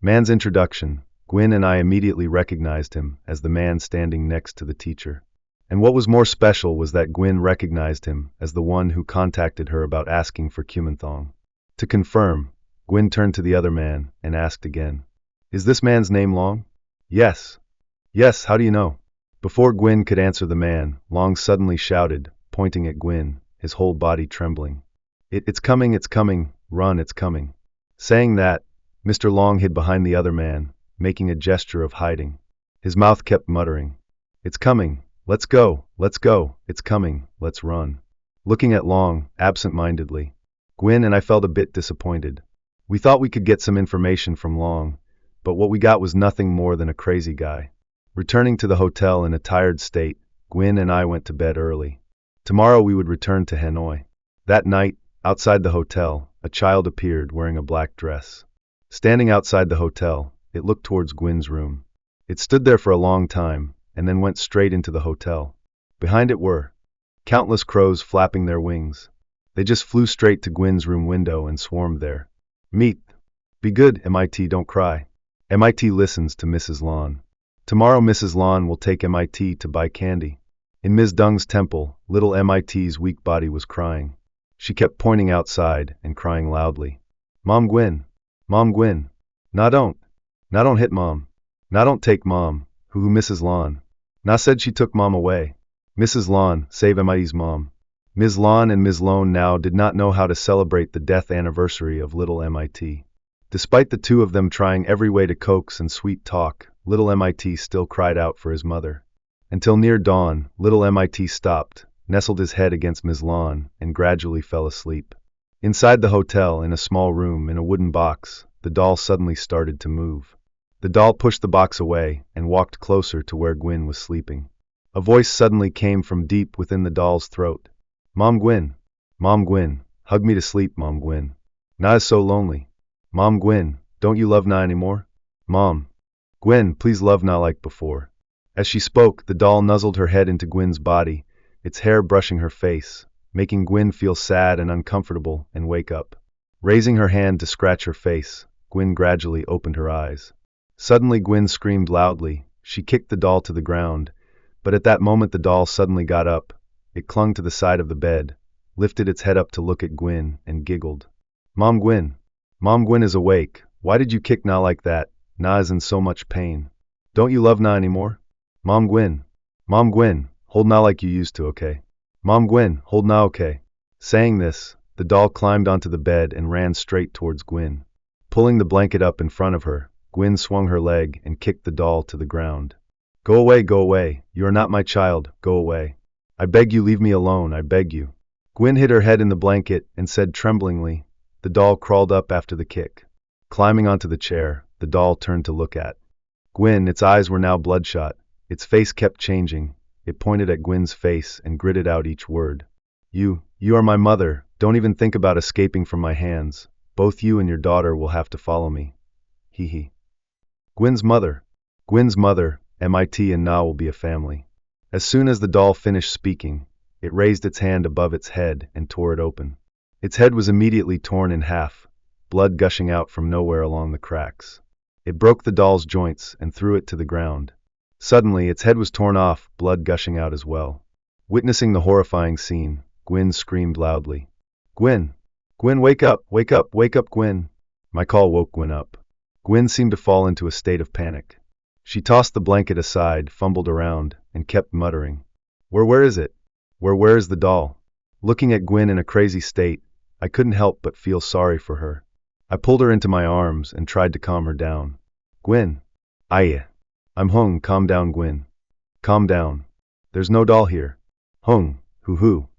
S1: man's introduction, Gwen and I immediately recognized him as the man standing next to the teacher. And what was more special was that Gwen recognized him as the one who contacted her about asking for Kumanthong. To confirm, Gwen turned to the other man and asked again, Is this man's name Long? Yes. Yes, how do you know? Before Gwen could answer the man, Long suddenly shouted, pointing at Gwen, his whole body trembling. It's coming, run, it's coming. Saying that, Mr. Long hid behind the other man, making a gesture of hiding. His mouth kept muttering, It's coming, let's go, it's coming, let's run. Looking at Long, absent-mindedly, Gwen and I felt a bit disappointed. We thought we could get some information from Long, but what we got was nothing more than a crazy guy. Returning to the hotel in a tired state, Gwen and I went to bed early. Tomorrow we would return to Hanoi. That night, outside the hotel, a child appeared wearing a black dress. Standing outside the hotel, it looked towards Gwen's room. It stood there for a long time, and then went straight into the hotel. Behind it were countless crows flapping their wings. They just flew straight to Gwen's room window and swarmed there. Meet. Be good, MIT, don't cry. MIT listens to Mrs. Lon. Tomorrow Mrs. Lon will take MIT to buy candy. In Ms. Dung's temple, little MIT's weak body was crying. She kept pointing outside and crying loudly. Mom Gwen. Mom Gwen. Nah don't hit Mom. Nah don't take Mom. Who Mrs. Lon. Nah said she took Mom away. Mrs. Lon, save MIT's mom. Ms. Lon and Ms. Lone now did not know how to celebrate the death anniversary of little MIT. Despite the two of them trying every way to coax and sweet talk, little MIT still cried out for his mother. Until near dawn, little MIT stopped, nestled his head against Ms. Lon, and gradually fell asleep. Inside the hotel, in a small room in a wooden box, the doll suddenly started to move. The doll pushed the box away and walked closer to where Gwen was sleeping. A voice suddenly came from deep within the doll's throat. Mom Gwen. Mom Gwen, hug me to sleep, Mom Gwen. Na is so lonely. Mom Gwen, don't you love Na anymore? Mom. Gwen, please love Na like before. As she spoke, the doll nuzzled her head into Gwen's body, its hair brushing her face, making Gwen feel sad and uncomfortable and wake up. Raising her hand to scratch her face, Gwen gradually opened her eyes. Suddenly Gwen screamed loudly. She kicked the doll to the ground, but at that moment the doll suddenly got up. It clung to the side of the bed, lifted its head up to look at Gwyn, and giggled. Mom Gwyn. Mom Gwyn is awake. Why did you kick Na like that? Na is in so much pain. Don't you love Na anymore? Mom Gwyn. Mom Gwyn, hold Na like you used to, okay? Mom Gwyn, hold Na, okay? Saying this, the doll climbed onto the bed and ran straight towards Gwyn. Pulling the blanket up in front of her, Gwyn swung her leg and kicked the doll to the ground. Go away, you are not my child, go away. I beg you, leave me alone, I beg you. Gwyn hid her head in the blanket and said tremblingly. The doll crawled up after the kick. Climbing onto the chair, the doll turned to look at Gwyn. Its eyes were now bloodshot. Its face kept changing. It pointed at Gwyn's face and gritted out each word. You are my mother. Don't even think about escaping from my hands. Both you and your daughter will have to follow me. Hee hee. Gwyn's mother, MIT and Na will be a family. As soon as the doll finished speaking, it raised its hand above its head and tore it open. Its head was immediately torn in half, blood gushing out from nowhere along the cracks. It broke the doll's joints and threw it to the ground. Suddenly, its head was torn off, blood gushing out as well. Witnessing the horrifying scene, Gwyn screamed loudly. Gwyn! Gwyn, wake up, Gwyn! My call woke Gwyn up. Gwyn seemed to fall into a state of panic. She tossed the blanket aside, fumbled around, and kept muttering. Where is it? Where is the doll? Looking at Gwyn in a crazy state, I couldn't help but feel sorry for her. I pulled her into my arms and tried to calm her down. Gwyn! I'm Hung, calm down, Gwyn. Calm down. There's no doll here. Hung, hoo-hoo.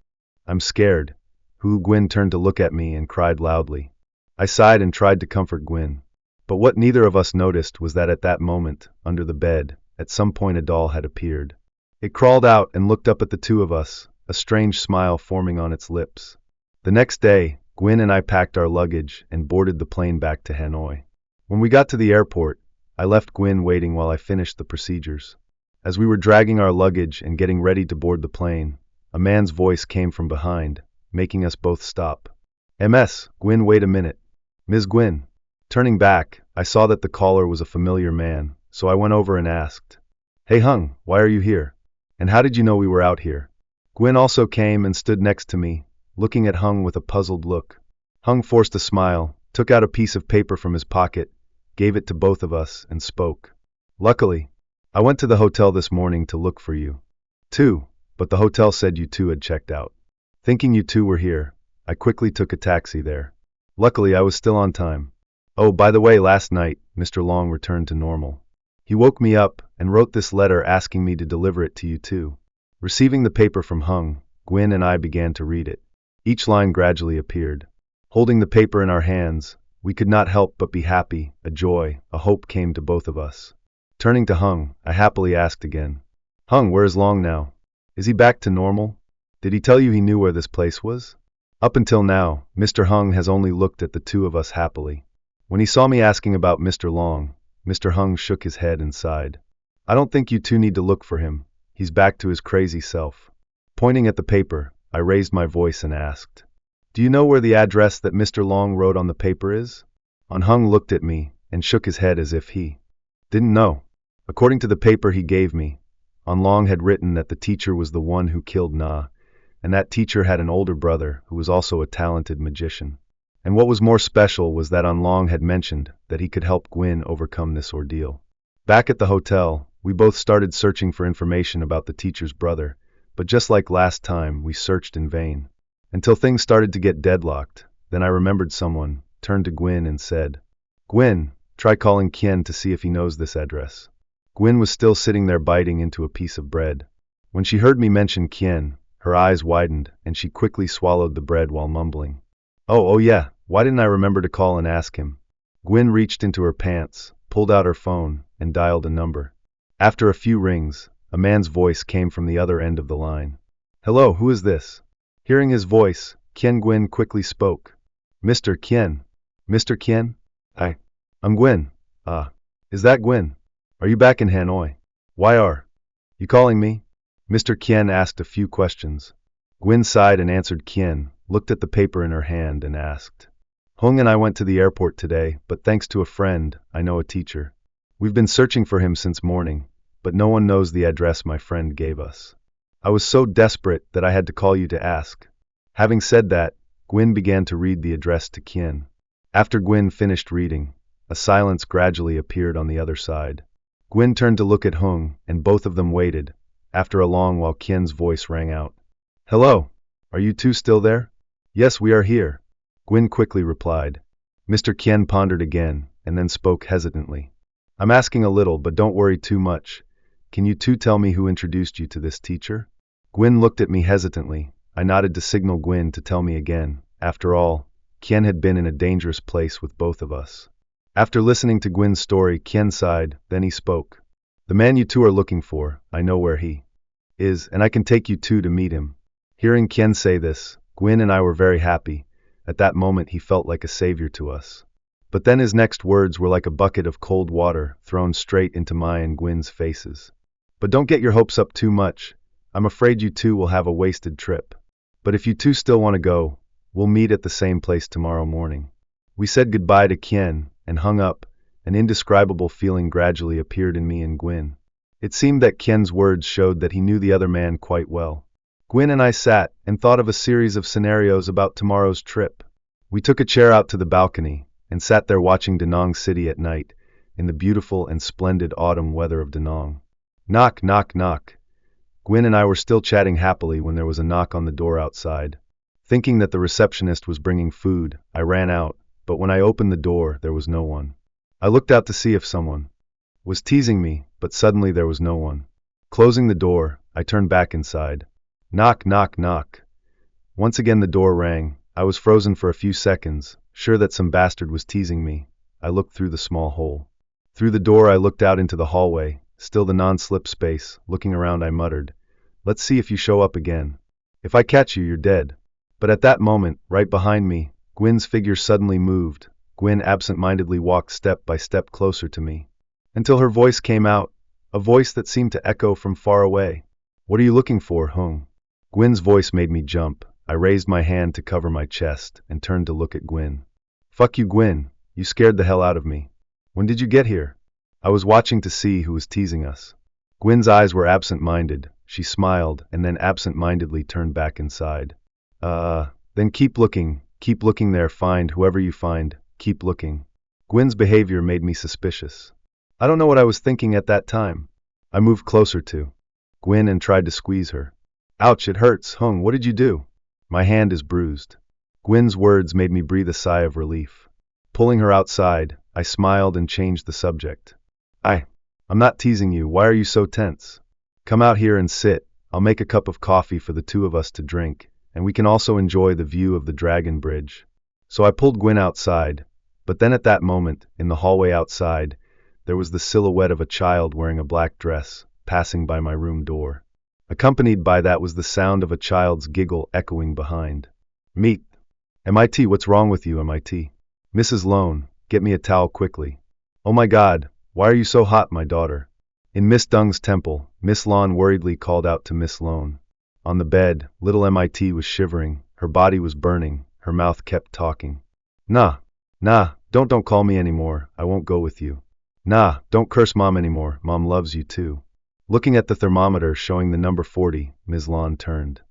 S1: I'm scared. Gwyn turned to look at me and cried loudly. I sighed and tried to comfort Gwyn. But what neither of us noticed was that at that moment, under the bed, at some point a doll had appeared. It crawled out and looked up at the two of us, a strange smile forming on its lips. The next day, Gwyn and I packed our luggage and boarded the plane back to Hanoi. When we got to the airport, I left Gwyn waiting while I finished the procedures. As we were dragging our luggage and getting ready to board the plane, a man's voice came from behind, making us both stop. Ms. Gwyn, wait a minute. Ms. Gwyn. Turning back, I saw that the caller was a familiar man, so I went over and asked, Hey Hung, why are you here? And how did you know we were out here? Gwyn also came and stood next to me, looking at Hung with a puzzled look. Hung forced a smile, took out a piece of paper from his pocket, gave it to both of us, and spoke. Luckily, I went to the hotel this morning to look for you, too, but the hotel said you two had checked out. Thinking you two were here, I quickly took a taxi there. Luckily, I was still on time. Oh, by the way, last night, Mr. Long returned to normal. He woke me up and wrote this letter asking me to deliver it to you too. Receiving the paper from Hung, Gwyn and I began to read it. Each line gradually appeared. Holding the paper in our hands, we could not help but be happy. A joy, a hope came to both of us. Turning to Hung, I happily asked again, Hung, where is Long now? Is he back to normal? Did he tell you he knew where this place was? Up until now, Mr. Hung has only looked at the two of us happily. When he saw me asking about Mr. Long, Mr. Hung shook his head and sighed. I don't think you two need to look for him. He's back to his crazy self. Pointing at the paper, I raised my voice and asked, Do you know where the address that Mr. Long wrote on the paper is? Hung looked at me and shook his head as if he didn't know. According to the paper he gave me, Long had written that the teacher was the one who killed Na, and that teacher had an older brother who was also a talented magician. And what was more special was that Long had mentioned that he could help Gwyn overcome this ordeal. Back at the hotel, we both started searching for information about the teacher's brother, but just like last time, we searched in vain. Until things started to get deadlocked, then I remembered someone, turned to Gwyn and said, Gwyn, try calling Kien to see if he knows this address. Gwyn was still sitting there biting into a piece of bread. When she heard me mention Kien, her eyes widened and she quickly swallowed the bread while mumbling, Oh yeah, why didn't I remember to call and ask him? Gwyn reached into her pants, pulled out her phone, and dialed a number. After a few rings, a man's voice came from the other end of the line. Hello, who is this? Hearing his voice, Gwyn quickly spoke. Mr. Kien. Mr. Kien? I'm Gwyn. Is that Gwyn? Are you back in Hanoi? Why are you calling me? Mr. Kien asked a few questions. Gwyn sighed and answered Kien, looked at the paper in her hand and asked, Hung and I went to the airport today, but thanks to a friend, I know a teacher. We've been searching for him since morning, but no one knows the address my friend gave us. I was so desperate that I had to call you to ask. Having said that, Gwyn began to read the address to Kien. After Gwyn finished reading, a silence gradually appeared on the other side. Gwyn turned to look at Hung, and both of them waited, after a long while Kien's voice rang out. "Hello! Are you two still there?" "Yes, we are here," Gwyn quickly replied. Mr. Kien pondered again, and then spoke hesitantly. "I'm asking a little, but don't worry too much. Can you two tell me who introduced you to this teacher?" Gwyn looked at me hesitantly. I nodded to signal Gwyn to tell me again. After all, Kien had been in a dangerous place with both of us. After listening to Gwyn's story, Kien sighed, then he spoke. "The man you two are looking for, I know where he is, and I can take you two to meet him." Hearing Kien say this, Gwyn and I were very happy. At that moment he felt like a savior to us. But then his next words were like a bucket of cold water thrown straight into my and Gwyn's faces. "But don't get your hopes up too much. I'm afraid you two will have a wasted trip. But if you two still want to go, we'll meet at the same place tomorrow morning." We said goodbye to Kien and hung up. An indescribable feeling gradually appeared in me and Gwyn. It seemed that Kien's words showed that he knew the other man quite well. Gwyn and I sat and thought of a series of scenarios about tomorrow's trip. We took a chair out to the balcony and sat there watching Da Nang City at night in the beautiful and splendid autumn weather of Da Nang. Knock, knock, knock. Gwyn and I were still chatting happily when there was a knock on the door outside. Thinking that the receptionist was bringing food, I ran out, but when I opened the door, there was no one. I looked out to see if someone was teasing me, but suddenly there was no one. Closing the door, I turned back inside. Knock, knock, knock. Once again the door rang. I was frozen for a few seconds, sure that some bastard was teasing me. I looked through the small hole. Through the door I looked out into the hallway, still the non-slip space. Looking around I muttered, "Let's see if you show up again. If I catch you, you're dead." But at that moment, right behind me, Gwyn's figure suddenly moved. Gwyn absent-mindedly walked step by step closer to me, until her voice came out, a voice that seemed to echo from far away. "What are you looking for, Hung?" Gwyn's voice made me jump. I raised my hand to cover my chest and turned to look at Gwyn. "Fuck you, Gwyn. You scared the hell out of me. When did you get here?" I was watching to see who was teasing us. Gwyn's eyes were absent-minded. She smiled and then absent-mindedly turned back inside. Then keep looking there, find whoever you find, keep looking." Gwyn's behavior made me suspicious. I don't know what I was thinking at that time. I moved closer to Gwyn and tried to squeeze her. "Ouch, it hurts, Hung, what did you do?" "My hand is bruised." Gwyn's words made me breathe a sigh of relief. Pulling her outside, I smiled and changed the subject. I'm not teasing you, why are you so tense? Come out here and sit, I'll make a cup of coffee for the two of us to drink, and we can also enjoy the view of the Dragon Bridge. So I pulled Gwyn outside, but then at that moment, in the hallway outside, there was the silhouette of a child wearing a black dress, passing by my room door. Accompanied by that was the sound of a child's giggle echoing behind. "Meet. MIT, what's wrong with you, MIT? Mrs. Lone, get me a towel quickly. Oh my God, why are you so hot, my daughter?" In Miss Dung's temple, Miss Lon worriedly called out to Miss Lone. On the bed, little MIT was shivering, her body was burning, her mouth kept talking. Nah, don't call me anymore, I won't go with you. Nah, don't curse Mom anymore, Mom loves you too." Looking at the thermometer showing the number 40, Ms. Lon turned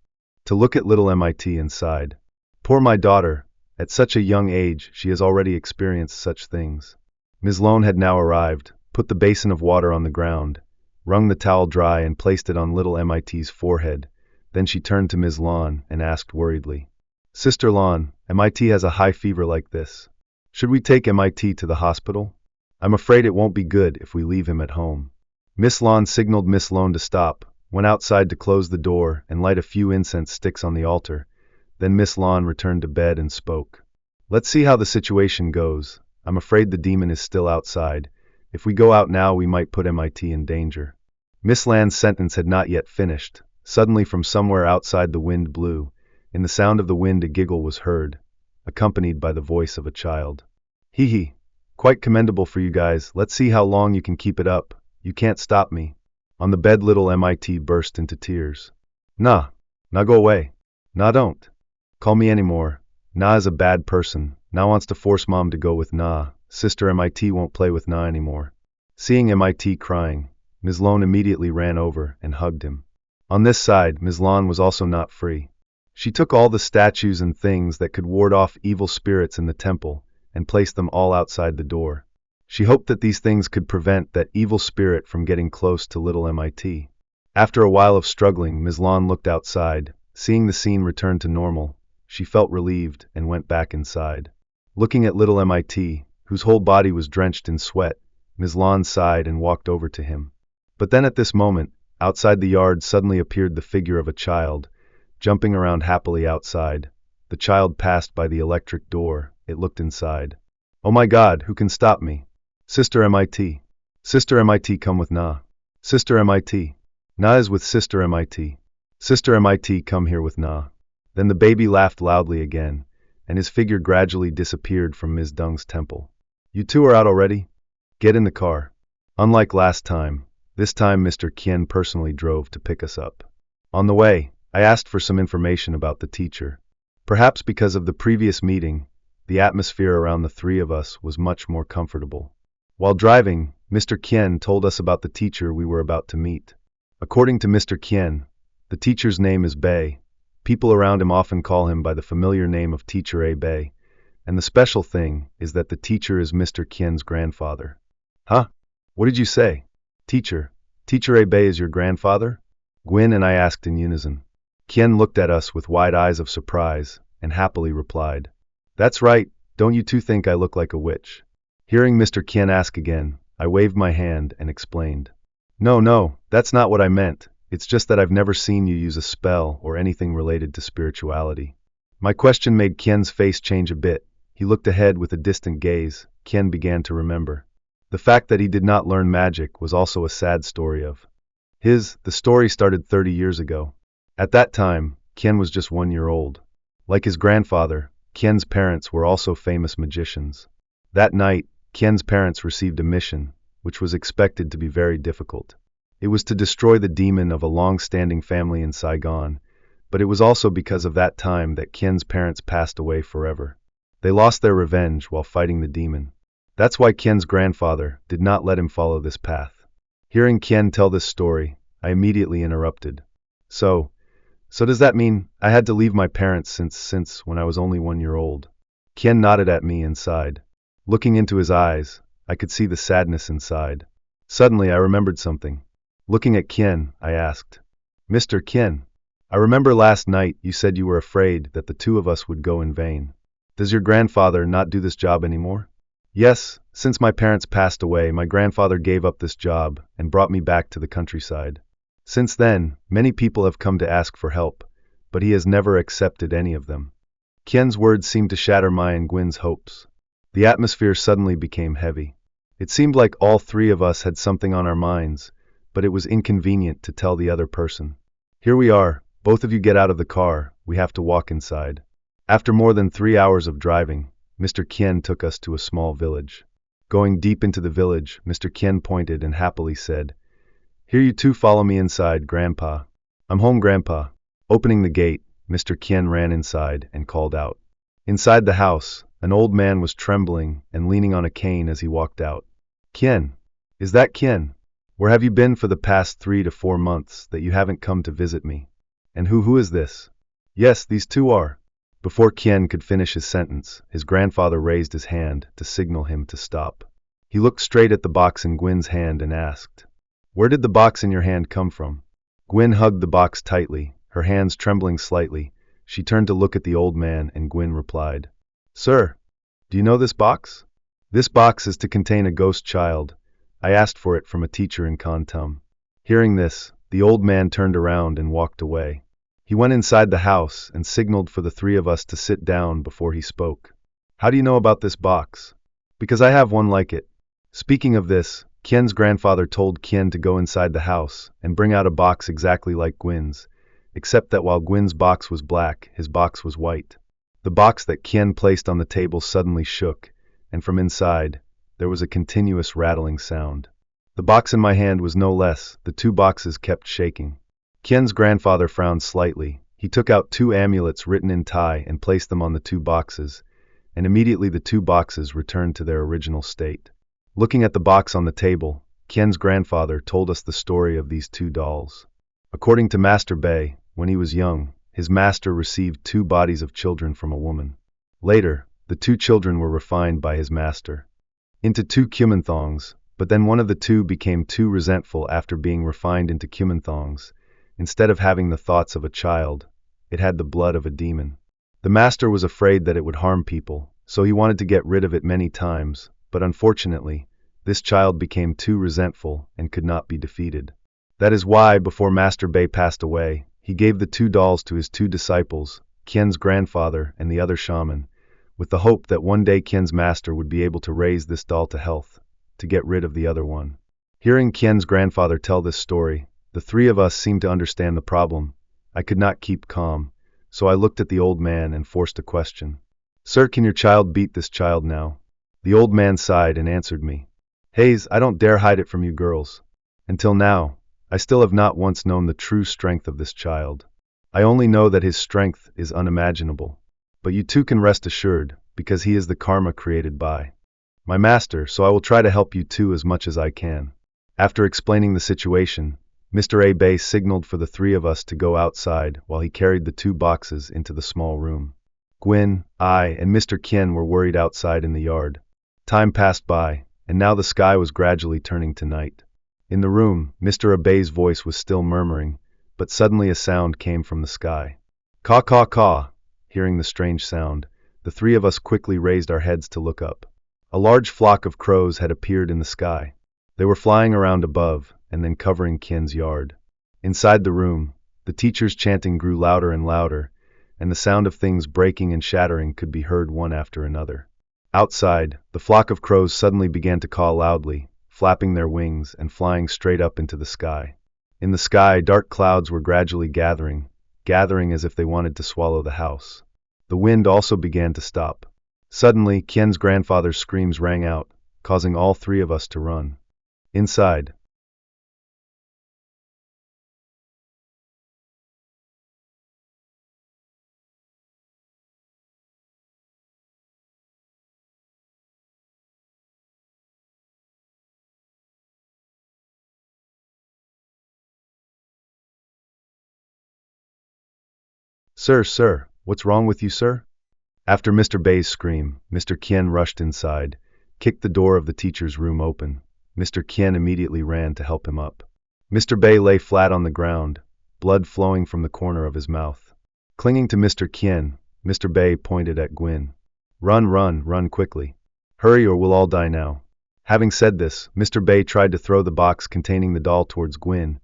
S1: to look at little MIT inside. Poor my daughter, at such a young age she has already experienced such things. Ms. Lone had now arrived, put the basin of water on the ground, wrung the towel dry and placed it on little MIT's forehead. Then she turned to Ms. Lon and asked worriedly, "Sister Lon, MIT has a high fever like this. Should we take MIT to the hospital? I'm afraid it won't be good if we leave him at home." Miss Lon signaled Miss Lone to stop, went outside to close the door and light a few incense sticks on the altar. Then Miss Lon returned to bed and spoke. "Let's see how the situation goes. I'm afraid the demon is still outside. If we go out now, we might put MIT in danger." Miss Lan's sentence had not yet finished. Suddenly from somewhere outside the wind blew. In the sound of the wind a giggle was heard, accompanied by the voice of a child. "Hee hee. Quite commendable for you guys. Let's see how long you can keep it up. You can't stop me." On the bed little MIT burst into tears. Nah, go away. Nah, don't call me anymore. Nah is a bad person. Nah wants to force Mom to go with Nah. Sister MIT won't play with Nah anymore." Seeing MIT crying, Ms. Lone immediately ran over and hugged him. On this side, Ms. Lon was also not free. She took all the statues and things that could ward off evil spirits in the temple and placed them all outside the door. She hoped that these things could prevent that evil spirit from getting close to little MIT. After a while of struggling, Ms. Lon looked outside. Seeing the scene return to normal, she felt relieved and went back inside. Looking at little MIT, whose whole body was drenched in sweat, Ms. Lon sighed and walked over to him. But then at this moment, outside the yard suddenly appeared the figure of a child, jumping around happily outside. The child passed by the electric door. It looked inside. "Oh my God, who can stop me? Sister MIT. Sister MIT, come with Na. Sister MIT. Na is with Sister MIT. Sister MIT, come here with Na." Then the baby laughed loudly again, and his figure gradually disappeared from Ms. Dung's temple. "You two are out already? Get in the car." Unlike last time, this time Mr. Kien personally drove to pick us up. On the way, I asked for some information about the teacher. Perhaps because of the previous meeting, the atmosphere around the three of us was much more comfortable. While driving, Mr. Kien told us about the teacher we were about to meet. According to Mr. Kien, the teacher's name is Bei. People around him often call him by the familiar name of Teacher A. Bei, and the special thing is that the teacher is Mr. Kien's grandfather. "Huh? What did you say? Teacher A. Bei is your grandfather?" Gwyn and I asked in unison. Kien looked at us with wide eyes of surprise and happily replied, "That's right, don't you two think I look like a witch?" Hearing Mr. Kien ask again, I waved my hand and explained, No, that's not what I meant. It's just that I've never seen you use a spell or anything related to spirituality." My question made Kien's face change a bit. He looked ahead with a distant gaze. Kien began to remember. The fact that he did not learn magic was also a sad story of his. The story started 30 years ago. At that time, Kien was just 1 year old. Like his grandfather, Kien's parents were also famous magicians. That night, Kien's parents received a mission, which was expected to be very difficult. It was to destroy the demon of a long-standing family in Saigon, but it was also because of that time that Kien's parents passed away forever. They lost their revenge while fighting the demon. That's why Kien's grandfather did not let him follow this path. Hearing Kien tell this story, I immediately interrupted. So does that mean I had to leave my parents since when I was only 1 year old? Kien nodded at me and sighed. Looking into his eyes, I could see the sadness inside. Suddenly I remembered something. Looking at Kien, I asked, "Mr. Kien, I remember last night you said you were afraid that the two of us would go in vain. Does your grandfather not do this job anymore?" "Yes, since my parents passed away, my grandfather gave up this job and brought me back to the countryside. Since then, many people have come to ask for help, but he has never accepted any of them." Kien's words seemed to shatter my and Gwyn's hopes. The atmosphere suddenly became heavy. It seemed like all three of us had something on our minds, but it was inconvenient to tell the other person. "Here we are, both of you get out of the car, we have to walk inside." After more than 3 hours of driving, Mr. Kien took us to a small village. Going deep into the village, Mr. Kien pointed and happily said, "Here, you two follow me inside, Grandpa." "I'm home, Grandpa." Opening the gate, Mr. Kien ran inside and called out. Inside the house, an old man was trembling and leaning on a cane as he walked out. "Kien, is that Kien? Where have you been for the past 3 to 4 months that you haven't come to visit me? And who is this?" "Yes, these two are." Before Kien could finish his sentence, his grandfather raised his hand to signal him to stop. He looked straight at the box in Gwyn's hand and asked, "Where did the box in your hand come from?" Gwyn hugged the box tightly, her hands trembling slightly. She turned to look at the old man and Gwyn replied, "Sir, do you know this box? This box is to contain a ghost child. I asked for it from a teacher in Kontum." Hearing this, the old man turned around and walked away. He went inside the house and signaled for the three of us to sit down before he spoke. "How do you know about this box?" "Because I have one like it." Speaking of this, Kien's grandfather told Kien to go inside the house and bring out a box exactly like Gwyn's, except that while Gwyn's box was black, his box was white. The box that Kien placed on the table suddenly shook, and from inside, there was a continuous rattling sound. The box in my hand was no less. The two boxes kept shaking. Kien's grandfather frowned slightly. He took out 2 amulets written in Thai and placed them on the 2 boxes, and immediately the 2 boxes returned to their original state. Looking at the box on the table, Kien's grandfather told us the story of these two dolls. According to Master Bei, when he was young, his master received two bodies of children from a woman. Later, the two children were refined by his master into two Kumanthongs, but then one of the two became too resentful after being refined into Kumanthongs. Instead of having the thoughts of a child, it had the blood of a demon. The master was afraid that it would harm people, so he wanted to get rid of it many times, but unfortunately, this child became too resentful and could not be defeated. That is why, before Master Bei passed away, he gave the two dolls to his two disciples, Kien's grandfather and the other shaman, with the hope that one day Kien's master would be able to raise this doll to health, to get rid of the other one. Hearing Kien's grandfather tell this story, the three of us seemed to understand the problem. I could not keep calm, so I looked at the old man and forced a question. Sir, can your child beat this child now? The old man sighed and answered me. Hayes, I don't dare hide it from you girls. Until now, I still have not once known the true strength of this child. I only know that his strength is unimaginable. But you too can rest assured, because he is the karma created by my master, so I will try to help you too as much as I can. After explaining the situation, Mr. Bei signaled for the three of us to go outside while he carried the two boxes into the small room. Gwyn, I, and Mr. Kien were worried outside in the yard. Time passed by, and now the sky was gradually turning to night. In the room, Mr. Bei's voice was still murmuring, but suddenly a sound came from the sky. Caw, caw, caw. Hearing the strange sound, the three of us quickly raised our heads to look up. A large flock of crows had appeared in the sky. They were flying around above, and then covering Kien's yard. Inside the room, the teacher's chanting grew louder and louder, and the sound of things breaking and shattering could be heard one after another. Outside, the flock of crows suddenly began to caw loudly, flapping their wings and flying straight up into the sky. In the sky, dark clouds were gradually gathering as if they wanted to swallow the house. The wind also began to stop. Suddenly, Kien's grandfather's screams rang out, causing all three of us to run. Inside. Sir, what's wrong with you, sir? After Mr. Bei's scream, Mr. Kien rushed inside, kicked the door of the teacher's room open. Mr. Kien immediately ran to help him up. Mr. Bei lay flat on the ground, blood flowing from the corner of his mouth. Clinging to Mr. Kien, Mr. Bei pointed at Gwyn. Run quickly. Hurry or we'll all die now. Having said this, Mr. Bei tried to throw the box containing the doll towards Gwyn.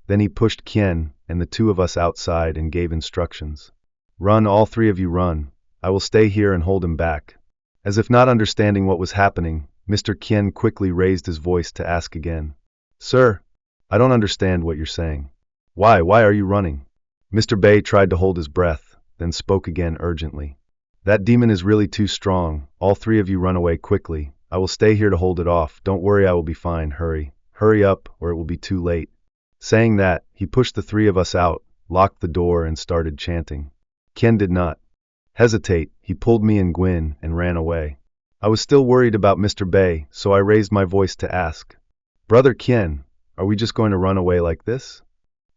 S1: Then he pushed Kien and the two of us outside and gave instructions. Run, all three of you run. I will stay here and hold him back. As if not understanding what was happening, Mr. Kien quickly raised his voice to ask again. Sir, I don't understand what you're saying. Why are you running? Mr. Bei tried to hold his breath, then spoke again urgently. That demon is really too strong. All three of you run away quickly. I will stay here to hold it off. Don't worry, I will be fine. Hurry up, or it will be too late. Saying that, he pushed the three of us out, locked the door and started chanting. Kien did not hesitate. He pulled me and Gwyn and ran away. I was still worried about Mr. Bei, so I raised my voice to ask. Brother Kien, are we just going to run away like this?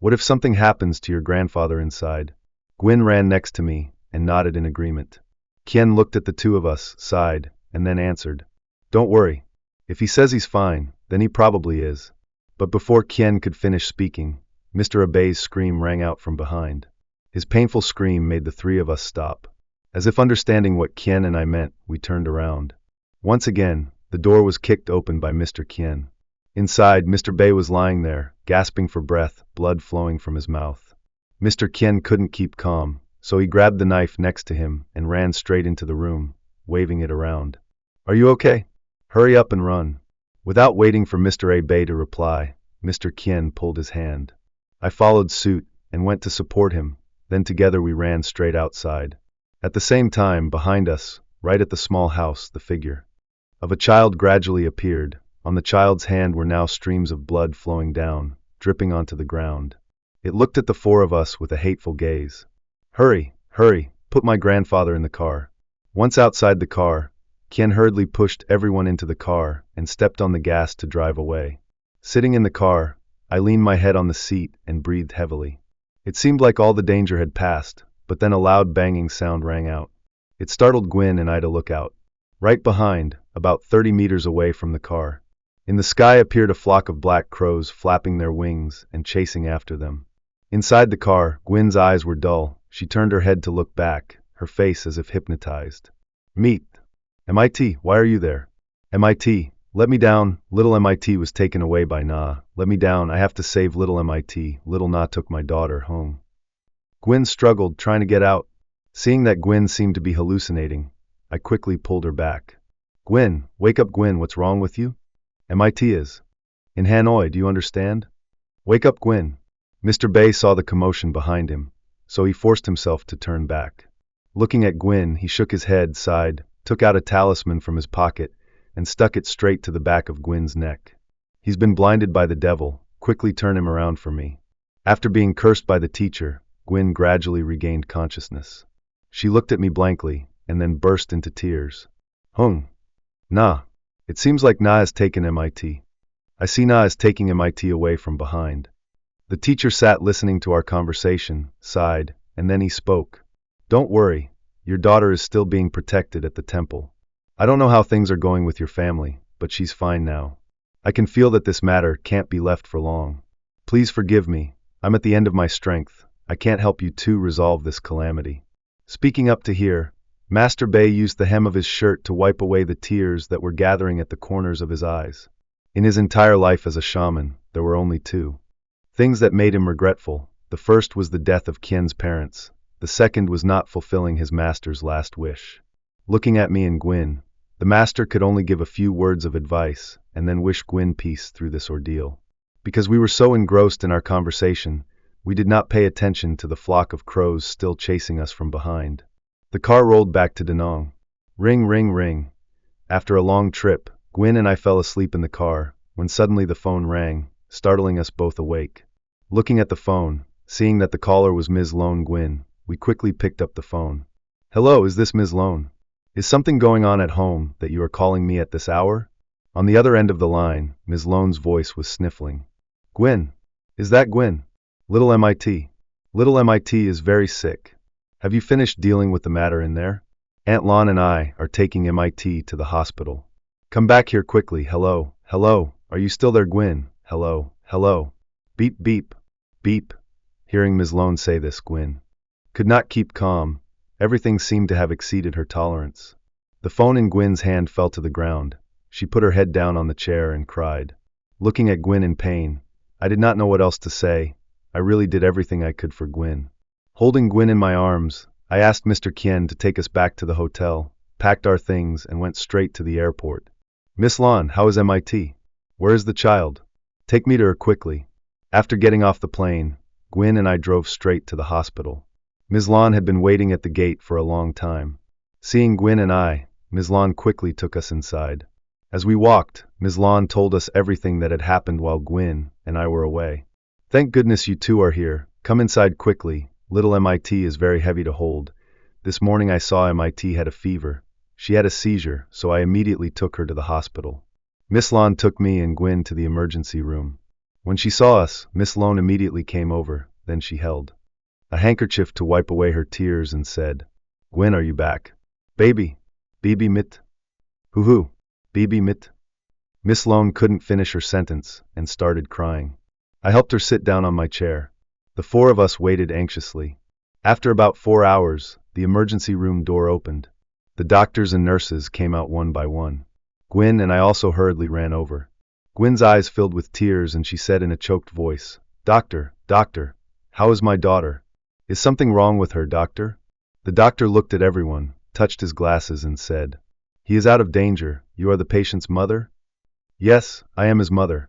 S1: What if something happens to your grandfather inside? Gwyn ran next to me and nodded in agreement. Kien looked at the two of us, sighed, and then answered. Don't worry. If he says he's fine, then he probably is. But before Kien could finish speaking, Mr. Bei's scream rang out from behind. His painful scream made the three of us stop. As if understanding what Kien and I meant, we turned around. Once again, the door was kicked open by Mr. Kien. Inside, Mr. Bei was lying there, gasping for breath, blood flowing from his mouth. Mr. Kien couldn't keep calm, so he grabbed the knife next to him and ran straight into the room, waving it around. Are you okay? Hurry up and run. Without waiting for Mr. Bei to reply, Mr. Kien pulled his hand. I followed suit and went to support him, then together we ran straight outside. At the same time, behind us, right at the small house, the figure of a child gradually appeared. On the child's hand were now streams of blood flowing down, dripping onto the ground. It looked at the four of us with a hateful gaze. Hurry, put my grandfather in the car. Once outside the car, Kien hurriedly pushed everyone into the car and stepped on the gas to drive away. Sitting in the car, I leaned my head on the seat and breathed heavily. It seemed like all the danger had passed, but then a loud banging sound rang out. It startled Gwyn and I to look out. Right behind, about 30 meters away from the car, in the sky appeared a flock of black crows flapping their wings and chasing after them. Inside the car, Gwyn's eyes were dull. She turned her head to look back, her face as if hypnotized. Meet. MIT, why are you there? MIT, let me down. Little MIT was taken away by Na. Let me down, I have to save little MIT. Little Na took my daughter home. Gwyn struggled, trying to get out. Seeing that Gwyn seemed to be hallucinating, I quickly pulled her back. Gwyn, wake up Gwyn, what's wrong with you? MIT is in Hanoi, do you understand? Wake up Gwyn. Mr. Bay saw the commotion behind him, so he forced himself to turn back. Looking at Gwyn, he shook his head, sighed, took out a talisman from his pocket, and stuck it straight to the back of Gwyn's neck. He's been blinded by the devil, quickly turn him around for me. After being cursed by the teacher, Gwyn gradually regained consciousness. She looked at me blankly, and then burst into tears. Hung. Na. It seems like Na has taken MIT. I see Na is taking MIT away from behind. The teacher sat listening to our conversation, sighed, and then he spoke. Don't worry, your daughter is still being protected at the temple. I don't know how things are going with your family, but she's fine now. I can feel that this matter can't be left for long. Please forgive me, I'm at the end of my strength. I can't help you two resolve this calamity. Speaking up to here, Master Bay used the hem of his shirt to wipe away the tears that were gathering at the corners of his eyes. In his entire life as a shaman, there were only two things that made him regretful. The first was the death of Qian's parents. The second was not fulfilling his master's last wish. Looking at me and Gwyn, the master could only give a few words of advice and then wish Gwyn peace through this ordeal. Because we were so engrossed in our conversation, we did not pay attention to the flock of crows still chasing us from behind. The car rolled back to Da Nang. Ring, ring, ring. After a long trip, Gwyn and I fell asleep in the car, when suddenly the phone rang, startling us both awake. Looking at the phone, seeing that the caller was Ms. Lone Gwyn, we quickly picked up the phone. Hello, is this Ms. Lone? Is something going on at home that you are calling me at this hour? On the other end of the line, Ms. Lone's voice was sniffling. Gwyn. Is that Gwyn? Little MIT. Little MIT is very sick. Have you finished dealing with the matter in there? Aunt Lon and I are taking MIT to the hospital. Come back here quickly. Hello, hello, are you still there, Gwyn? Hello, hello. Beep, beep, beep. Hearing Ms. Lone say this, Gwyn could not keep calm. Everything seemed to have exceeded her tolerance. The phone in Gwyn's hand fell to the ground. She put her head down on the chair and cried. Looking at Gwyn in pain, I did not know what else to say. I really did everything I could for Gwyn. Holding Gwyn in my arms, I asked Mr. Qian to take us back to the hotel, packed our things, and went straight to the airport. Miss Lon, how is MIT? Where is the child? Take me to her quickly. After getting off the plane, Gwyn and I drove straight to the hospital. Ms. Lon had been waiting at the gate for a long time. Seeing Gwyn and I, Ms. Lon quickly took us inside. As we walked, Ms. Lon told us everything that had happened while Gwyn and I were away. Thank goodness you two are here. Come inside quickly. Little MIT is very heavy to hold. This morning I saw MIT had a fever. She had a seizure, so I immediately took her to the hospital. Miss Lon took me and Gwyn to the emergency room. When she saw us, Miss Lone immediately came over, then she held a handkerchief to wipe away her tears and said, Gwyn, are you back? Baby. Bibi mit. Hoo-hoo. Bibi mit. Miss Lone couldn't finish her sentence and started crying. I helped her sit down on my chair. The four of us waited anxiously. After about 4 hours, the emergency room door opened. The doctors and nurses came out one by one. Gwyn and I also hurriedly ran over. Gwyn's eyes filled with tears and she said in a choked voice, Doctor, doctor, how is my daughter? Is something wrong with her, doctor? The doctor looked at everyone, touched his glasses and said, He is out of danger. You are the patient's mother? Yes, I am his mother.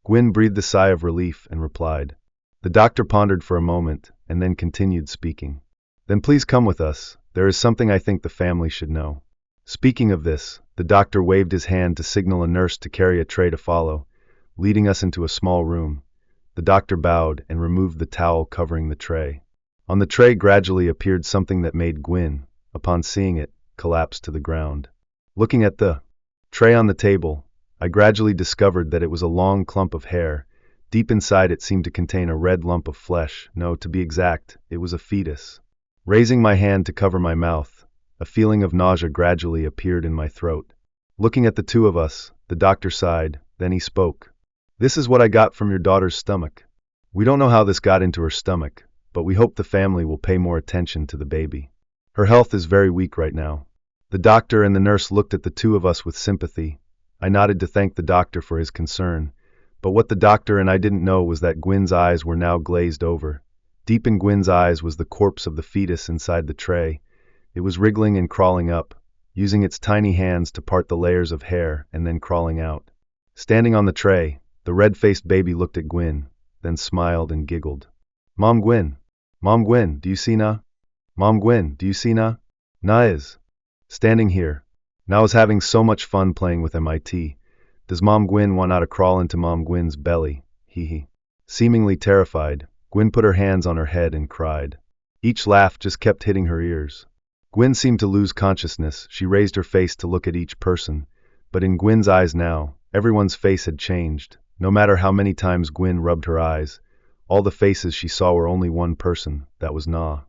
S1: Gwyn breathed a sigh of relief and replied. The doctor pondered for a moment and then continued speaking. Then please come with us. There is something I think the family should know. Speaking of this, the doctor waved his hand to signal a nurse to carry a tray to follow, leading us into a small room. The doctor bowed and removed the towel covering the tray. On the tray gradually appeared something that made Gwyn, upon seeing it, collapse to the ground. Looking at the tray on the table, I gradually discovered that it was a long clump of hair. Deep inside it seemed to contain a red lump of flesh. No, to be exact, it was a fetus. Raising my hand to cover my mouth, a feeling of nausea gradually appeared in my throat. Looking at the two of us, the doctor sighed, then he spoke. "This is what I got from your daughter's stomach. We don't know how this got into her stomach, but we hope the family will pay more attention to the baby. Her health is very weak right now." The doctor and the nurse looked at the two of us with sympathy. I nodded to thank the doctor for his concern, but what the doctor and I didn't know was that Gwyn's eyes were now glazed over. Deep in Gwyn's eyes was the corpse of the fetus inside the tray. It was wriggling and crawling up, using its tiny hands to part the layers of hair and then crawling out. Standing on the tray, the red-faced baby looked at Gwyn, then smiled and giggled. "Mom Gwyn. Mom Gwyn, do you see Na? Mom Gwyn, do you see Na? Na is standing here. Na is having so much fun playing with MIT. Does Mom Gwyn want to crawl into Mom Gwyn's belly? Hee hee." Seemingly terrified, Gwyn put her hands on her head and cried. Each laugh just kept hitting her ears. Gwyn seemed to lose consciousness. She raised her face to look at each person, but in Gwyn's eyes now, everyone's face had changed. No matter how many times Gwyn rubbed her eyes, all the faces she saw were only one person. That was Na.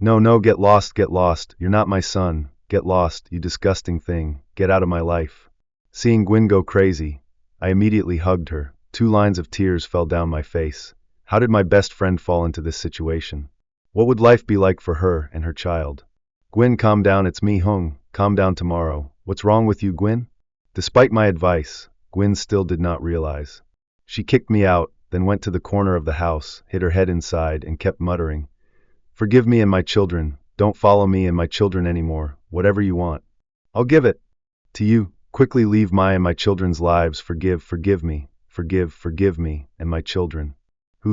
S1: "No, no, get lost, you're not my son. Get lost, you disgusting thing, get out of my life." Seeing Gwyn go crazy, I immediately hugged her. 2 lines of tears fell down my face. How did my best friend fall into this situation? What would life be like for her and her child? "Gwyn, calm down, it's me, Hung. Calm down tomorrow. What's wrong with you, Gwyn?" Despite my advice, Gwyn still did not realize. She kicked me out, then went to the corner of the house, hid her head inside, and kept muttering, "Forgive me and my children. Don't follow me and my children anymore. Whatever you want, I'll give it to you. Quickly leave my and my children's lives. Forgive me. Forgive me and my children."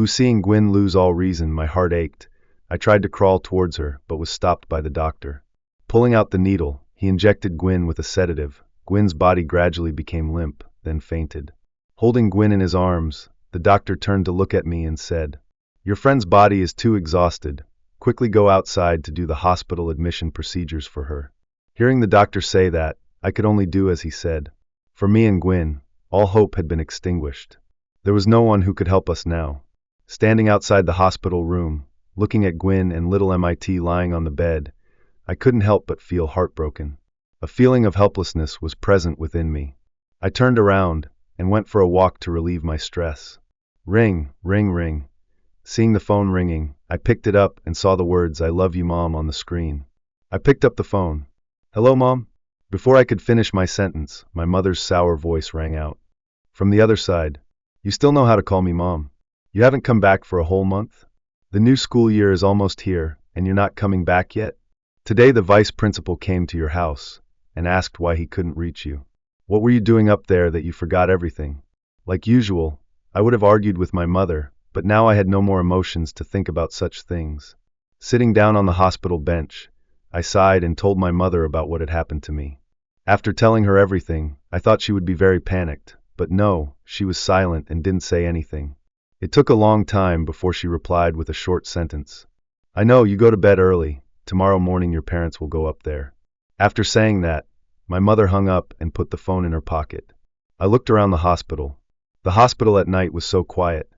S1: Seeing Gwyn lose all reason, my heart ached. I tried to crawl towards her, but was stopped by the doctor. Pulling out the needle, he injected Gwyn with a sedative. Gwyn's body gradually became limp, then fainted. Holding Gwyn in his arms, the doctor turned to look at me and said, "Your friend's body is too exhausted. Quickly go outside to do the hospital admission procedures for her." Hearing the doctor say that, I could only do as he said. For me and Gwyn, all hope had been extinguished. There was no one who could help us now. Standing outside the hospital room, looking at Gwyn and little MIT lying on the bed, I couldn't help but feel heartbroken. A feeling of helplessness was present within me. I turned around and went for a walk to relieve my stress. Ring, ring, ring. Seeing the phone ringing, I picked it up and saw the words "I love you, Mom" on the screen. I picked up the phone. "Hello, Mom?" Before I could finish my sentence, my mother's sour voice rang out. From the other side, "You still know how to call me Mom? You haven't come back for a whole month? The new school year is almost here, and you're not coming back yet? Today the vice principal came to your house and asked why he couldn't reach you. What were you doing up there that you forgot everything?" Like usual, I would have argued with my mother, but now I had no more emotions to think about such things. Sitting down on the hospital bench, I sighed and told my mother about what had happened to me. After telling her everything, I thought she would be very panicked, but no, she was silent and didn't say anything. It took a long time before she replied with a short sentence. "I know, you go to bed early. Tomorrow morning your parents will go up there." After saying that, my mother hung up and put the phone in her pocket. I looked around the hospital. The hospital at night was so quiet.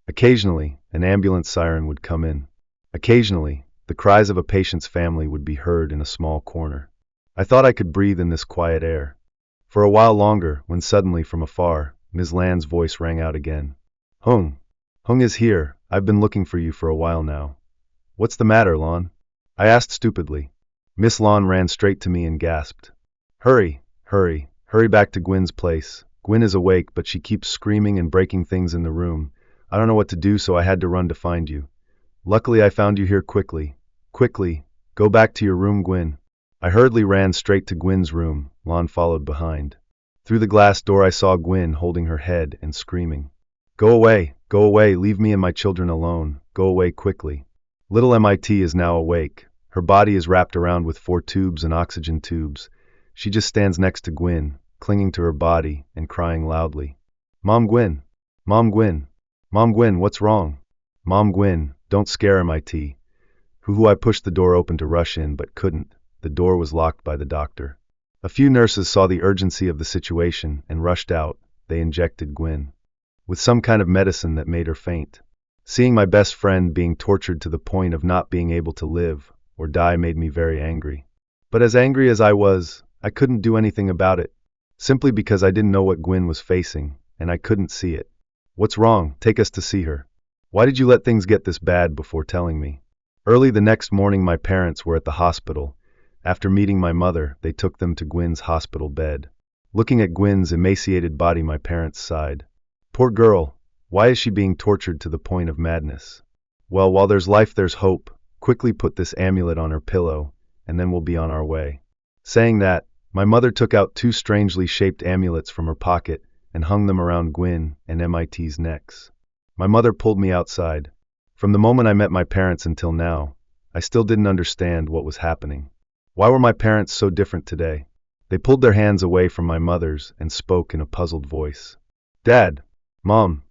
S1: Occasionally, an ambulance siren would come in. Occasionally, the cries of a patient's family would be heard in a small corner. I thought I could breathe in this quiet air. For a while longer, when suddenly from afar, Ms. Land's voice rang out again. "Hung. Hung is here. I've been looking for you for a while now." "What's the matter, Lon?" I asked stupidly. Miss Lon ran straight to me and gasped. Hurry back to Gwyn's place. Gwyn is awake, but she keeps screaming and breaking things in the room. I don't know what to do, so I had to run to find you. Luckily I found you here quickly. Quickly, go back to your room, Gwyn." I hurriedly ran straight to Gwyn's room. Lon followed behind. Through the glass door I saw Gwyn holding her head and screaming. Go away, leave me and my children alone. Go away quickly." Little MIT is now awake. Her body is wrapped around with 4 tubes and oxygen tubes. She just stands next to Gwyn, clinging to her body and crying loudly. Mom Gwyn, what's wrong? Mom Gwyn, don't scare MIT. I pushed the door open to rush in but couldn't. The door was locked by the doctor. A few nurses saw the urgency of the situation and rushed out, they injected Gwyn with some kind of medicine that made her faint. Seeing my best friend being tortured to the point of not being able to live or die made me very angry. But as angry as I was, I couldn't do anything about it, simply because I didn't know what Gwyn was facing, and I couldn't see it. What's wrong? Take us to see her. Why did you let things get this bad before telling me? Early the next morning my parents were at the hospital. After meeting my mother, they took them to Gwyn's hospital bed. Looking at Gwyn's emaciated body, my parents sighed. Poor girl, why is she being tortured to the point of madness? Well, while there's life there's hope. Quickly put this amulet on her pillow, and then we'll be on our way. Saying that, my mother took out 2 strangely shaped amulets from her pocket and hung them around Gwyn and MIT's necks. My mother pulled me outside. From the moment I met my parents until now, I still didn't understand what was happening. Why were my parents so different today? They pulled their hands away from my mother's and spoke in a puzzled voice. Dad, Mom,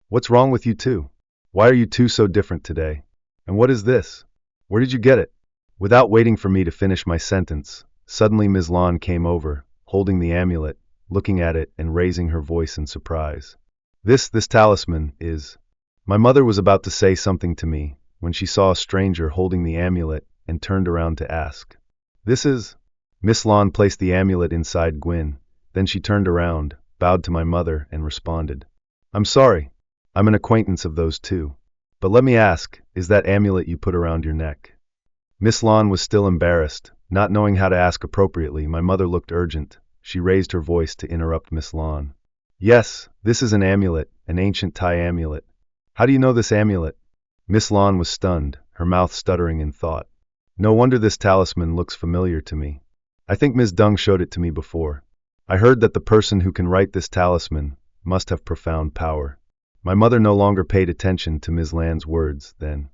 S1: what's wrong with you two? Why are you two so different today? And what is this? Where did you get it? Without waiting for me to finish my sentence, suddenly Ms. Lon came over, holding the amulet, looking at it and raising her voice in surprise. This talisman is... My mother was about to say something to me when she saw a stranger holding the amulet and turned around to ask. This is... Miss Lon placed the amulet inside Gwyn. Then she turned around, bowed to my mother, and responded. I'm sorry. I'm an acquaintance of those two. But let me ask, is that amulet you put around your neck? Miss Lon was still embarrassed, not knowing how to ask appropriately. My mother looked urgent. She raised her voice to interrupt Miss Lon. Yes, this is an amulet, an ancient Thai amulet. How do you know this amulet? Miss Lon was stunned, her mouth stuttering in thought. No wonder this talisman looks familiar to me. I think Ms. Dung showed it to me before. I heard that the person who can write this talisman must have profound power. My mother no longer paid attention to Ms. Lan's words then.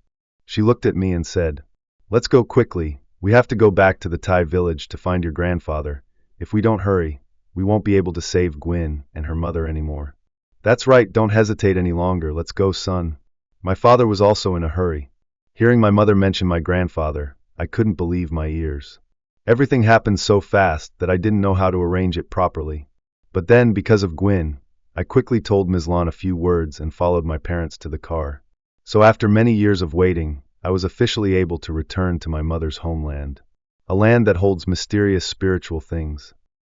S1: She looked at me and said, Let's go quickly. We have to go back to the Thai village to find your grandfather. If we don't hurry, we won't be able to save Gwyn and her mother anymore. That's right, don't hesitate any longer. Let's go, son. My father was also in a hurry. Hearing my mother mention my grandfather, I couldn't believe my ears. Everything happened so fast that I didn't know how to arrange it properly. But then, because of Gwyn, I quickly told Ms. Lon a few words and followed my parents to the car. So after many years of waiting, I was officially able to return to my mother's homeland. A land that holds mysterious spiritual things.